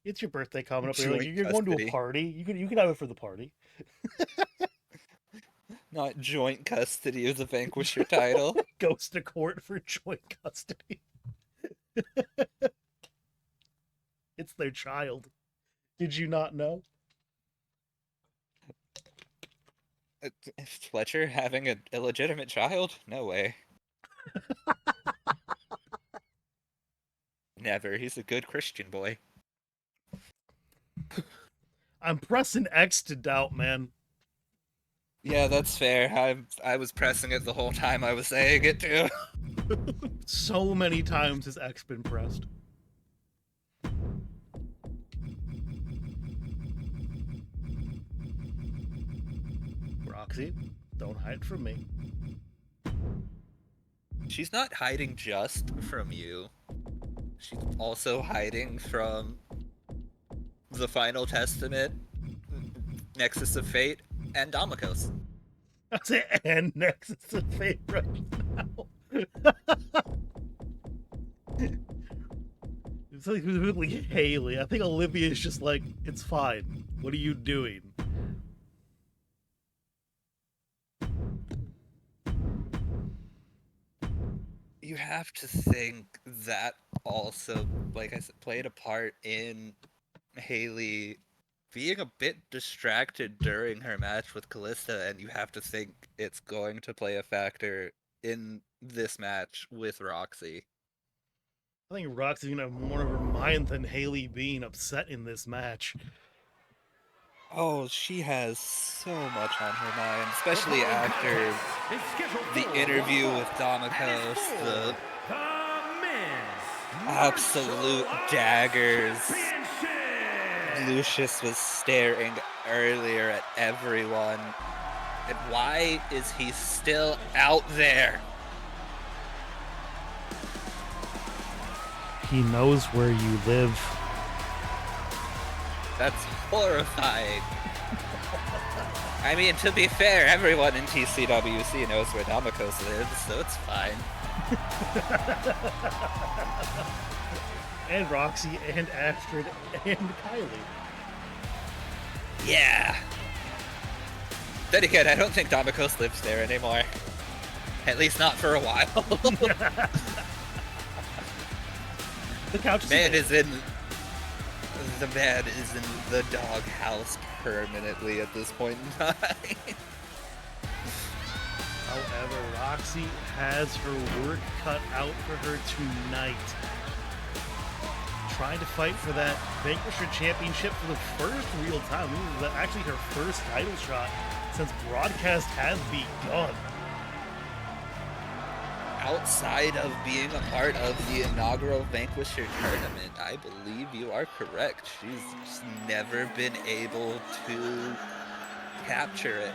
C: it's your birthday coming up. You're,
B: Joint
C: like, you're going to a
B: custody.
C: party. You can have it for the party.
B: Not joint custody of the Vanquisher title.
C: Goes to court for joint custody. It's their child. Did you not know?
B: Fletcher having an illegitimate child? No way. Never. He's a good Christian boy.
C: I'm pressing X to doubt, man.
B: Yeah, that's fair. I was pressing it the whole time I was saying it too.
C: So many times has X been pressed. Roxy, don't hide from me.
B: She's not hiding just from you. She's also hiding from the Final Testament, Nexus of Fate, and Damokos.
C: That's it, and Nexus of Fate right now. It's like really Haley. I think Olivia's just like, it's fine. What are you doing?
B: You have to think that also, like I said, played a part in Haley being a bit distracted during her match with Callista, and you have to think it's going to play a factor in this match with Roxy.
C: I think Roxy's gonna have more of her mind than Haley being upset in this match.
B: Oh, she has so much on her mind, especially after the interview with Damokos, the absolute daggers. Lucius was staring earlier at everyone. And why is he still out there?
C: He knows where you live.
B: That's horrifying. I mean, to be fair, everyone in TCWC knows where Damokos lives, so it's fine.
C: And Roxy, and Astrid, and Kylie.
B: Yeah. Then again, I don't think Damokos lives there anymore. At least not for a while.
C: The couch is
B: The man is in the doghouse permanently at this point in time.
C: However, Roxy has her work cut out for her tonight. Trying to fight for that Vanquisher Championship for the first real time. This is actually her first title shot since broadcast has begun.
B: Outside of being a part of the inaugural Vanquisher tournament, I believe you are correct. She's just never been able to capture it.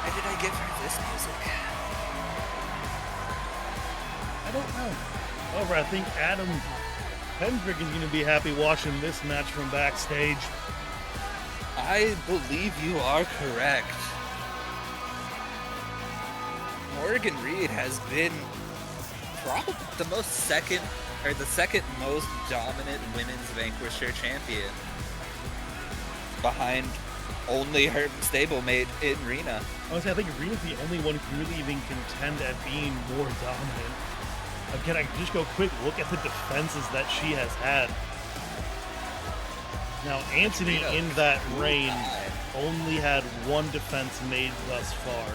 B: Why did I give her this music?
C: I don't know. However, I think Adam Hendrick is going to be happy watching this match from backstage.
B: I believe you are correct. Morgan Reed has been probably the second most dominant women's Vanquisher champion, behind only her stablemate in Rena.
C: Honestly, I think Rena's the only one who can really even contend at being more dominant. Again, I can just go quick look at the defenses that she has had. Now, Anthony
B: Rena,
C: in that reign only had one defense made thus far.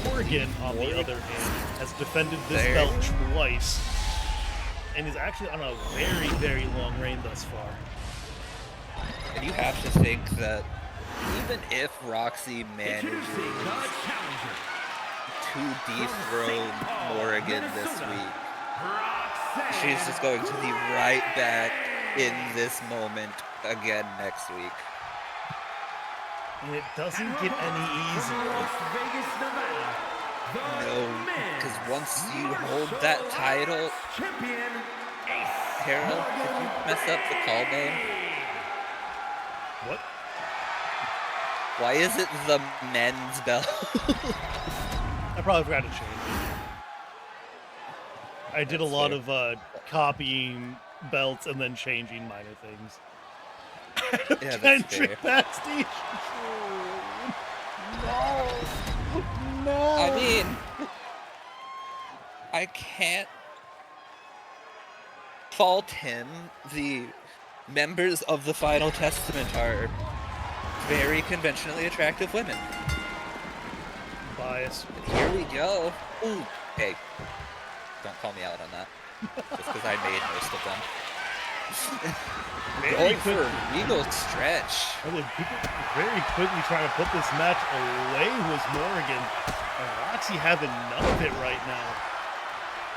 C: Morgan, on the other hand, has defended this belt twice and is actually on a very, very long reign thus far.
B: And you have to think that even if Roxy manages
D: Introducing the challenger,
B: to dethrone Morgan this week,
D: Roxanne.
B: she's just going to be right back in this moment again next week.
C: And it doesn't get any
D: From
C: easier.
D: Las Vegas, Nevada, the
B: No,
D: men's
B: because once you hold that title,
D: champion, Ace
B: Harold, did you mess up the call name?
C: What?
B: Why is it the men's belt?
C: I probably forgot to change it. I did a
B: That's
C: lot
B: fair.
C: of copying belts and then changing minor things.
B: Yeah, that's
C: Kendrick
B: fair.
C: backstage. No. No.
B: I mean, I can't fault him. The members of the Final Testament are very conventionally attractive women.
C: Bias.
B: And here we go. Ooh, hey, don't call me out on that. Just because I made most of them. Going for a regal stretch.
C: People very quickly trying to put this match away was Morgan. And Roxy having none of it right now.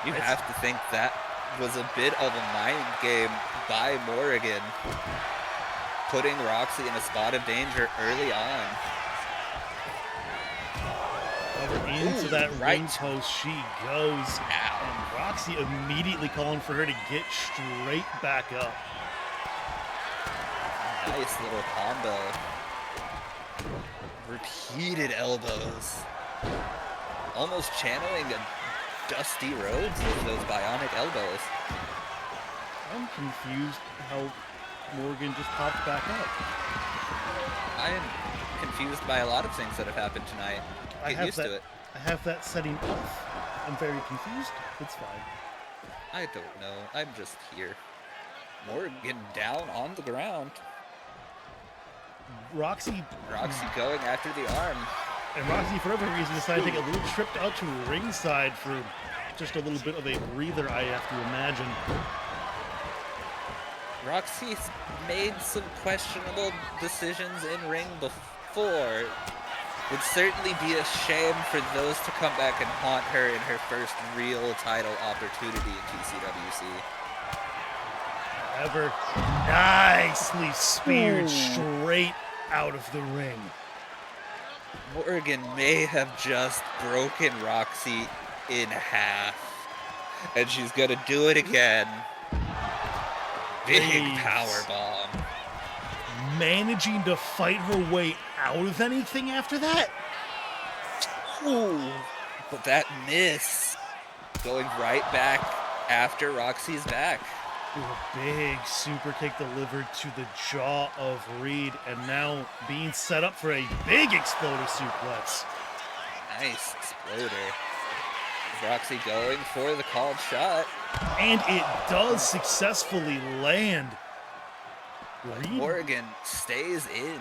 B: You have to think that was a bit of a mind game by Morgan, putting Roxy in a spot of danger early on.
C: Over into that
B: right.
C: ring post she goes. And Roxy immediately calling for her to get straight back up.
B: Nice little combo. Repeated elbows. Almost channeling a Dusty Rhodes with those bionic elbows.
C: I'm confused how Morgan just popped back up.
B: I am confused by a lot of things that have happened tonight. Get used to it.
C: I have that setting off. I'm very confused. It's fine.
B: I don't know. I'm just here. Morgan down on the ground.
C: Roxy
B: going after the arm.
C: And Roxy, for whatever reason, decided to take a little trip out to ringside for just a little bit of a breather, I have to imagine.
B: Roxy's made some questionable decisions in ring before. Would certainly be a shame for those to come back and haunt her in her first real title opportunity in TCWC.
C: However, nicely speared straight out of the ring.
B: Morgan may have just broken Roxy in half. And she's gonna do it again. Big
C: Jeez.
B: power bomb.
C: Managing to fight her way out of anything after that?
B: Ooh, but that miss. Going right back after Roxy's back.
C: Ooh, a big super kick delivered to the jaw of Reed, and now being set up for a big exploder suplex.
B: Nice exploder. Roxy going for the called shot.
C: And it does successfully land. Reed,
B: Morgan stays in.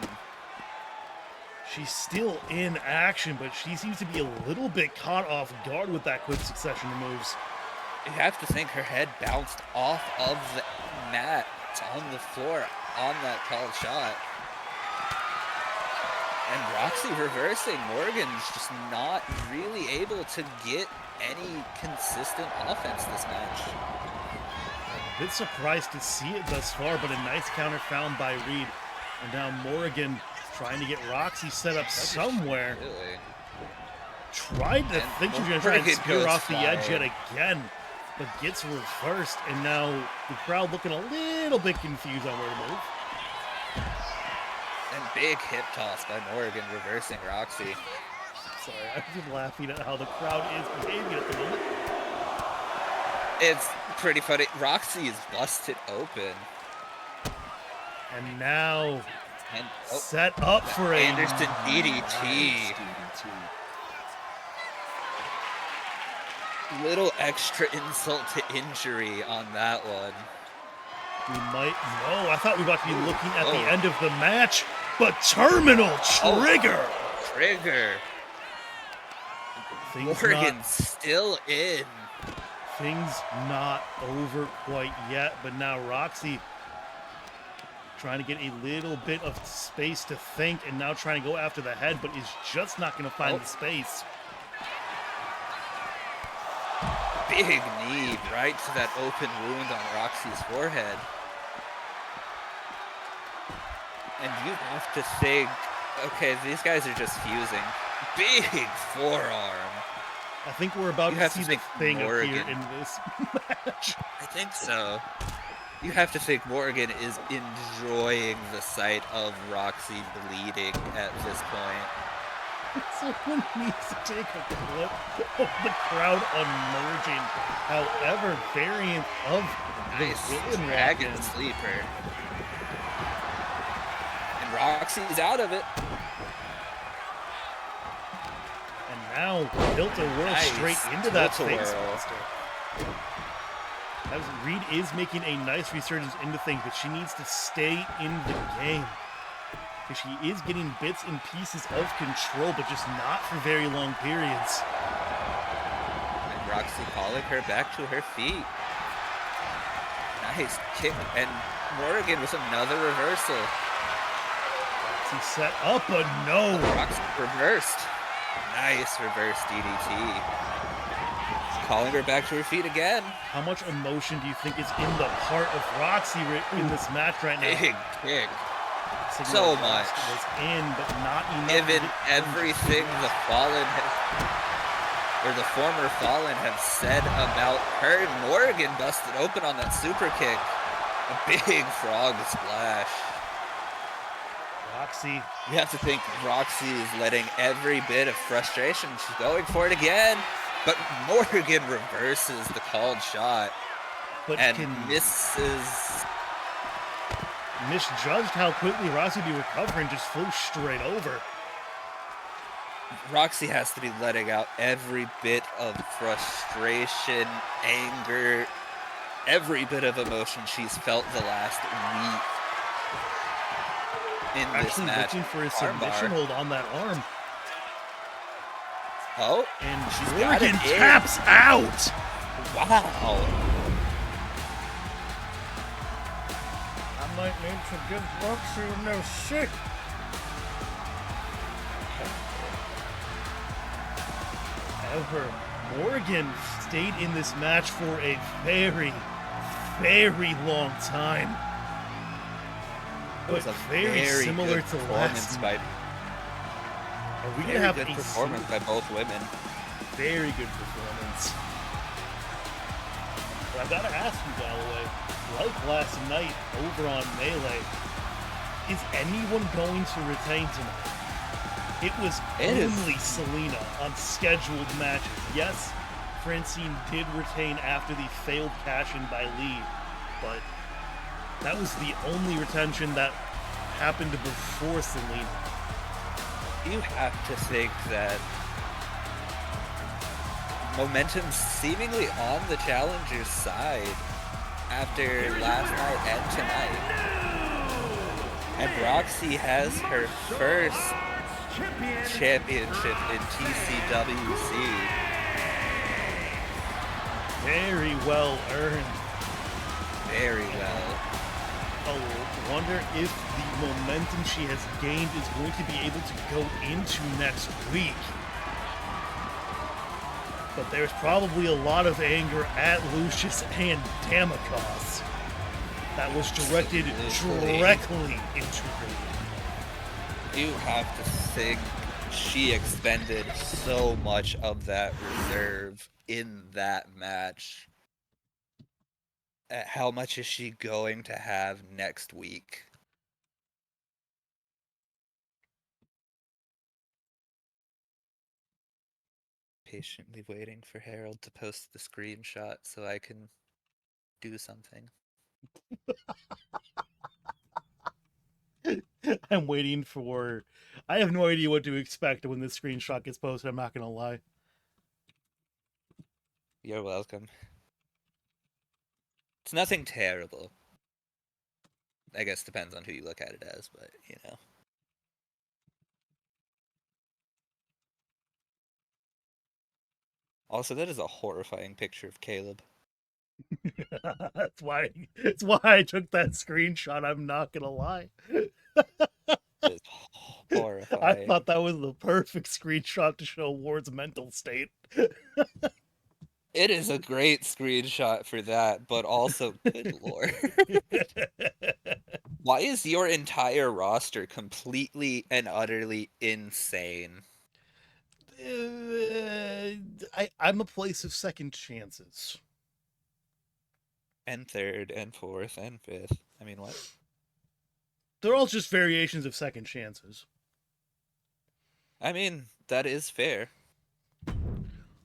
C: she's still in action, but she seems to be a little bit caught off guard with that quick succession of moves.
B: You have to think her head bounced off of the mat. It's on the floor on that called shot. And Roxy reversing. Morgan's just not really able to get any consistent offense this match.
C: A bit surprised to see it thus far, but a nice counter found by Reed. And now Morgan Trying to get Roxy set up somewhere.
B: Really?
C: Tried to
B: And
C: think she was going to try and
B: Morgan
C: spear
B: goes
C: off the edge
B: flying.
C: yet again, but gets reversed, and now the crowd looking a little bit confused on where to move.
B: And big hip toss by Morgan, reversing Roxy.
C: Sorry, I'm just laughing at how the crowd is behaving at the moment.
B: It's pretty funny. Roxy is busted open.
C: And now
B: And
C: set up for a
B: Anderson DDT.
C: nice DDT.
B: Little extra insult to injury on that one.
C: We might. No, I thought we were about to be looking at the
B: Oh.
C: end of the match, but terminal trigger.
B: Trigger.
C: Things
B: Morgan
C: not,
B: still in.
C: things not over quite yet, but now Roxy trying to get a little bit of space to think, and now trying to go after the head, but is just not going to find the space.
B: Big knee right to that open wound on Roxy's forehead. And you have to think, okay, these guys are just fusing. Big forearm.
C: I think we're about
B: You
C: to
B: have
C: see
B: to
C: the
B: think
C: thing appear
B: Morgan.
C: in this match.
B: I think so. You have to think Morgan is enjoying the sight of Roxy bleeding at this point.
C: Someone needs to take a clip of the crowd emerging. However, variant of the
B: Nice
C: villain
B: dragon
C: walk-in.
B: sleeper. And Roxy's out of it.
C: And now built a whirl
B: Nice
C: straight into that
B: tilt-a-whirl.
C: face buster. As Reed is making a nice resurgence into things, but she needs to stay in the game. Because she is getting bits and pieces of control, but just not for very long periods.
B: And Roxy calling her back to her feet. Nice kick. And Morgan with another reversal.
C: She set up, but no.
B: Roxy reversed. Nice reverse DDT. Calling her back to her feet again.
C: How much emotion do you think is in the heart of Roxy in this match right now?
B: Big kick.
C: Signal
B: So
C: Roxy
B: much.
C: was in, but not enough.
B: Given
C: to get
B: everything the Fallen or the former Fallen have said about her, Morgan busted open on that super kick. A big frog splash.
C: Roxy.
B: You have to think Roxy is letting every bit of frustration. She's going for it again. But Morgan reverses the called shot
C: But
B: and
C: can misjudged how quickly Roxy would be recovering, just flew straight over.
B: Roxy has to be letting out every bit of frustration, anger, every bit of emotion she's felt the last week in this
C: Actually
B: match.
C: looking for a
B: Armbar.
C: submission hold on that arm.
B: Oh,
C: And
B: she's got
C: Morgan
B: it in.
C: taps out.
B: Wow.
C: I might need to give Roxy a no shit. However, Morgan stayed in this match for a very, very long time.
B: It was
C: But
B: a
C: very similar
B: good
C: to
B: performance
C: last.
B: by
C: Are we
B: very
C: gonna have
B: good
C: a
B: performance by both women.
C: very good performance? But I've got to ask you, Galloway, like last night over on Melee, is anyone going to retain tonight? It was
B: It is-
C: only Selena on scheduled matches. Yes, Francine did retain after the failed cash-in by Lee, but that was the only retention that happened before Selena.
B: You have to think that momentum's seemingly on the challenger's side after last night and tonight. And Roxy has her first championship in TCWC.
C: Very well earned.
B: Very well.
C: I wonder if the momentum she has gained is going to be able to go into next week. But there's probably a lot of anger at Lucius and Damokos that was directed
B: Absolutely.
C: directly into her.
B: You have to think she expended so much of that reserve in that match. How much is she going to have next week? Patiently waiting for Harold to post the screenshot so I can do something.
C: I'm waiting for. I have no idea what to expect when this screenshot gets posted. I'm not gonna lie.
B: You're welcome. It's nothing terrible. I guess depends on who you look at it as, but you know. Also, that is a horrifying picture of Caleb.
C: That's why. It's why I took that screenshot. I'm not gonna lie.
B: It's
C: I
B: horrifying.
C: thought that was the perfect screenshot to show Ward's mental state.
B: It is a great screenshot for that, but also, good lord. Why is your entire roster completely and utterly insane?
C: I'm a place of second chances.
B: And third, and fourth, and fifth. I mean, what?
C: They're all just variations of second chances.
B: I mean, that is fair.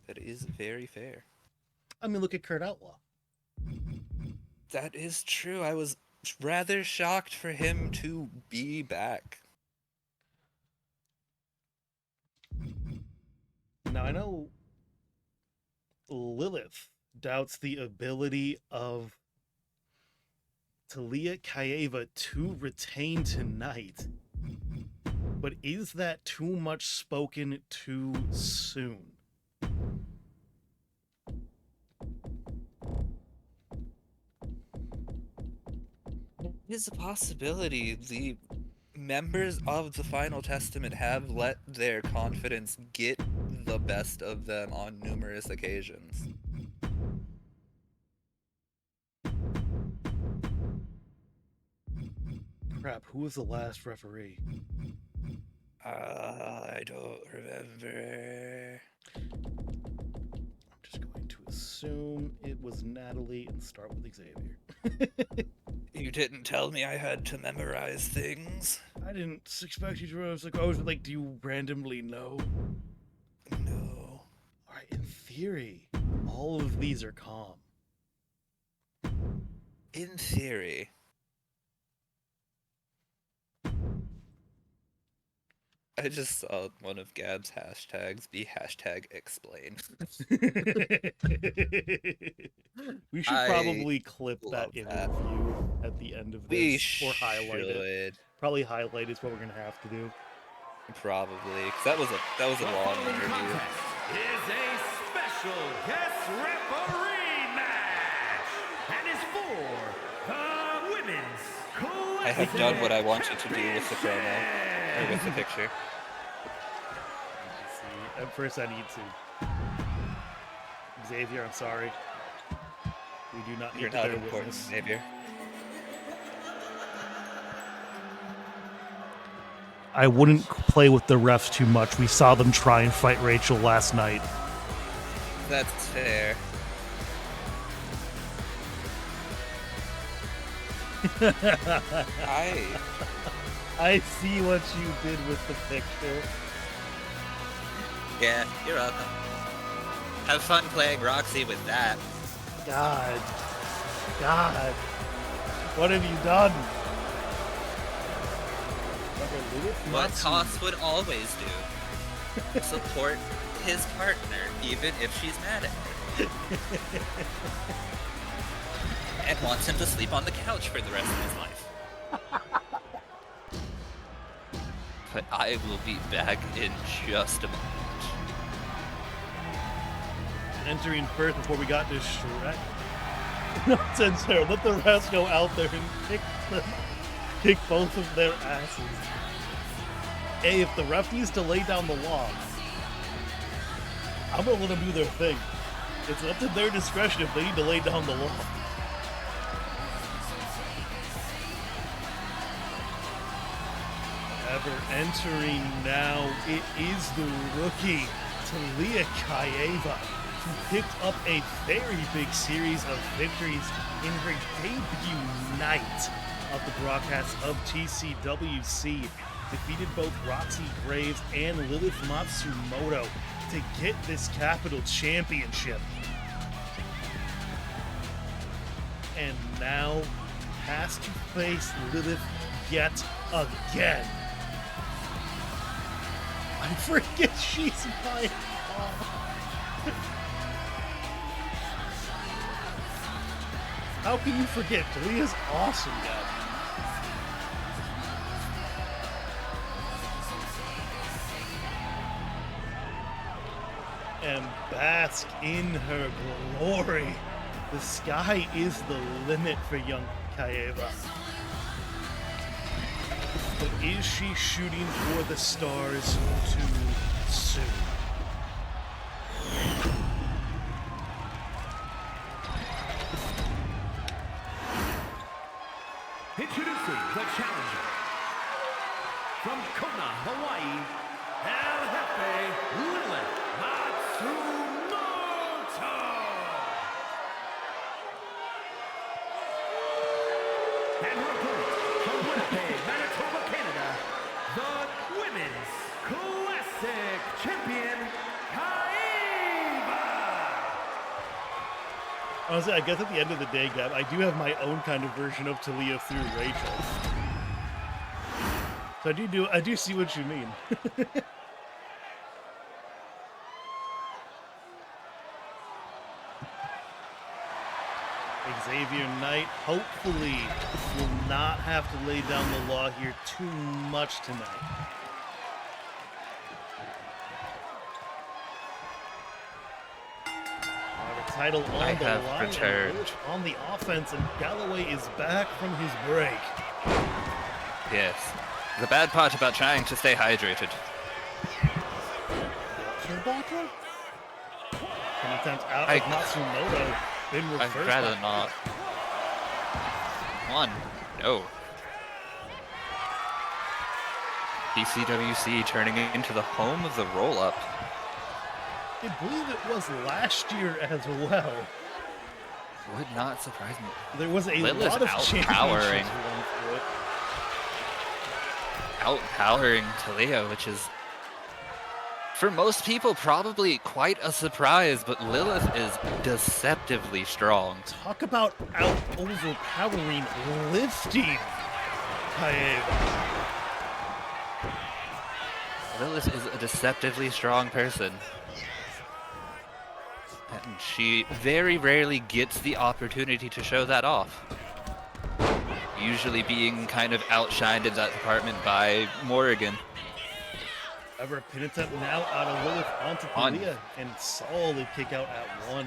B: That is very fair.
C: I mean, look at Kurt Outlaw.
B: That is true. I was rather shocked for him to be back.
C: Now, I know Lilith doubts the ability of Talia Kaeva to retain tonight. But is that too much spoken too soon?
B: It is a possibility. The members of the Final Testament have let their confidence get the best of them on numerous occasions.
C: Crap, who was the last referee?
B: I don't remember.
C: I'm just going to assume it was Natalie and start with Xavier.
B: You didn't tell me I had to memorize things.
C: I didn't expect you to. I was like, do you randomly know?
B: No.
C: Alright, in theory, all of these are calm.
B: In theory. I just saw one of Gab's hashtags be #explain.
C: We should probably clip that
B: that.
C: interview at the end of
B: We
C: this or highlight it.
B: should.
C: Probably highlight is what we're gonna have to do.
B: Probably, because that was a long interview.
D: Contest is a special guest referee match, and is for the women's collective.
B: I have done what I wanted to do with the promo, or with the picture.
C: Let's see. At first, I need to. Xavier, I'm sorry. We do not need
B: You're
C: to
B: not
C: bear
B: important,
C: witness.
B: Xavier.
C: I wouldn't play with the refs too much. We saw them try and fight Rachel last night.
B: That's fair.
C: I see what you did with the picture.
B: Yeah, you're welcome. Have fun playing Roxy with that.
C: God. What have you done?
B: What Toss would always do. Support his partner, even if she's mad at him. And wants him to sleep on the couch for the rest of his life. But I will be back in just a moment.
C: Entering first before we got to Shrek. Nonsense, Harold. Let the refs go out there and kick both of their asses. Hey, if the ref needs to lay down the law, I'm gonna let them do their thing. It's up to their discretion if they need to lay down the law. Ever entering now, it is the rookie, Talia Kaeva, who picked up a very big series of victories in her debut night of the broadcast of TCWC. Defeated both Roxy Graves and Lilith Matsumoto to get this Capital Championship. And now has to face Lilith yet again. I forget she's my mom. How can you forget? Talia's awesome, guys. And bask in her glory. The sky is the limit for young Kaeva. But is she shooting for the stars too soon?
D: Introducing the challenger from Kona, Hawaii, El Jefe Lilith Matsumoto. And her opponent from Winnipeg, Manitoba, Canada, the Women's Classic Champion, Kaeva.
C: Honestly, I guess at the end of the day, Gab, I do have my own kind of version of Talia through Rachel. So I do see what you mean. Xavier Knight hopefully will not have to lay down the law here too much tonight. The title on
B: I
C: the
B: have
C: line,
B: returned.
C: and on the offense, and Galloway is back from his break.
B: Yes. The bad part about trying to stay hydrated.
C: An attempt out of Matsumoto, been
B: I'd
C: reversed.
B: rather not. One. No. TCWC turning into the home of the roll-up.
C: I believe it was last year as well.
B: Would not surprise me.
C: There was a
B: Lilith
C: lot of
B: outpowering.
C: championships won through it.
B: Outpowering Talia, which is, for most people, probably quite a surprise, but Lilith is deceptively strong.
C: Talk about overpowering lifting, Kaeva.
B: Lilith is a deceptively strong person. And she very rarely gets the opportunity to show that off. Usually being kind of outshined in that department by Morrigan.
C: Ever a pin attempt now out of Lilith onto
B: On.
C: Talia, and solid kick out at one.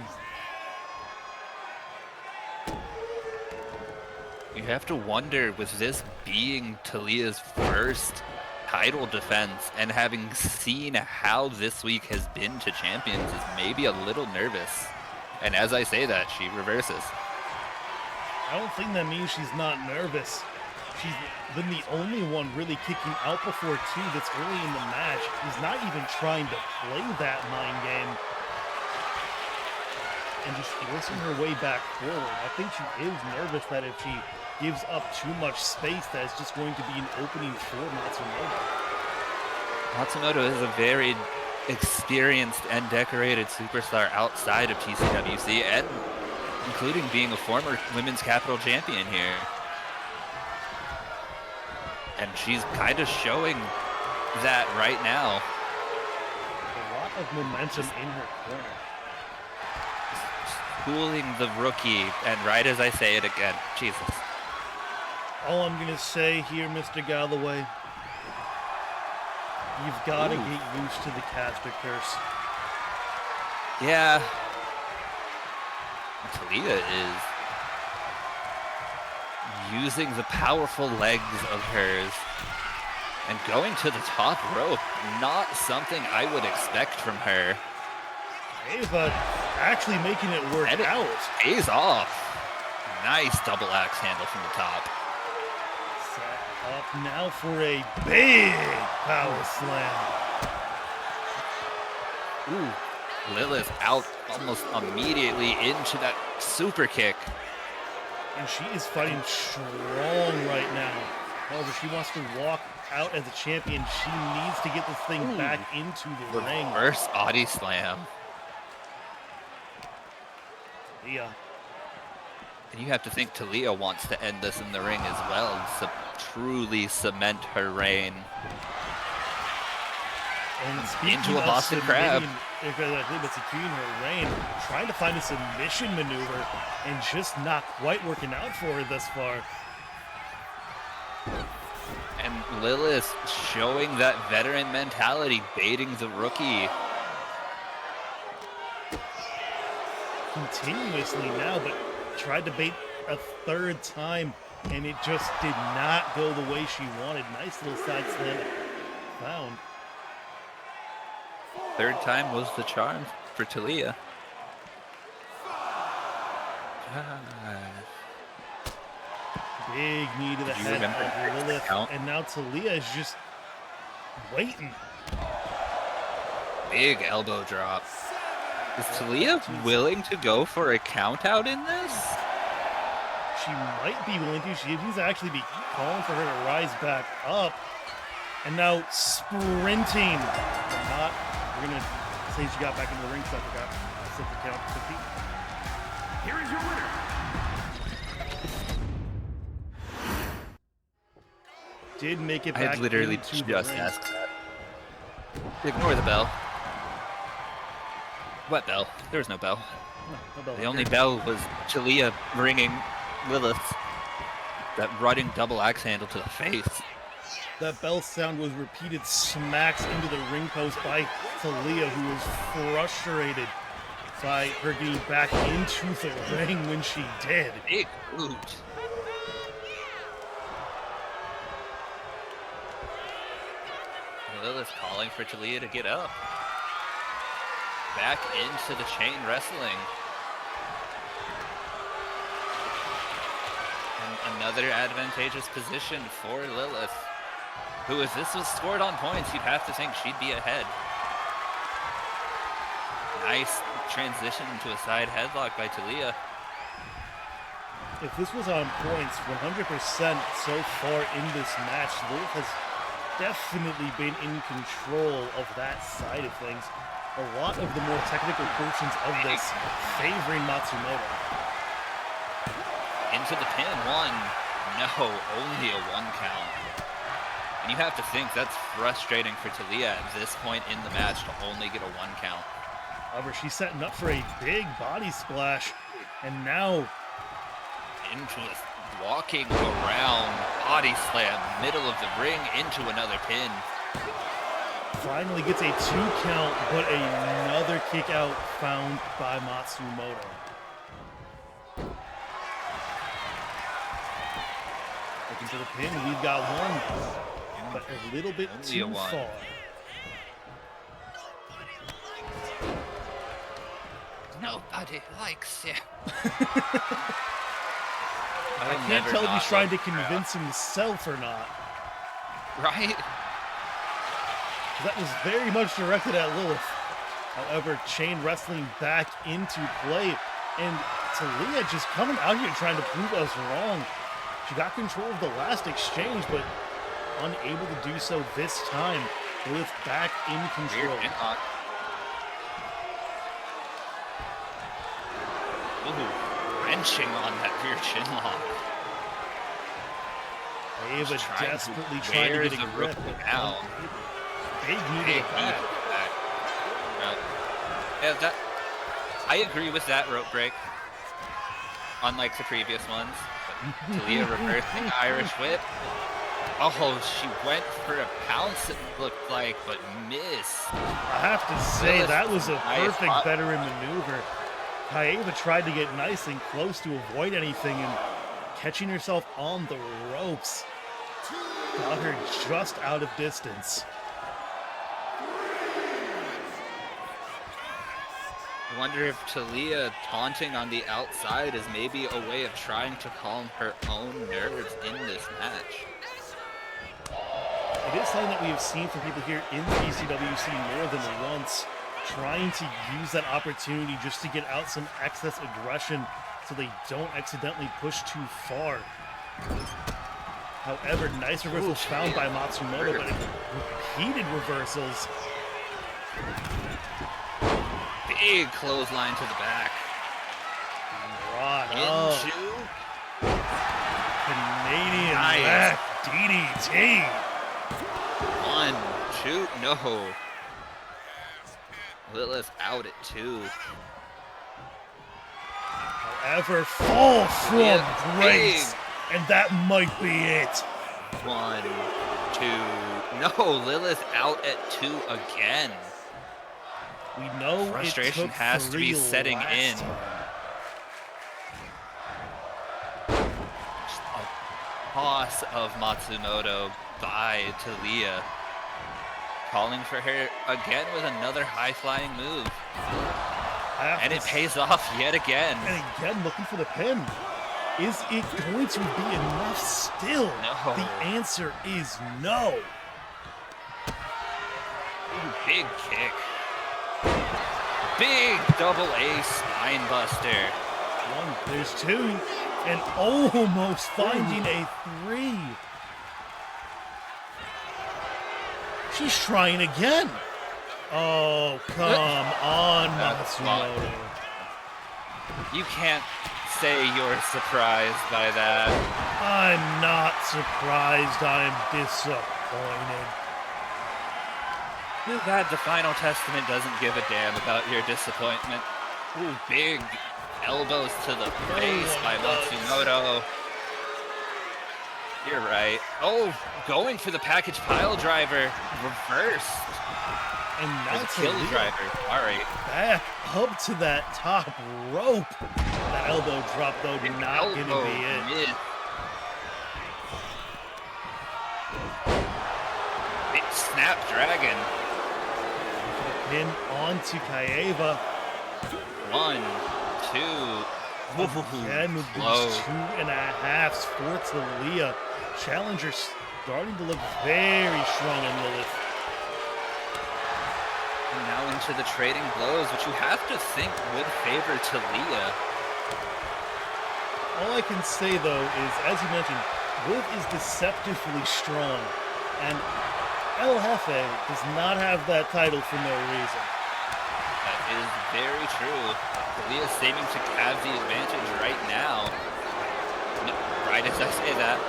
B: You have to wonder, with this being Talia's first title defense and having seen how this week has been to champions, is maybe a little nervous. And as I say that, she reverses.
C: I don't think that means she's not nervous. She's been the only one really kicking out before too that's early in the match. She's not even trying to play that mind game. And just forcing her way back forward. I think she is nervous that if she gives up too much space, that it's just going to be an opening for Matsumoto.
B: Matsumoto is a very experienced and decorated superstar outside of TCWC, and including being a former women's capital champion here. And she's kind of showing that right now.
C: A lot of momentum in her corner.
B: Schooling the rookie, and right as I say it again, Jesus.
C: All I'm going to say here, Mr. Galloway, you've got to get used to the caster curse.
B: Yeah. Talia is using the powerful legs of hers and going to the top rope. Not something I would expect from her.
C: Ava actually making it work
B: And it
C: out.
B: pays off. Nice double axe handle from the top.
C: Up now for a big power slam.
B: Ooh, Lilith out almost immediately into that super kick.
C: And she is fighting strong right now. However, she wants to walk out as a champion. She needs to get this thing back into the ring.
B: Reverse body slam.
C: Yeah.
B: And you have to think Talia wants to end this in the ring as well, to truly cement her reign.
C: And speaking
B: Into a
C: of
B: Boston Crab.
C: securing her reign, trying to find a submission maneuver, and just not quite working out for her thus far.
B: And Lilith showing that veteran mentality, baiting the rookie.
C: Continuously now, but tried to bait a third time, and it just did not go the way she wanted. Nice little side slam found.
B: Third time was the charm for Talia.
C: Big knee to the
B: You
C: head
B: remember
C: of
B: the
C: Lilith,
B: count?
C: and now Talia is just waiting.
B: Big elbow drop. Is Talia willing to go for a count out in this?
C: She might be willing to. She's actually be calling for her to rise back up. And now sprinting. But not. We're going to say she got back into the ring because I forgot to set the count to 50.
D: Here is your winner.
C: Did make it
B: I
C: back
B: had literally
C: into
B: just
C: the ring.
B: asked that. Ignore the bell. What bell? There was no bell.
C: No bell
B: The
C: up
B: only
C: there.
B: bell was Talia ringing Lilith. That running double axe handle to the face.
C: That bell sound was repeated smacks into the ring post by Talia, who was frustrated by her getting back into the ring when she did.
B: Big boot. Lilith calling for Talia to get up. Back into the chain wrestling. And another advantageous position for Lilith, who, if this was scored on points, you'd have to think she'd be ahead. Nice transition into a side headlock by Talia.
C: If this was on points, 100% so far in this match, Lilith has definitely been in control of that side of things. A lot of the more technical portions of this favoring Matsumoto.
B: Into the pin, one. No, only a 1 count. And you have to think that's frustrating for Talia at this point in the match to only get a 1 count.
C: However, she's setting up for a big body splash, and now
B: Into a walking around body slam, middle of the ring, into another pin.
C: finally gets a 2 count, but another kick out found by Matsumoto. Looking for the pin, we've got one, but a little bit
B: Only
C: too
B: a one.
C: far.
B: Nobody likes you.
C: I can't tell if he's trying to convince himself or not.
B: Right?
C: That was very much directed at Lilith. However, chain wrestling back into play, and Talia just coming out here trying to prove us wrong. She got control of the last exchange, but unable to do so this time. Lilith back in control.
B: Weird pinlock. Ooh, wrenching on that rear chin lock.
C: Ava
B: Just trying to
C: desperately trying to
B: wear
C: get a
B: the
C: grip.
B: rookie down.
C: Big knee to
B: Big
C: the back.
B: knee to the back. Yeah, that, I agree with that rope break. Unlike the previous ones. But Talia reversing Irish whip. Oh, she went for a pounce, it looked like, but missed.
C: I have to say,
B: Lilith,
C: that was a
B: nice
C: perfect
B: spot.
C: veteran maneuver. Kaeva tried to get nice and close to avoid anything, and catching herself on the ropes got her just out of distance.
B: I wonder if Talia taunting on the outside is maybe a way of trying to calm her own nerves in this match.
C: It is something that we have seen from people here in the TCWC more than once, trying to use that opportunity just to get out some excess aggression so they don't accidentally push too far. However, nice reversals found by Matsumoto, but repeated reversals.
B: Big clothesline to the back.
C: Brought up.
B: Into
C: Canadian
B: Nice.
C: back DDT.
B: 1, 2, no. Lilith out at 2.
C: However, fall from
B: Yeah,
C: grace. And that might be it.
B: 1, 2, no. Lilith out at 2 again.
C: We know
B: Frustration
C: it took
B: has to be
C: 3
B: setting
C: last
B: in.
C: time.
B: Just a toss of Matsumoto by Talia. Calling for her again with another high-flying move. And it pays off yet again.
C: And again, looking for the pin. Is it going to be enough still?
B: No.
C: The answer is no.
B: Ooh, big kick. Big double A spine buster.
C: 1, there's 2, and almost finding a 3. She's trying again. Oh, come on, Matsumoto.
B: You can't say you're surprised by that.
C: I'm not surprised. I'm disappointed.
B: Too bad the Final Testament doesn't give a damn about your disappointment. Ooh, big elbows to the face by Matsumoto. You're right. Oh, going for the package pile driver. Reversed.
C: And
B: Or the
C: that's
B: kill
C: a
B: driver. Sorry.
C: back up to that top rope. That elbow drop, though, not going to
B: Elbow
C: be it.
B: mid. Big snapdragon.
C: Pin onto Kaeva.
B: 1, 2.
C: Again with
B: Low.
C: these 2.5s for Talia. Challenger starting to look very strong in Lilith.
B: And now into the trading blows, which you have to think would favor Talia.
C: All I can say, though, is, as you mentioned, Lilith is deceptively strong. And El Jefe does not have that title for no reason.
B: That is very true. Talia seeming to have the advantage right now. No, right as I say that.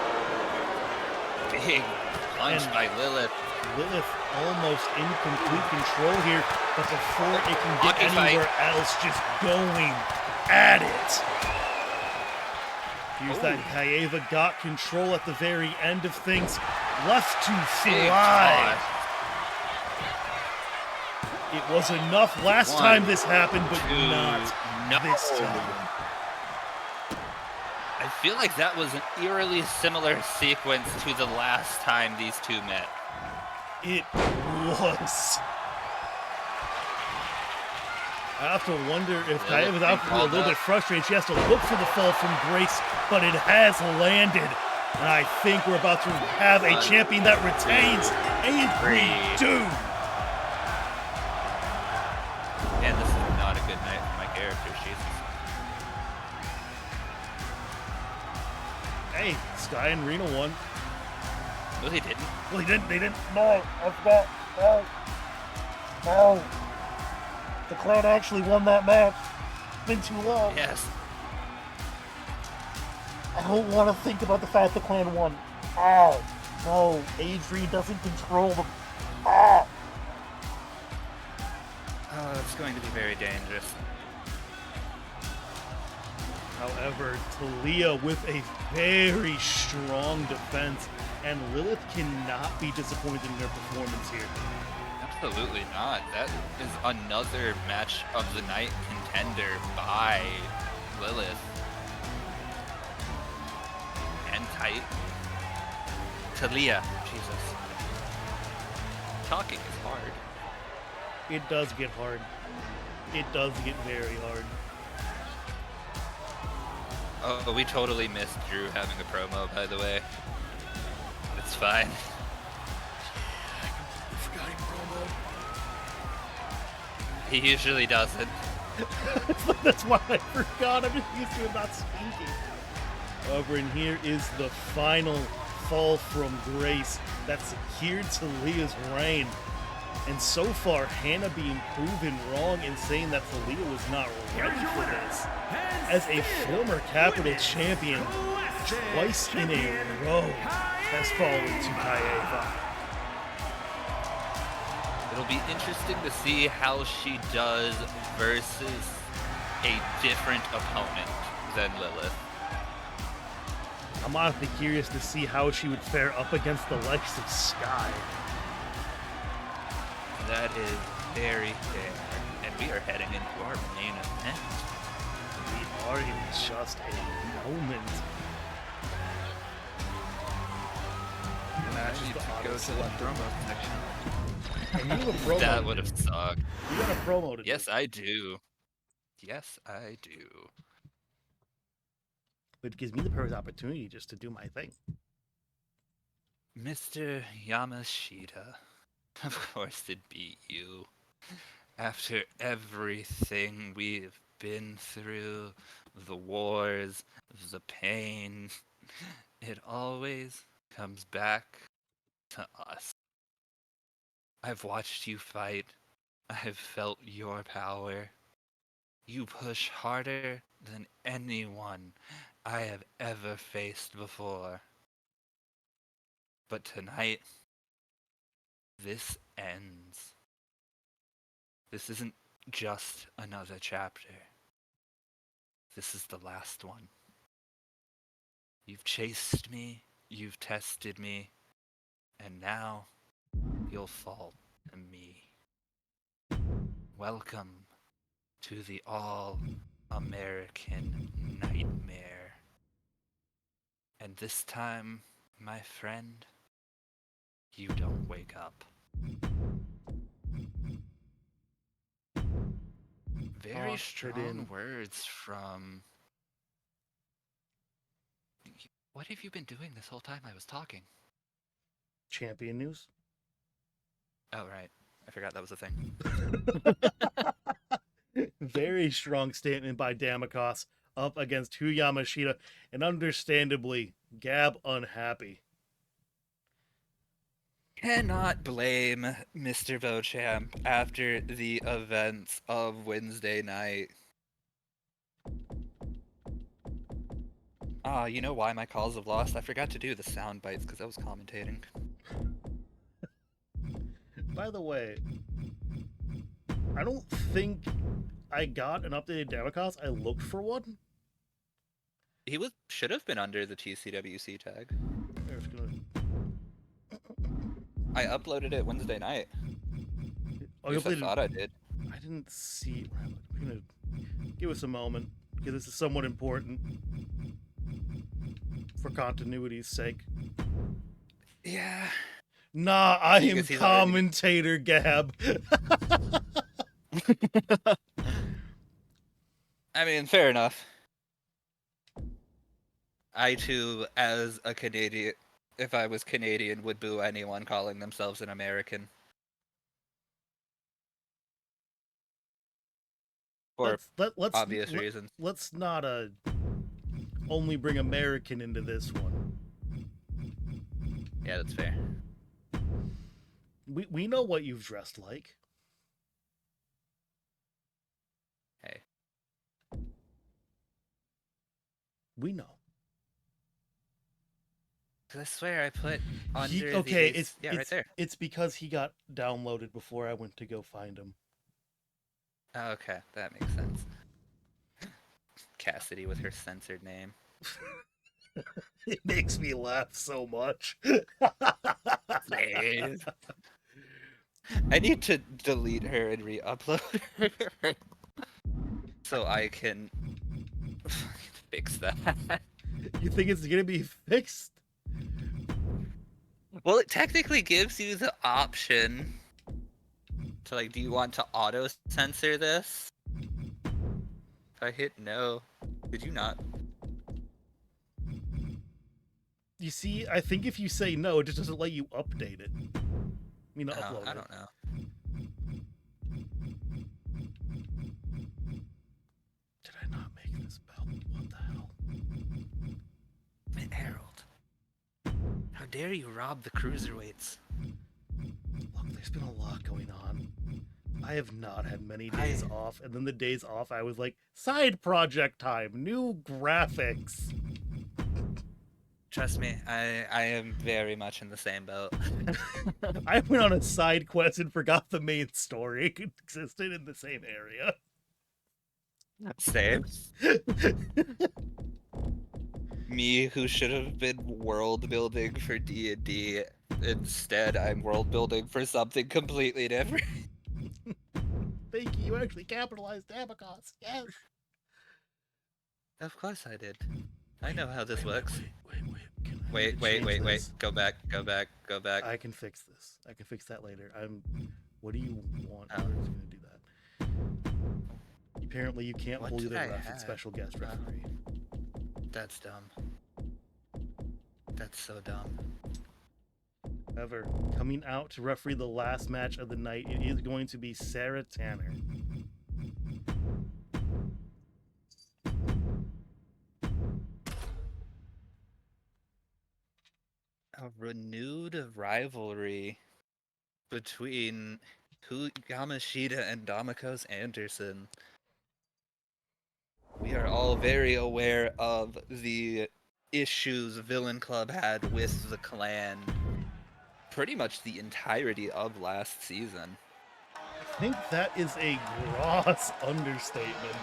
B: Big punch
C: And
B: by Lilith.
C: Lilith almost in complete control here, but before it can get
B: Hockey fight.
C: anywhere else, just going at it. Here's that
B: Ooh.
C: Kaeva got control at the very end of things. Left to
B: Big
C: fly.
B: toss.
C: It was enough last
B: 1,
C: time this happened, but
B: 2,
C: not this time.
B: I feel like that was an eerily similar sequence to the last time these two met.
C: It was. I have to wonder if Kaeva's out a little bit frustrated. She has to look for the fall from grace, but it has landed. And I think we're about to have a champion that retains, and we do.
B: And this is not a good night for my character, Jesus.
C: Hey, Sky and Reno won.
B: No, they didn't.
C: Well, they didn't. No, I forgot. No. The Clan actually won that match. It's been too long.
B: Yes.
C: I don't want to think about the fact the Clan won. Oh, no. Adrian doesn't control them. Oh.
B: Oh, it's going to be very dangerous.
C: However, Talia with a very strong defense, and Lilith cannot be disappointed in their performance here.
B: Absolutely not. That is another match of the night contender by Lilith. And tight. Talia. Jesus. Talking is hard.
C: It does get hard. It does get very hard.
B: Oh, we totally missed Drew having a promo, by the way. It's fine. he usually doesn't.
C: That's why I forgot. I'm just used to him not speaking. Over and here is the final fall from grace that secured Talia's reign. And so far, Hannah being proven wrong in saying that Talia was not ready for this. As a former Capital champion, twice in a row, has fallen to Kaeva.
B: It'll be interesting to see how she does versus a different opponent than Lilith.
C: I'm honestly curious to see how she would fare up against the likes of Sky.
B: That is very fair. And we are heading into our main event.
C: We are in just a moment.
B: I need to go to the promo section.
C: And you have a promo.
B: That would have sucked.
C: You got a promo to do.
B: Yes, I do. Yes, I do.
C: But it gives me the perfect opportunity just to do my thing.
B: Mr. Yamashita, of course it'd be you. After everything we've been through, the wars, the pain, it always comes back to us. I've watched you fight. I've felt your power. You push harder than anyone I have ever faced before. But tonight, this ends. This isn't just another chapter. This is the last one. You've chased me, you've tested me, and now you'll fall to me. Welcome to the all-American nightmare. And this time, my friend, you don't wake up. Very
C: Tossed it
B: strong
C: in.
B: words from... What have you been doing this whole time I was talking?
C: Champion news.
B: Oh, right. I forgot that was a thing.
C: Very strong statement by Damakos up against Hu Yamashita, and understandably, Gab unhappy.
B: Cannot blame Mr. Beauchamp after the events of Wednesday night. Ah, you know why my calls have lost? I forgot to do the sound bites because I was commentating.
C: By the way, I don't think I got an updated Damakos. I looked for one.
B: He should have been under the TCWC tag.
C: I'm just gonna...
B: I uploaded it Wednesday night.
C: Oh,
B: At
C: you
B: least I
C: updated...
B: thought I did.
C: I didn't see... We're gonna give us a moment, because this is somewhat important for continuity's sake.
B: Yeah.
C: Nah, I am
B: Because he's
C: commentator, Gab.
B: I mean, fair enough. I too, as a Canadian, if I was Canadian, would boo anyone calling themselves an American. For
C: let's
B: obvious reasons.
C: Let's not only bring American into this one.
B: Yeah, that's fair.
C: We know what you've dressed like.
B: Hey.
C: We know.
B: I swear I put under
C: Okay,
B: these... right there.
C: It's because he got downloaded before I went to go find him.
B: Oh, okay, that makes sense. Cassidy with her censored name.
C: It makes me laugh so much.
B: Dave. I need to delete her and re-upload her so I can fix that.
C: You think it's gonna be fixed?
B: Well, it technically gives you the option to, like, do you want to auto-censor this? If I hit no, did you not?
C: You see, I think if you say no, it just doesn't let you update it. I mean, upload
B: I
C: it.
B: don't know. How dare you rob the cruiserweights?
C: Look, there's been a lot going on. I have not had many days off, and then the days off, I was like, side project time, new graphics.
B: Trust me, I am very much in the same boat.
C: I went on a side quest and forgot the main story existed in the same area.
B: Same. Me, who should have been world building for D&D, instead I'm world building for something completely different.
C: Thank you, you actually capitalized Abacus. Yes.
B: Of course I did. I know how this works.
C: Wait.
B: Wait. Go back.
C: I can fix this. I can fix that later. What do you want?
B: Oh.
C: Who's gonna do that? Apparently, you can't
B: What
C: bully
B: did
C: the
B: I
C: ref.
B: have?
C: It's special guest referee.
B: That's dumb. That's so dumb.
C: However, coming out to referee the last match of the night, it is going to be Sarah Tanner.
B: A renewed rivalry between Yamashita and Damakos Anderson. We are all very aware of the issues Villain Club had with the clan pretty much the entirety of last season.
C: I think that is a gross understatement.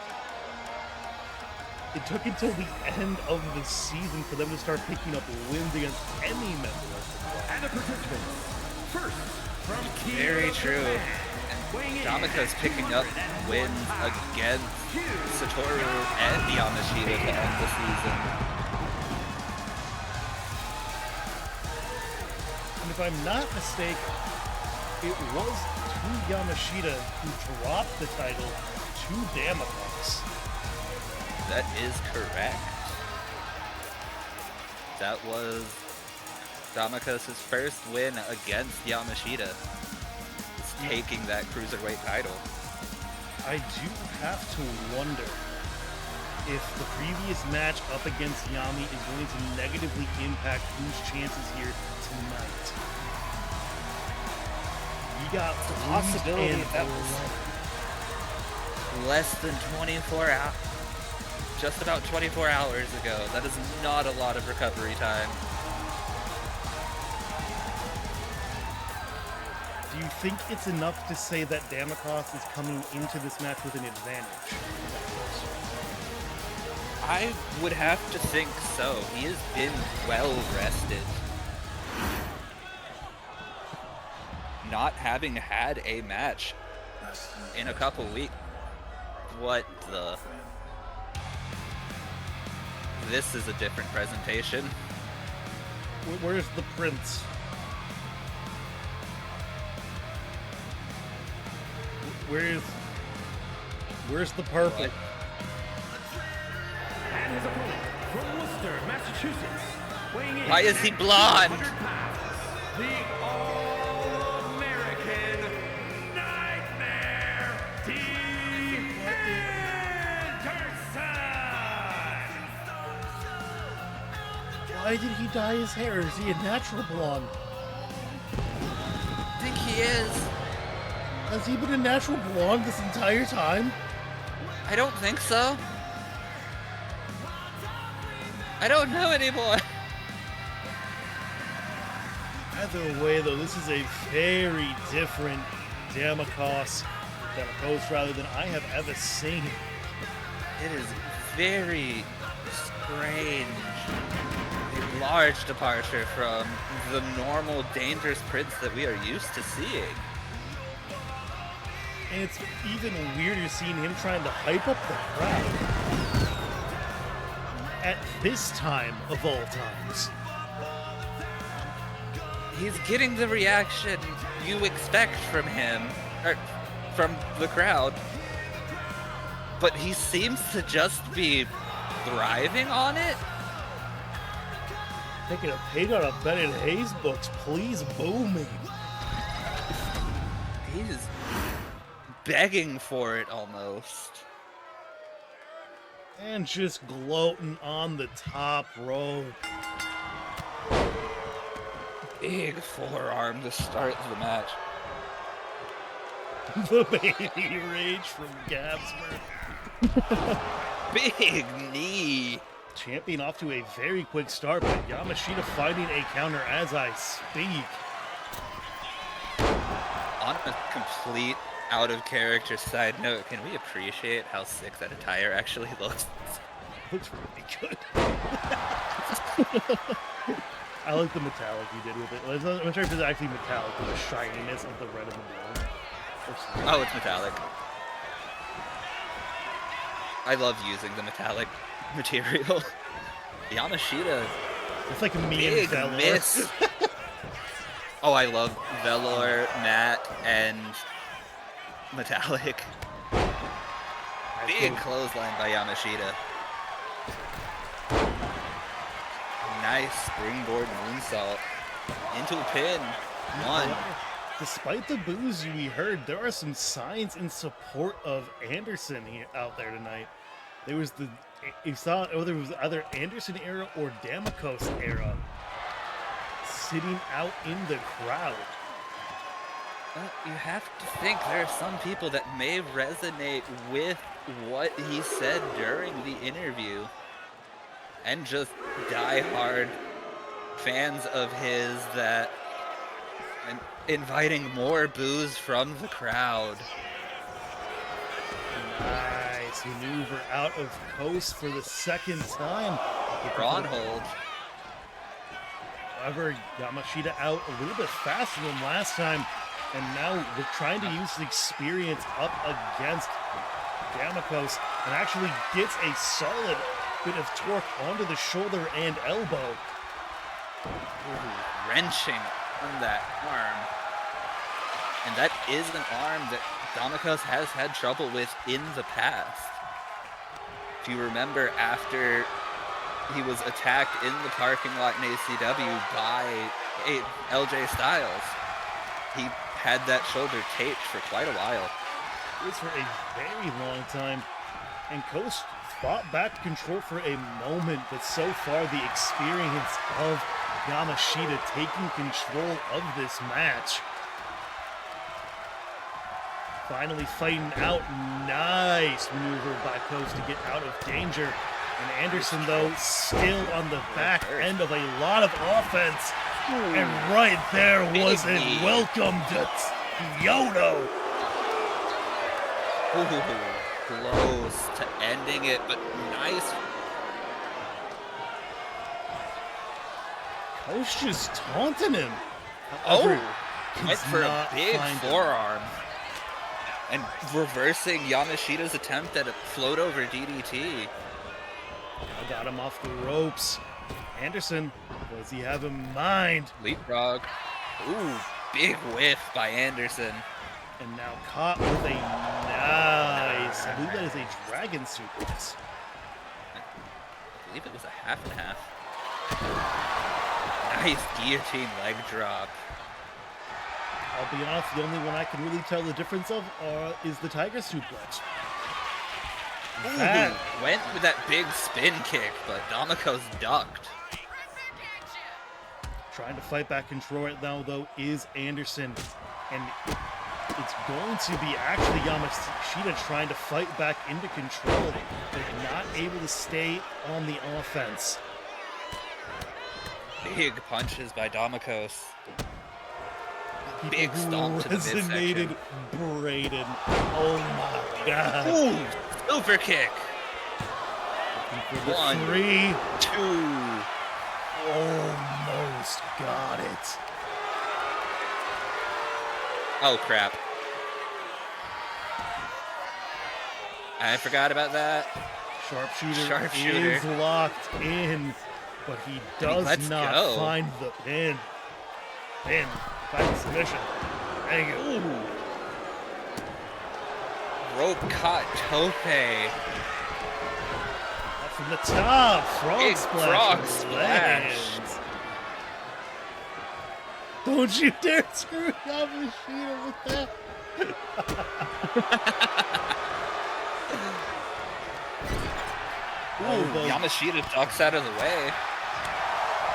C: It took until the end of the season for them to start picking up wins against any member of the club.
D: And the participants. First, from Key
B: Very
D: of
B: true.
D: Japan,
B: And
D: weighing in
B: Damako's
D: at
B: picking up
D: 201
B: wins
D: pounds,
B: against
D: Hugh
B: Satoru and Yamashita to end the season.
C: And if I'm not mistaken, it was to Yamashita who dropped the title to Damakos.
B: That is correct. That was Damakos' first win against Yamashita. He's taking that cruiserweight title.
C: I do have to wonder if the previous match up against Yami is going to negatively impact whose chances here tonight. He got
B: The possibility
C: and
B: that was less than 24 hours. Just about 24 hours ago. That is not a lot of recovery time.
C: Do you think it's enough to say that Damakos is coming into this match with an advantage?
B: I would have to think so. He has been well rested. Not having had a match in a couple weeks. What the? This is a different presentation.
C: Where's the prince? Where's the purple?
B: What?
D: and his opponent from Worcester, Massachusetts, weighing in
B: Why is he
D: at
B: blonde?
D: 200 pounds, the All-American Nightmare, Dean Anderson!
C: Why did he dye his hair? Is he a natural blonde?
B: I think he is.
C: Has he been a natural blonde this entire time?
B: I don't think so. I don't know anymore.
C: Either way, though, this is a very different Damakos rather than I have ever seen.
B: It is very strange. A large departure from the normal dangerous prince that we are used to seeing.
C: And it's even weirder seeing him trying to hype up the crowd. At this time of all times.
B: He's getting the reaction you expect from him, or from the crowd. But he seems to just be thriving on it.
C: Taking a page out of Bennett Hayes books, please boo me.
B: He's begging for it almost.
C: And just gloating on the top rope.
B: Big forearm to start the match.
C: The baby rage from Gabsburg.
B: Big knee.
C: Champion off to a very quick start, but Yamashita finding a counter as I speak.
B: On a complete out of character side note, can we appreciate how sick that attire actually looks?
C: Looks really good. I like the metallic you did with it. I'm not sure if it's actually metallic, but the shininess of the red and the blue.
B: Oh, it's metallic. I love using the metallic material. Yamashita,
C: It's like me
B: big
C: and Velor.
B: miss. Oh, I love Velor, matte, and metallic. Big clothesline by Yamashita. Nice springboard moonsault into a pin. One.
C: Despite the boos we heard, there are some signs in support of Anderson here out there tonight. There was there was either Anderson era or Damikos era sitting out in the crowd.
B: Well, you have to think there are some people that may resonate with what he said during the interview, and just die-hard fans of his that and inviting more boos from the crowd.
C: Nice maneuver out of coast for the second time.
B: On hold.
C: However, Yamashita out a little bit faster than last time, and now we're trying to use the experience up against Damikos, and actually gets a solid bit of torque onto the shoulder and elbow.
B: Ooh, wrenching on that arm. And that is an arm that Damikos has had trouble with in the past. If you remember, after he was attacked in the parking lot in ACW by LJ Styles, he had that shoulder taped for quite a while.
C: It was for a very long time, and Coast fought back control for a moment, but so far the experience of Yamashita taking control of this match. Finally fighting out. Nice maneuver by Coast to get out of danger. And Anderson, though, still on the back end of a lot of offense. And right there was a welcome to Yodo.
B: Ooh, close to ending it, but nice.
C: Coast just taunting him.
B: Oh,
C: Does
B: went for a
C: not
B: big
C: find him.
B: forearm. And reversing Yamashita's attempt at a float over DDT.
C: Now got him off the ropes. Anderson, what does he have in mind?
B: Leapfrog. Ooh, big whiff by Anderson.
C: And now caught with a nice, I believe that is a dragon suplex.
B: I believe it was a half and half. Nice guillotine leg drop.
C: I'll be honest, the only one I can really tell the difference of is the tiger suplex.
B: Ooh,
C: That-
B: went with that big spin kick, but Damikos ducked.
C: Trying to fight back control right now, though, is Anderson. And it's going to be actually Yamashita trying to fight back into control, but not able to stay on the offense.
B: Big punches by Damikos.
C: People
B: Big stomp to the
C: resonated
B: midsection.
C: Braden. Oh my god.
B: Ooh, silver kick.
C: For the
B: 1,
C: 3.
B: 2.
C: Almost got it.
B: Oh crap. I forgot about that.
C: Sharpshooter is locked in, but he does
B: let's
C: not
B: go.
C: find the pin. Pin. Find the submission. There you go.
B: Ooh. Rope caught tope.
C: Up from the top. Frog
B: Big
C: splash.
B: frog
C: and
B: splash.
C: lands. Don't you dare screw Yamashita with that.
B: Ooh, Yamashita ducks out of the way.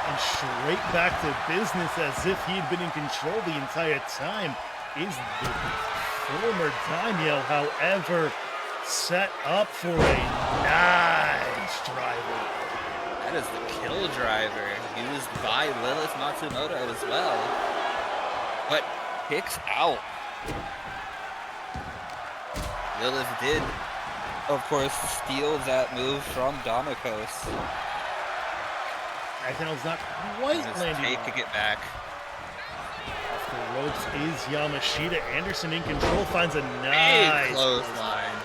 C: and straight back to business as if he had been in control the entire time is the former Daimyo, however, set up for a nice driver.
B: That is the kill driver used by Lilith Matsumoto as well. But kicks out. Lilith did, of course, steal that move from Damakos.
C: Accidental's not quite landing.
B: Taking it back.
C: Off the ropes is Yamashita. Anderson in control, finds a
B: Big
C: nice
B: clothesline.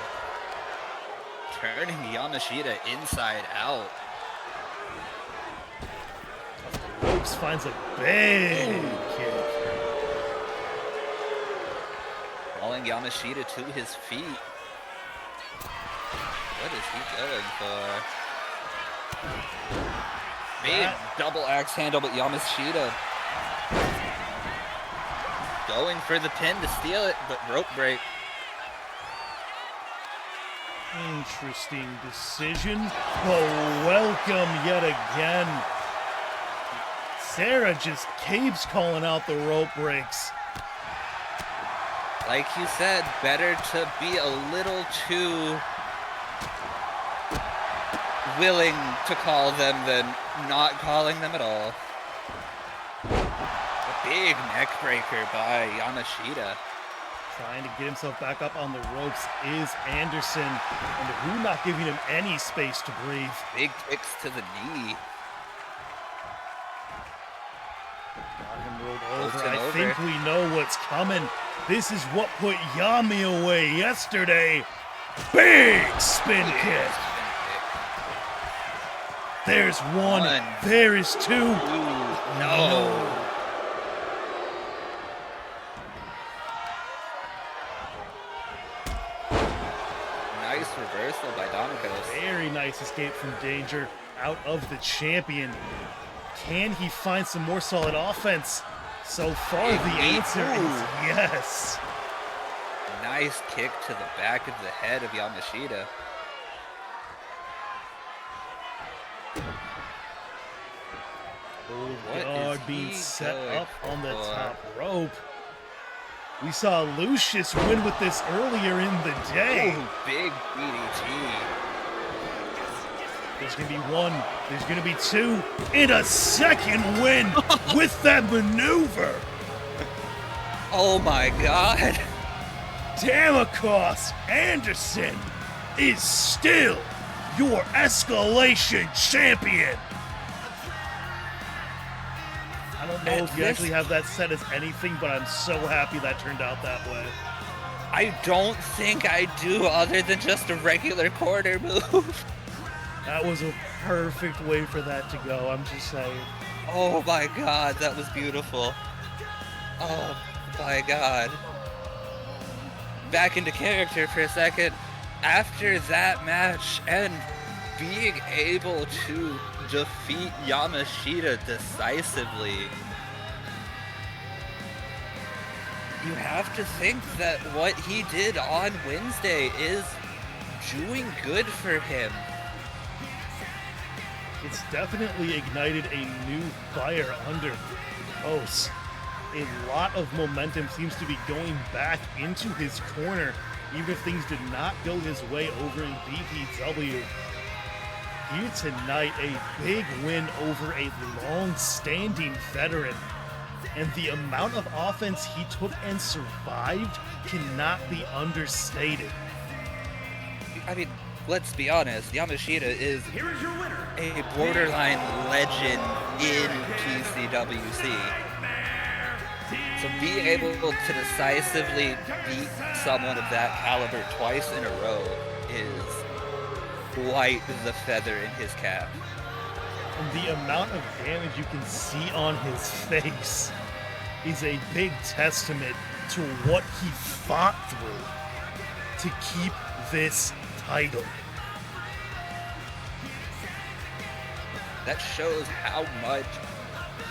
B: Turning Yamashita inside out.
C: Off the ropes, finds a big kick.
B: Calling Yamashita to his feet. What is he going for? Big double axe handle, but Yamashita going for the pin to steal it, but rope break.
C: Interesting decision, but welcome yet again. Sarah just keeps calling out the rope breaks.
B: Like you said, better to be a little too willing to call them than not calling them at all. A big neck breaker by Yamashita.
C: Trying to get himself back up on the ropes is Anderson, and who not giving him any space to breathe.
B: Big kicks to the knee.
C: Got him rolled over.
B: Bolted
C: I
B: over.
C: think we know what's coming. This is what put Yami away yesterday. Big spin kick. There's one. There is two.
B: Ooh, no. Nice reversal by Damakos.
C: Very nice escape from danger out of the champion. Can he find some more solid offense? So far, the answer is yes.
B: Nice kick to the back of the head of Yamashita. What
C: Guard
B: is
C: being
B: he
C: set
B: going
C: up on the
B: for?
C: top rope. We saw Lucius win with this earlier in the day.
B: Ooh, big DDT.
C: There's going to be one, there's going to be two, and a second win with that maneuver.
B: Oh my god.
C: Damakos Anderson is still your escalation champion. I don't know if you actually have that set as anything, but I'm so happy that turned out that way.
B: I don't think I do, other than just a regular corner move.
C: That was a perfect way for that to go, I'm just saying.
B: Oh my god, that was beautiful. Oh my god. Back into character for a second. After that match and being able to defeat Yamashita decisively, you have to think that what he did on Wednesday is doing good for him.
C: It's definitely ignited a new fire under Os. A lot of momentum seems to be going back into his corner, even if things did not go his way over in BPW. Here tonight, a big win over a long-standing veteran. And the amount of offense he took and survived cannot be understated.
B: I mean, let's be honest, Yamashita is
D: Here is your winner.
B: a borderline legend in TCWC. So being able to decisively beat someone of that caliber twice in a row is quite the feather in his cap.
C: And the amount of damage you can see on his face is a big testament to what he fought through to keep this title.
B: That shows how much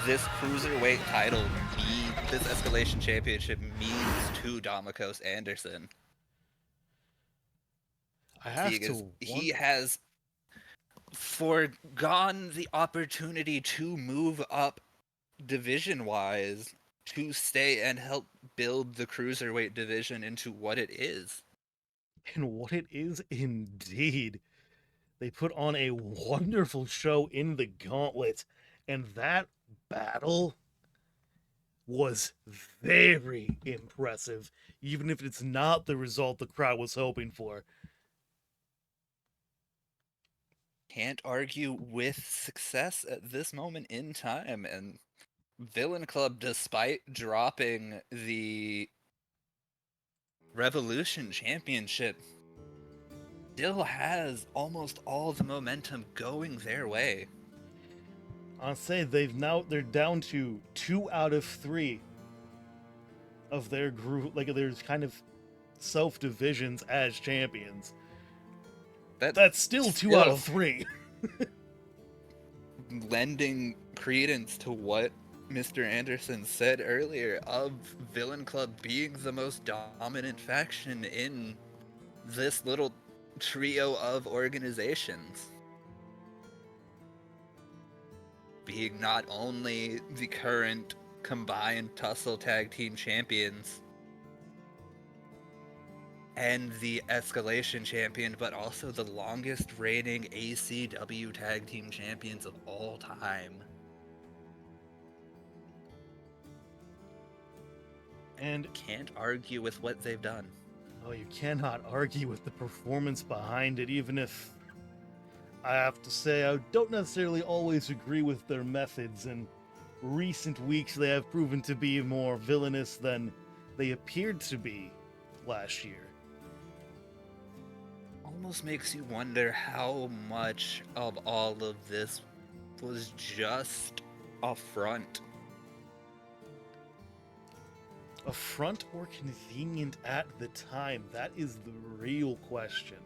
B: this cruiserweight title means, this escalation championship means to Damakos Anderson.
C: I have
B: Because
C: to
B: he has forgone the opportunity to move up division-wise to stay and help build the cruiserweight division into what it is.
C: And what it is indeed. They put on a wonderful show in the gauntlet, and that battle was very impressive, even if it's not the result the crowd was hoping for.
B: Can't argue with success at this moment in time, and Villain Club, despite dropping the Revolution Championship, still has almost all the momentum going their way.
C: I'll say they're down to 2 out of 3 of their group, like there's kind of self divisions as champions. That's still 2 out of 3.
B: Lending credence to what Mr. Anderson said earlier of Villain Club being the most dominant faction in this little trio of organizations. Being not only the current combined Tussle Tag Team Champions and the Escalation Champion, but also the longest reigning ACW Tag Team Champions of all time.
C: And
B: Can't argue with what they've done.
C: oh, you cannot argue with the performance behind it, even if I have to say I don't necessarily always agree with their methods. In recent weeks, they have proven to be more villainous than they appeared to be last year.
B: Almost makes you wonder how much of all of this was just a front.
C: A front or convenient at the time? That is the real question.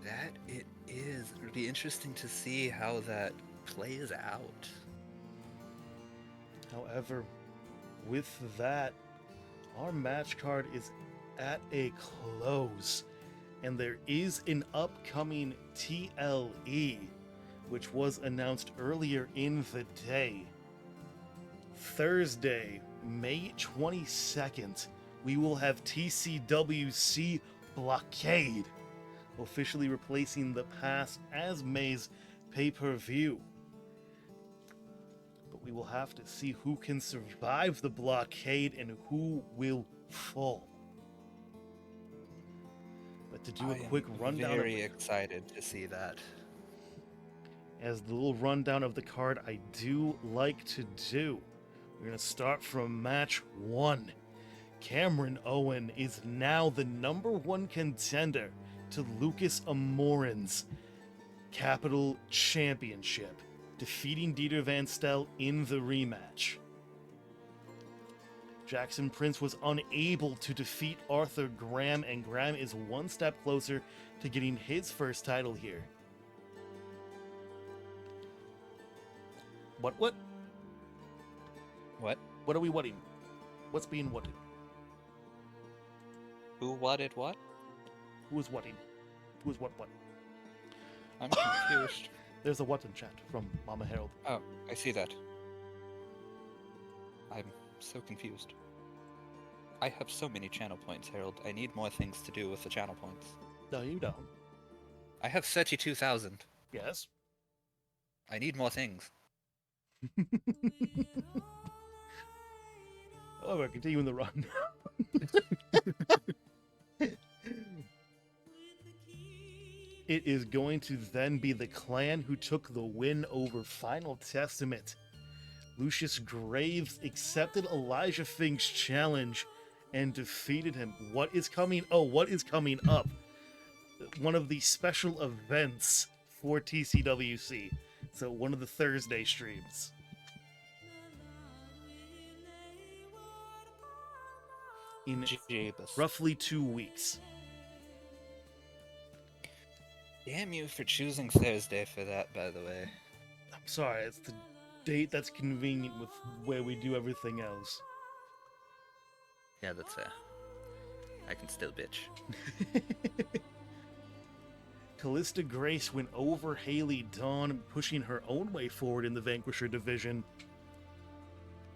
B: That it is. It'll be interesting to see how that plays out.
C: However, with that, our match card is at a close, and there is an upcoming TLE, which was announced earlier in the day. Thursday, May 22nd, we will have TCWC Blockade, officially replacing the past as May's pay-per-view. But we will have to see who can survive the blockade and who will fall. But to do a quick rundown of
B: Very excited to see that.
C: as the little rundown of the card I do like to do. We're going to start from match 1. Cameron Owen is now the #1 contender to Lucas Amorin's Capital Championship, defeating Dieter Van Stel in the rematch. Jackson Prince was unable to defeat Arthur Graham, and Graham is one step closer to getting his first title here. What?
B: What?
C: What are we whatting? What's being whatted?
B: Who whatted what?
C: Who is whatting? Who is what?
B: I'm confused.
C: There's a what in chat from Mama Harold.
B: Oh, I see that. I'm so confused. I have so many channel points, Harold. I need more things to do with the channel points.
C: No, you don't.
B: I have 32,000.
C: Yes.
B: I need more things.
C: Oh, we're continuing the run. It is going to then be the Clan who took the win over Final Testament. Lucius Graves accepted Elijah Fink's challenge and defeated him. What is coming? Oh, what is coming up? One of the special events for TCWC. So one of the Thursday streams. In
B: Jeebus.
C: roughly 2 weeks.
B: Damn you for choosing Thursday for that, by the way.
C: I'm sorry, it's the date that's convenient with where we do everything else.
B: Yeah, that's fair. I can still bitch.
C: Callista Grace went over Haley Dawn, pushing her own way forward in the Vanquisher division.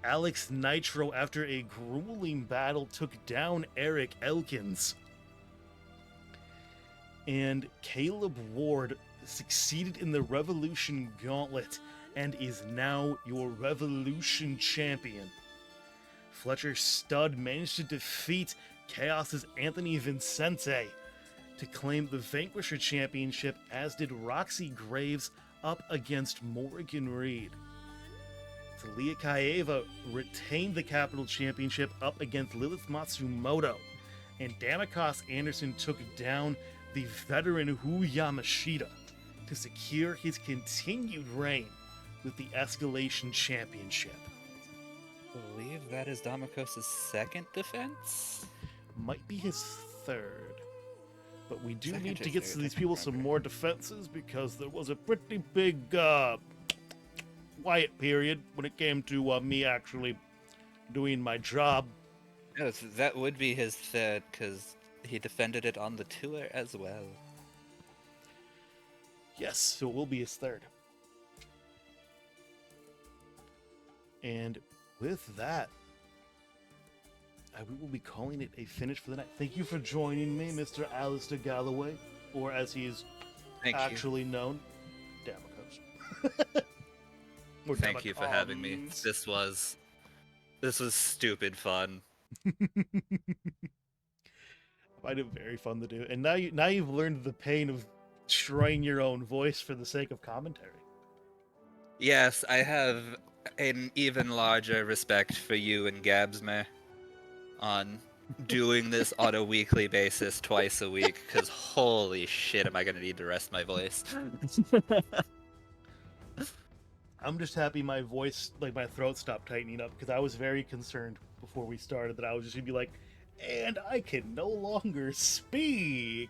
C: Alex Nitro, after a grueling battle, took down Eric Elkins. And Caleb Ward succeeded in the Revolution Gauntlet and is now your Revolution champion. Fletcher Studd managed to defeat Chaos's Anthony Vincente to claim the Vanquisher Championship, as did Roxy Graves up against Morgan Reed. Talia Kaeva retained the Capital Championship up against Lilith Matsumoto, and Damakas Anderson took down the veteran Hu Yamashita to secure his continued reign with the Escalation Championship.
B: I believe that is Damakos' second defense?
C: Might be his third. But we do
B: Second
C: need
B: or
C: to get
B: third,
C: to
B: I
C: these
B: can't
C: people some
B: remember.
C: more defenses, because there was a pretty big quiet period when it came to me actually doing my job.
B: Yes, that would be his third, because he defended it on the tour as well.
C: Yes, so it will be his third. And with that, we will be calling it a finish for the night. Thank you for joining me, Mr. Alistair Galloway, or as he is
B: Thank you.
C: actually known, Damakos. Or
B: Thank you for having me.
C: Damakons.
B: This was stupid fun.
C: I find it very fun to do. And now you've learned the pain of destroying your own voice for the sake of commentary.
B: Yes, I have an even larger respect for you and Gabsmer on doing this on a weekly basis twice a week, because holy shit am I going to need to rest my voice.
C: I'm just happy my voice, like my throat, stopped tightening up, because I was very concerned before we started that I was just going to be like, and I can no longer speak.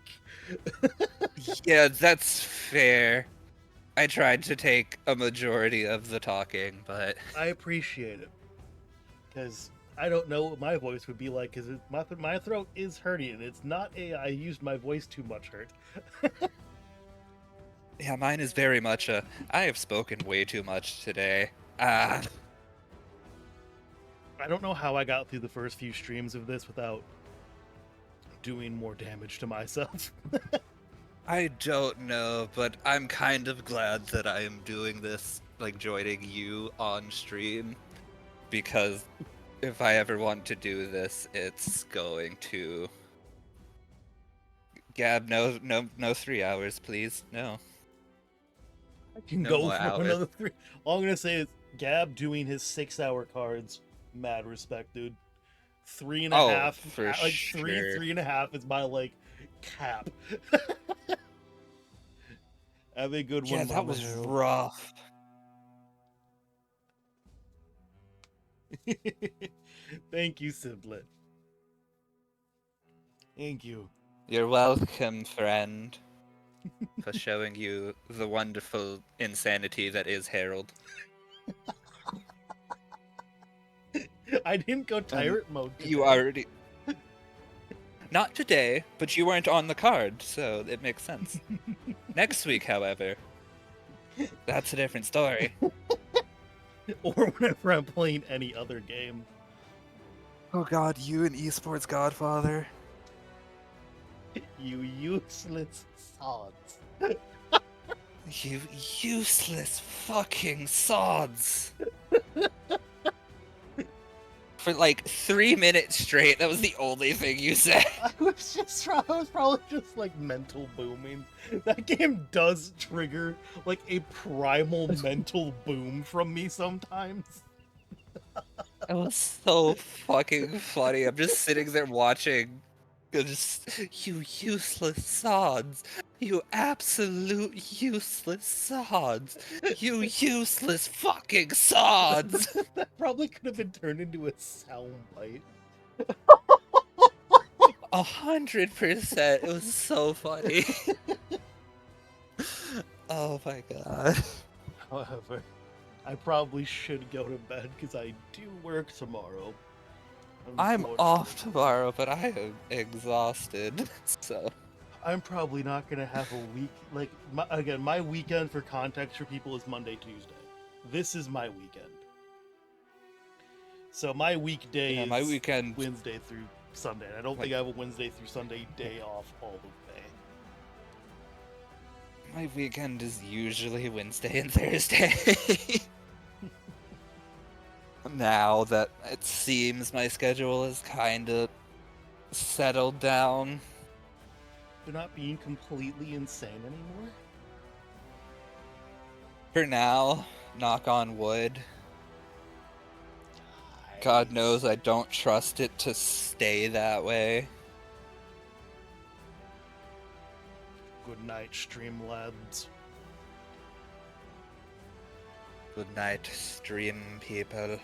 B: Yeah, that's fair. I tried to take a majority of the talking, but
C: I appreciate it, because I don't know what my voice would be like, because my throat is hurting, and it's not I used my voice too much hurt.
B: yeah, mine is very much a I have spoken way too much today. Ah.
C: I don't know how I got through the first few streams of this without doing more damage to myself.
B: I don't know, but I'm kind of glad that I am doing this, like joining you on stream, because if I ever want to do this, it's going to... Gab, no 3 hours, please. No.
C: I can
B: No
C: go
B: more
C: for
B: hours.
C: another 3. All I'm gonna say is Gab doing his 6-hour cards. Mad respect, dude. 3.5.
B: Oh, for
C: like
B: sure.
C: 3.5 is my like cap. Have a good
B: Yeah,
C: one.
B: that
C: Mama
B: was
C: Harold.
B: rough.
C: Thank you, Siblet. Thank you.
B: You're welcome, friend, for showing you the wonderful insanity that is Harold.
C: I didn't go tyrant mode today.
B: You already... Not today, but you weren't on the card, so it makes sense. Next week, however, that's a different story.
C: Or whenever I'm playing any other game.
B: Oh god, you and Esports Godfather.
C: You useless sods.
B: You useless fucking sods. For like 3 minutes straight, that was the only thing you said.
C: I was probably just like mental booming. That game does trigger like a primal mental boom from me sometimes.
B: That was so fucking funny. I'm just sitting there watching. Just, you useless sods. You absolute useless sods. You useless fucking sods.
C: That probably could have been turned into a soundbite.
B: 100%. It was so funny. Oh my god.
C: However, I probably should go to bed because I do work tomorrow.
B: I'm
C: Unfortunately.
B: off tomorrow, but I am exhausted. So
A: I'm probably not gonna have a week like my weekend for context for people is Monday, Tuesday. This is my weekend. So my weekday
B: Yeah,
A: is
B: my weekend,
A: Wednesday through Sunday. I don't think I have a Wednesday through Sunday day off all the way.
B: my weekend is usually Wednesday and Thursday. Now that it seems my schedule is kind of settled down.
A: They're not being completely insane anymore.
B: For now, knock on wood. God knows I don't trust it to stay that way.
A: Good night, Streamlabs.
B: Good night, stream people.